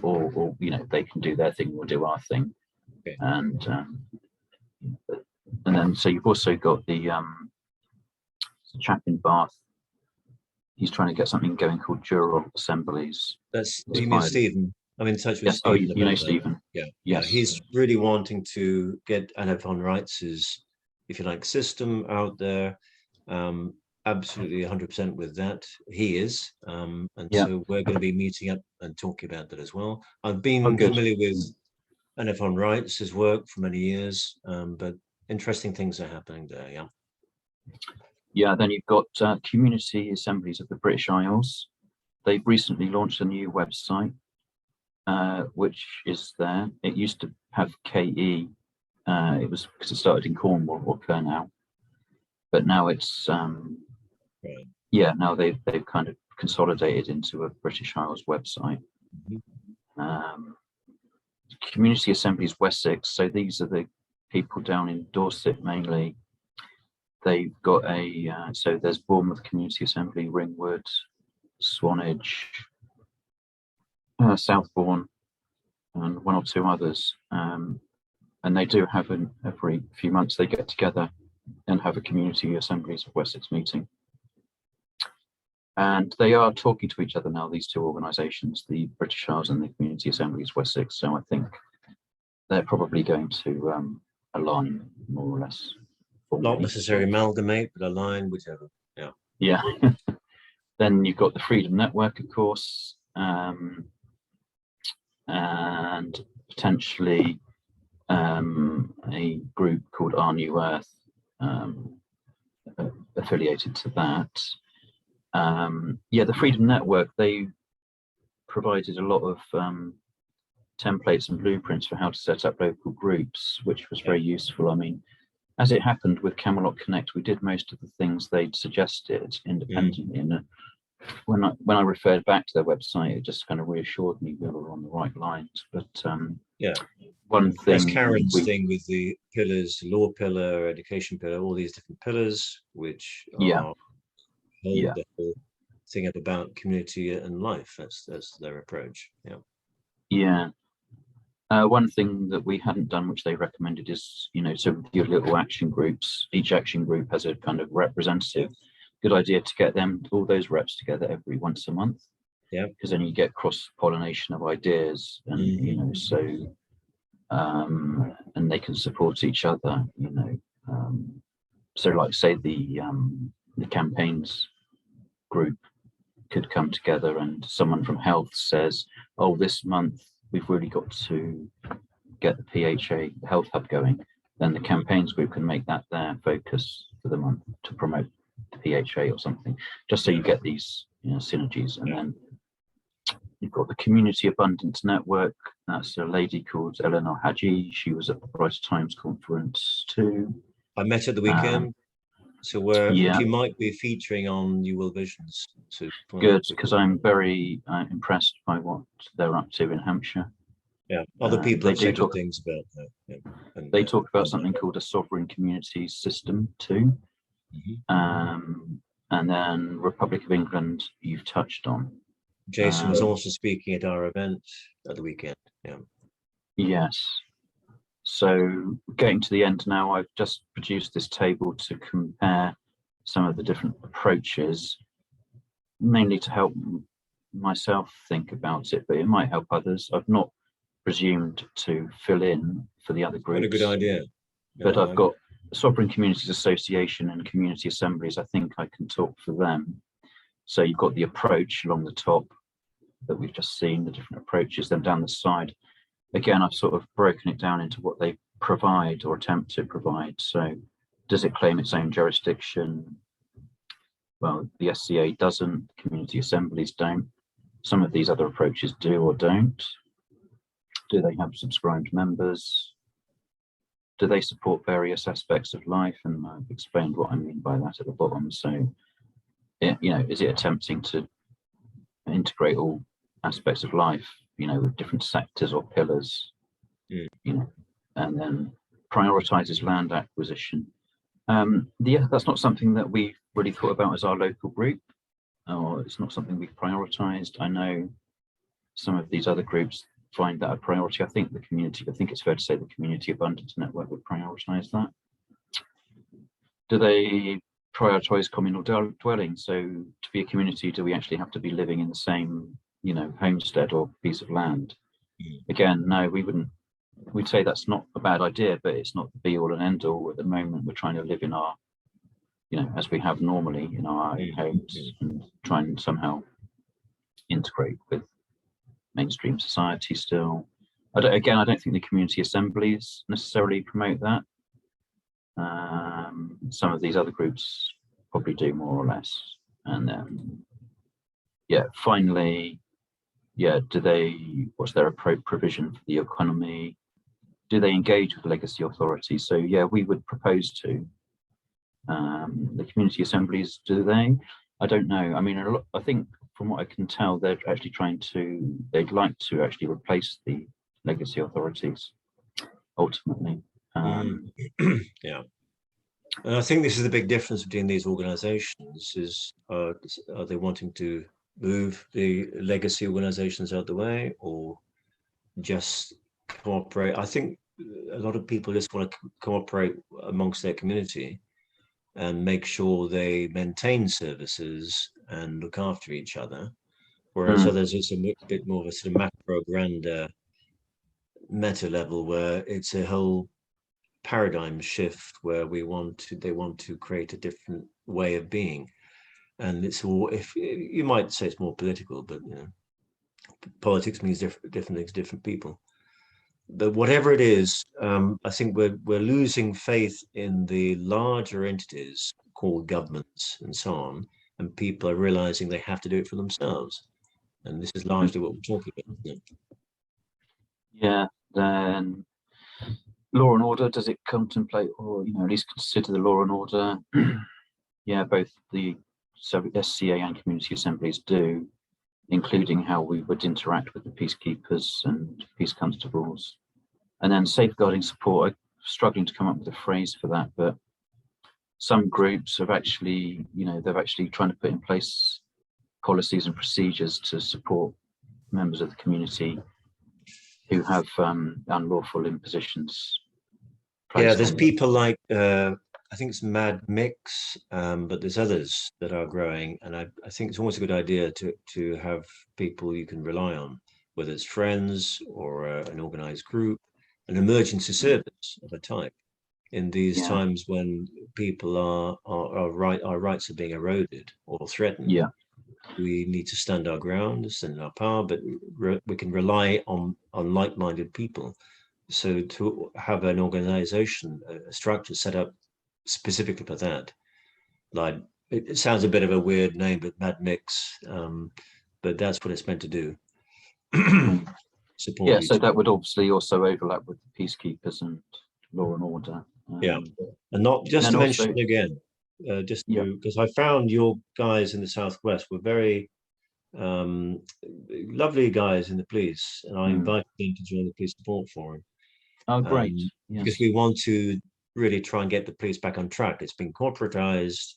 or they can do their thing, we'll do our thing. Okay. And then so you've also got the chap in Bath. He's trying to get something going called Jural Assemblies. You mean Stephen? I'm in touch with Stephen. Oh, Stephen. Yeah. Yes. Yeah, he's really wanting to get Anna-von Reitz's, if you like, system out there. Absolutely 100% with that. He is. So we're going to be meeting up and talking about that as well. I've been familiar with Anna-von Reitz's work for many years, but interesting things are happening there. Yeah. Yeah, then you've got Community Assemblies of the British Isles. They've recently launched a new website, which is there. It used to have KE. It was because it started in Cornwall or Kernow, but now it's now they've kind of consolidated into a British Isles website. Community Assemblies Wessex. So these are the people down in Dorset mainly. they've got so there's Bournemouth Community Assembly, Ringwood, Swanage, Southbourne, and one or two others. And they do have every few months they get together and have a Community Assemblies of Wessex meeting. And they are talking to each other now, these two organisations, the British Isles and the Community Assemblies of Wessex. So I think they're probably going to align more or less. Not necessarily amalgamate, but align, whichever. Yeah. Yeah. Then you've got the Freedom Network, of course, and potentially a group called Our New Earth, affiliated to that. Yeah, the Freedom Network, they provided a lot of templates and blueprints for how to set up local groups, which was very useful. I mean, as it happened with Camelot Connect, we did most of the things they'd suggested independently. And when I referred back to their website, it just kind of reassured me we were on the right lines. But yeah, one thing, that's Karen's thing with the pillars, law pillar, education pillar, all these different pillars, which are the whole thing up about community and life. That's their approach. Yeah. Yeah. One thing that we hadn't done, which they recommended, is, so with your little action groups, each action group has a kind of representative. Good idea to get all those reps together every once a month. Yeah. Because then you get cross-pollination of ideas, and and they can support each other. So like say the campaigns group could come together, and someone from health says, "Oh, this month we've really got to get the PHA Health Hub going." Then the campaigns group can make that their focus for the month to promote the PHA or something, just so you get these synergies. And then you've got the Community Abundance Network. That's a lady called Eleanor Haji. She was at the Brighter Times conference too. I met at the weekend. So she might be featuring on New World Visions. Good, because I'm very impressed by what they're up to in Hampshire. Yeah, other people say good things about that. Yeah. And, they talk about something called a sovereign community system too. And then Republic of England, you've touched on. Jason was also speaking at our event at the weekend. Yeah. Yes. So getting to the end now, I've just produced this table to compare some of the different approaches, mainly to help myself think about it, but it might help others. I've not presumed to fill in for the other groups. What a good idea. But I've got Sovereign Communities Association and Community Assemblies. I think I can talk for them. So you've got the approach along the top that we've just seen, the different approaches. Then down the side, again, I've sort of broken it down into what they provide or attempt to provide. So does it claim its own jurisdiction? Well, the SCA doesn't, community assemblies don't. Some of these other approaches do or don't. Do they have subscribed members? Do they support various aspects of life? And I've explained what I mean by that at the bottom. So, is it attempting to integrate all aspects of life, with different sectors or pillars, and then prioritizes land acquisition. That's not something that we've really thought about as our local group, or it's not something we've prioritized. I know some of these other groups find that a priority. I think it's fair to say the Community Abundance Network would prioritize that. Do they prioritize communal dwelling? So to be a community, do we actually have to be living in the same homestead or piece of land? Again, no, we wouldn't. We'd say that's not a bad idea, but it's not the be all and end all. At the moment, we're trying to live in our, as we have normally in our own homes, and try and somehow integrate with mainstream society still. I don't think the community assemblies necessarily promote that. Some of these other groups probably do more or less. And then, finally, what's their provision for the economy? Do they engage with legacy authorities? So we would propose to. The community assemblies, do they? I don't know. I mean, I think from what I can tell, they're actually they'd like to actually replace the legacy authorities ultimately. And I think this is the big difference between these organizations is, are they wanting to move the legacy organizations out the way or just cooperate? I think a lot of people just want to cooperate amongst their community and make sure they maintain services and look after each other. Whereas others is a bit more of a sort of macro grander meta level where it's a whole paradigm shift where they want to create a different way of being. And it's all, if you might say it's more political, but you know, politics means different things to different people. But whatever it is, I think we're losing faith in the larger entities called governments and so on, and people are realizing they have to do it for themselves. And this is largely what we're talking about, isn't it? Yeah, then law and order, does it contemplate or, you know, at least consider the law and order? Yeah, both the SCA and community assemblies do, including how we would interact with the peacekeepers and peace constables. And then safeguarding support, I'm struggling to come up with a phrase for that, but some groups have actually, you know, they're actually trying to put in place policies and procedures to support members of the community who have unlawful impositions. Yeah, there's people like, I think it's Mad Mix, but there's others that are growing. And I think it's always a good idea to have people you can rely on, whether it's friends or an organized group, an emergency service of a type. In these times when people our rights are being eroded or threatened, we need to stand our ground, stand our power, but we can rely on like-minded people. So to have an organization, a structure set up specifically for that, like it sounds a bit of a weird name, but Mad Mix, but that's what it's meant to do. Support so that would obviously also overlap with the peacekeepers and law and order. And not just to mention also, again, just because I found your guys in the Southwest were very lovely guys in the police, and I invited them to join the police support forum. Oh, great! Because we want to really try and get the police back on track. It's been corporatized.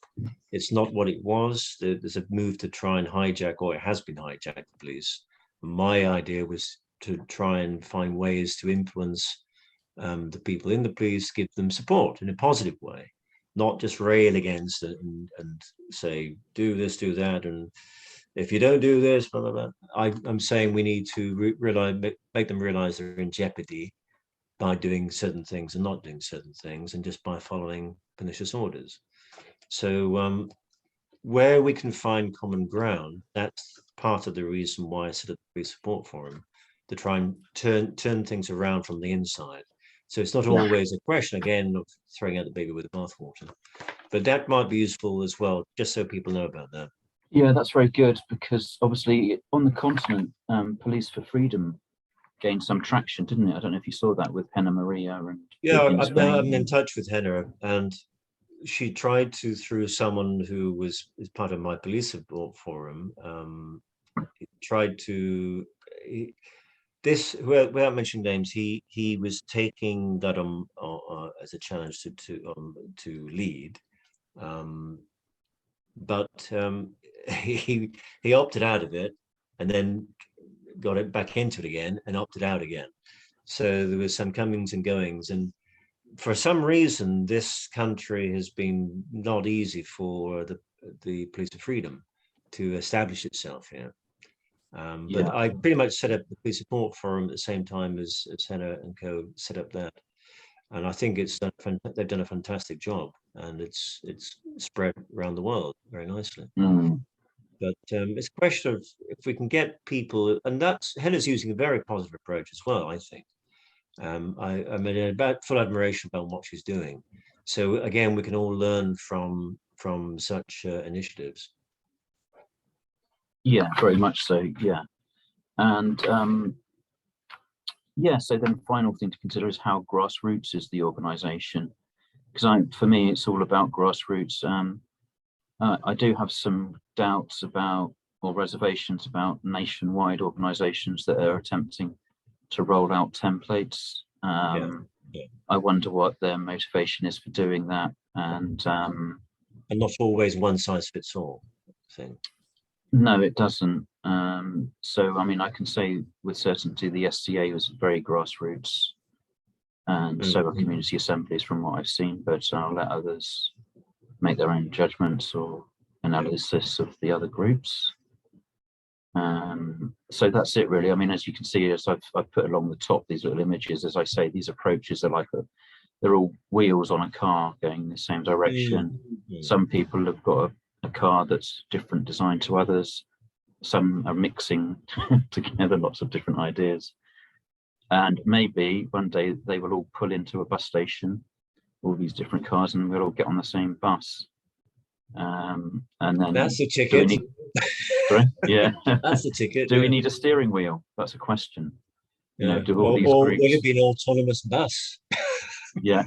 It's not what it was. There's a move to try and hijack, or it has been hijacked, the police. My idea was to try and find ways to influence the people in the police, give them support in a positive way, not just rail against it and say, do this, do that. And if you don't do this, blah, blah, blah. I'm saying we need to make them realize they're in jeopardy by doing certain things and not doing certain things, and just by following pernicious orders. So where we can find common ground, that's part of the reason why I set up the police support forum, to try and turn things around from the inside. So it's not always a question, again, of throwing out the baby with the bathwater. But that might be useful as well, just so people know about that. Yeah, that's very good, because obviously on the continent, Police for Freedom gained some traction, didn't it? I don't know if you saw that with Henna Maria. And I'm in touch with Henna, and she tried to, through someone who is part of my police support forum, without mentioning names, he was taking that as a challenge to lead, but he opted out of it and then got it back into it again and opted out again. So there was some comings and goings, and for some reason this country has been not easy for the Police of Freedom to establish itself here. But I pretty much set up the police support forum at the same time as Henna and Co set up that, and I think they've done a fantastic job, and it's spread around the world very nicely. But it's a question of if we can get people, and that's Henna's using a very positive approach as well, I think. I'm about full admiration about what she's doing. So again, we can all learn from such initiatives. Yeah, very much so. Yeah, and so then final thing to consider is how grassroots is the organisation, because for me it's all about grassroots. I do have some doubts about, or reservations about, nationwide organisations that are attempting to roll out templates. I wonder what their motivation is for doing that. And not always one size fits all thing. No, it doesn't. So, I mean, I can say with certainty the SCA was very grassroots, and so are community assemblies from what I've seen, but I'll let others make their own judgments or analysis of the other groups. So that's it really. I mean, as you can see, as I've put along the top these little images, as I say, these approaches are like they're all wheels on a car going in the same direction. Some people have got a car that's different design to others. Some are mixing together lots of different ideas. And maybe one day they will all pull into a bus station, all these different cars, and we'll all get on the same bus. And then that's the ticket. Sorry? Yeah. That's the ticket. Do we need a steering wheel? That's a question. You know, do all these or groups... will it be an autonomous bus? Yeah.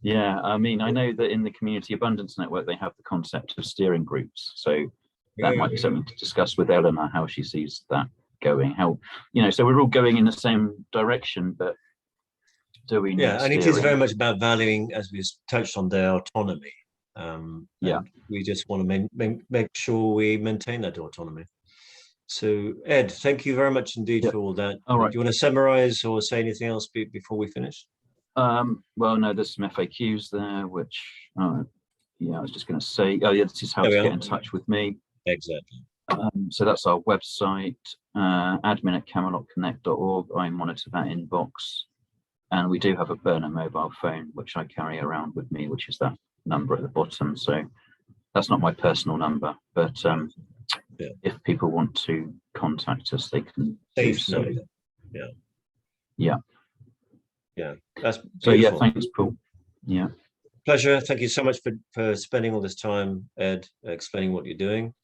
Yeah, I mean, I know that in the Community Abundance Network, they have the concept of steering groups. So that might be something to discuss with Eleanor, how she sees that going. How, you know, so we're all going in the same direction, but do we need and it is very much about valuing, as we touched on, their autonomy. We just want to make sure we maintain that autonomy. So, Ed, thank you very much indeed for all that. All right. Do you want to summarize or say anything else before we finish? Well, no, there's some FAQs there, which, I was just going to say, this is how to get in touch with me. Exactly. So that's our website, admin@camelotconnect.org. I monitor that inbox. And we do have a burner mobile phone, which I carry around with me, which is that number at the bottom. So that's not my personal number, but if people want to contact us, they can do so. Yeah, that's beautiful. So yeah, thanks, Paul. Yeah, pleasure. Thank you so much for spending all this time, Ed, explaining what you're doing.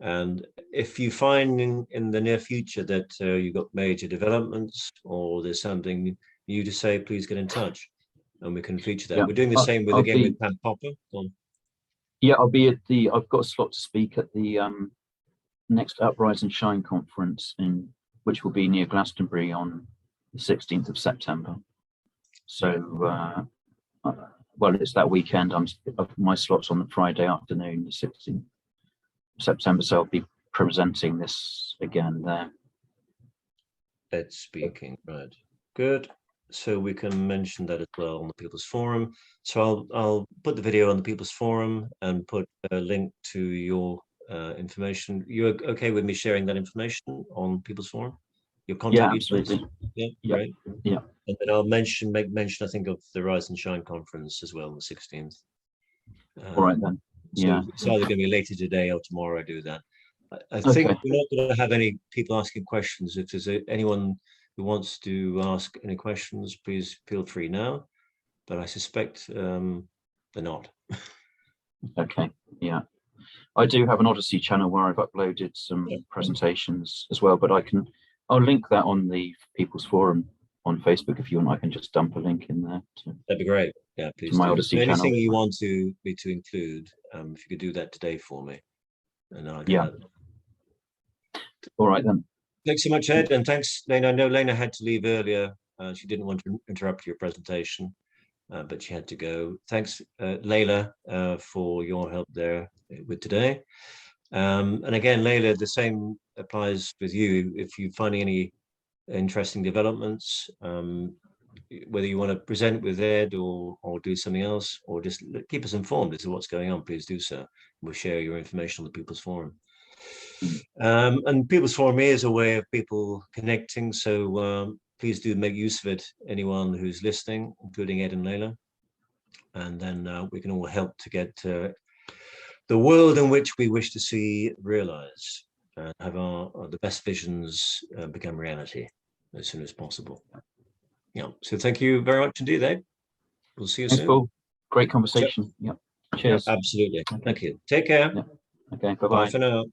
And if you find in the near future that you've got major developments or there's something new to say, please get in touch and we can feature that. Yeah. We're doing the same with Pam Popper. Yeah, I'll be at I've got a slot to speak at the next Uprise and Shine conference, which will be near Glastonbury on the 16th of September. So, well, it's that weekend. My slot's on the Friday afternoon, the 16th of September. So I'll be presenting this again there. Ed speaking, right? Good. So we can mention that as well on the People's Forum. So I'll put the video on the People's Forum and put a link to your information. You're okay with me sharing that information on People's Forum? Your contact details? Absolutely. Yeah, great. Yeah. And then I'll make mention, I think, of the Rise and Shine conference as well on the 16th. All right then. So it's either going to be later today or tomorrow I do that. I think we're not going to have any people asking questions. If there's anyone who wants to ask any questions, please feel free now. But I suspect they're not. Okay. Yeah. I do have an Odyssey channel where I've uploaded some presentations as well, but I'll link that on the People's Forum on Facebook if you want. I can just dump a link in there. That'd be great. Yeah, please. My Odyssey channel. Anything you want me to include, if you could do that today for me, and I'll do that. All right then. Thanks so much, Ed, and thanks, Lena. I know Lena had to leave earlier. She didn't want to interrupt your presentation, but she had to go. Thanks, Lela, for your help there with today. And again, Lela, the same applies with you. If you're finding any interesting developments, whether you want to present with Ed or do something else, or just keep us informed as to what's going on, please do so. We'll share your information on the People's Forum. And People's Forum is a way of people connecting, so please do make use of it, anyone who's listening, including Ed and Lela. And then we can all help to get the world in which we wish to see realized, and have the best visions become reality as soon as possible. Yeah. So thank you very much indeed, Ed. We'll see you soon. Paul. Great conversation. Yeah. Cheers. Absolutely. Thank you. Take care. Okay. Bye-bye. Bye for now.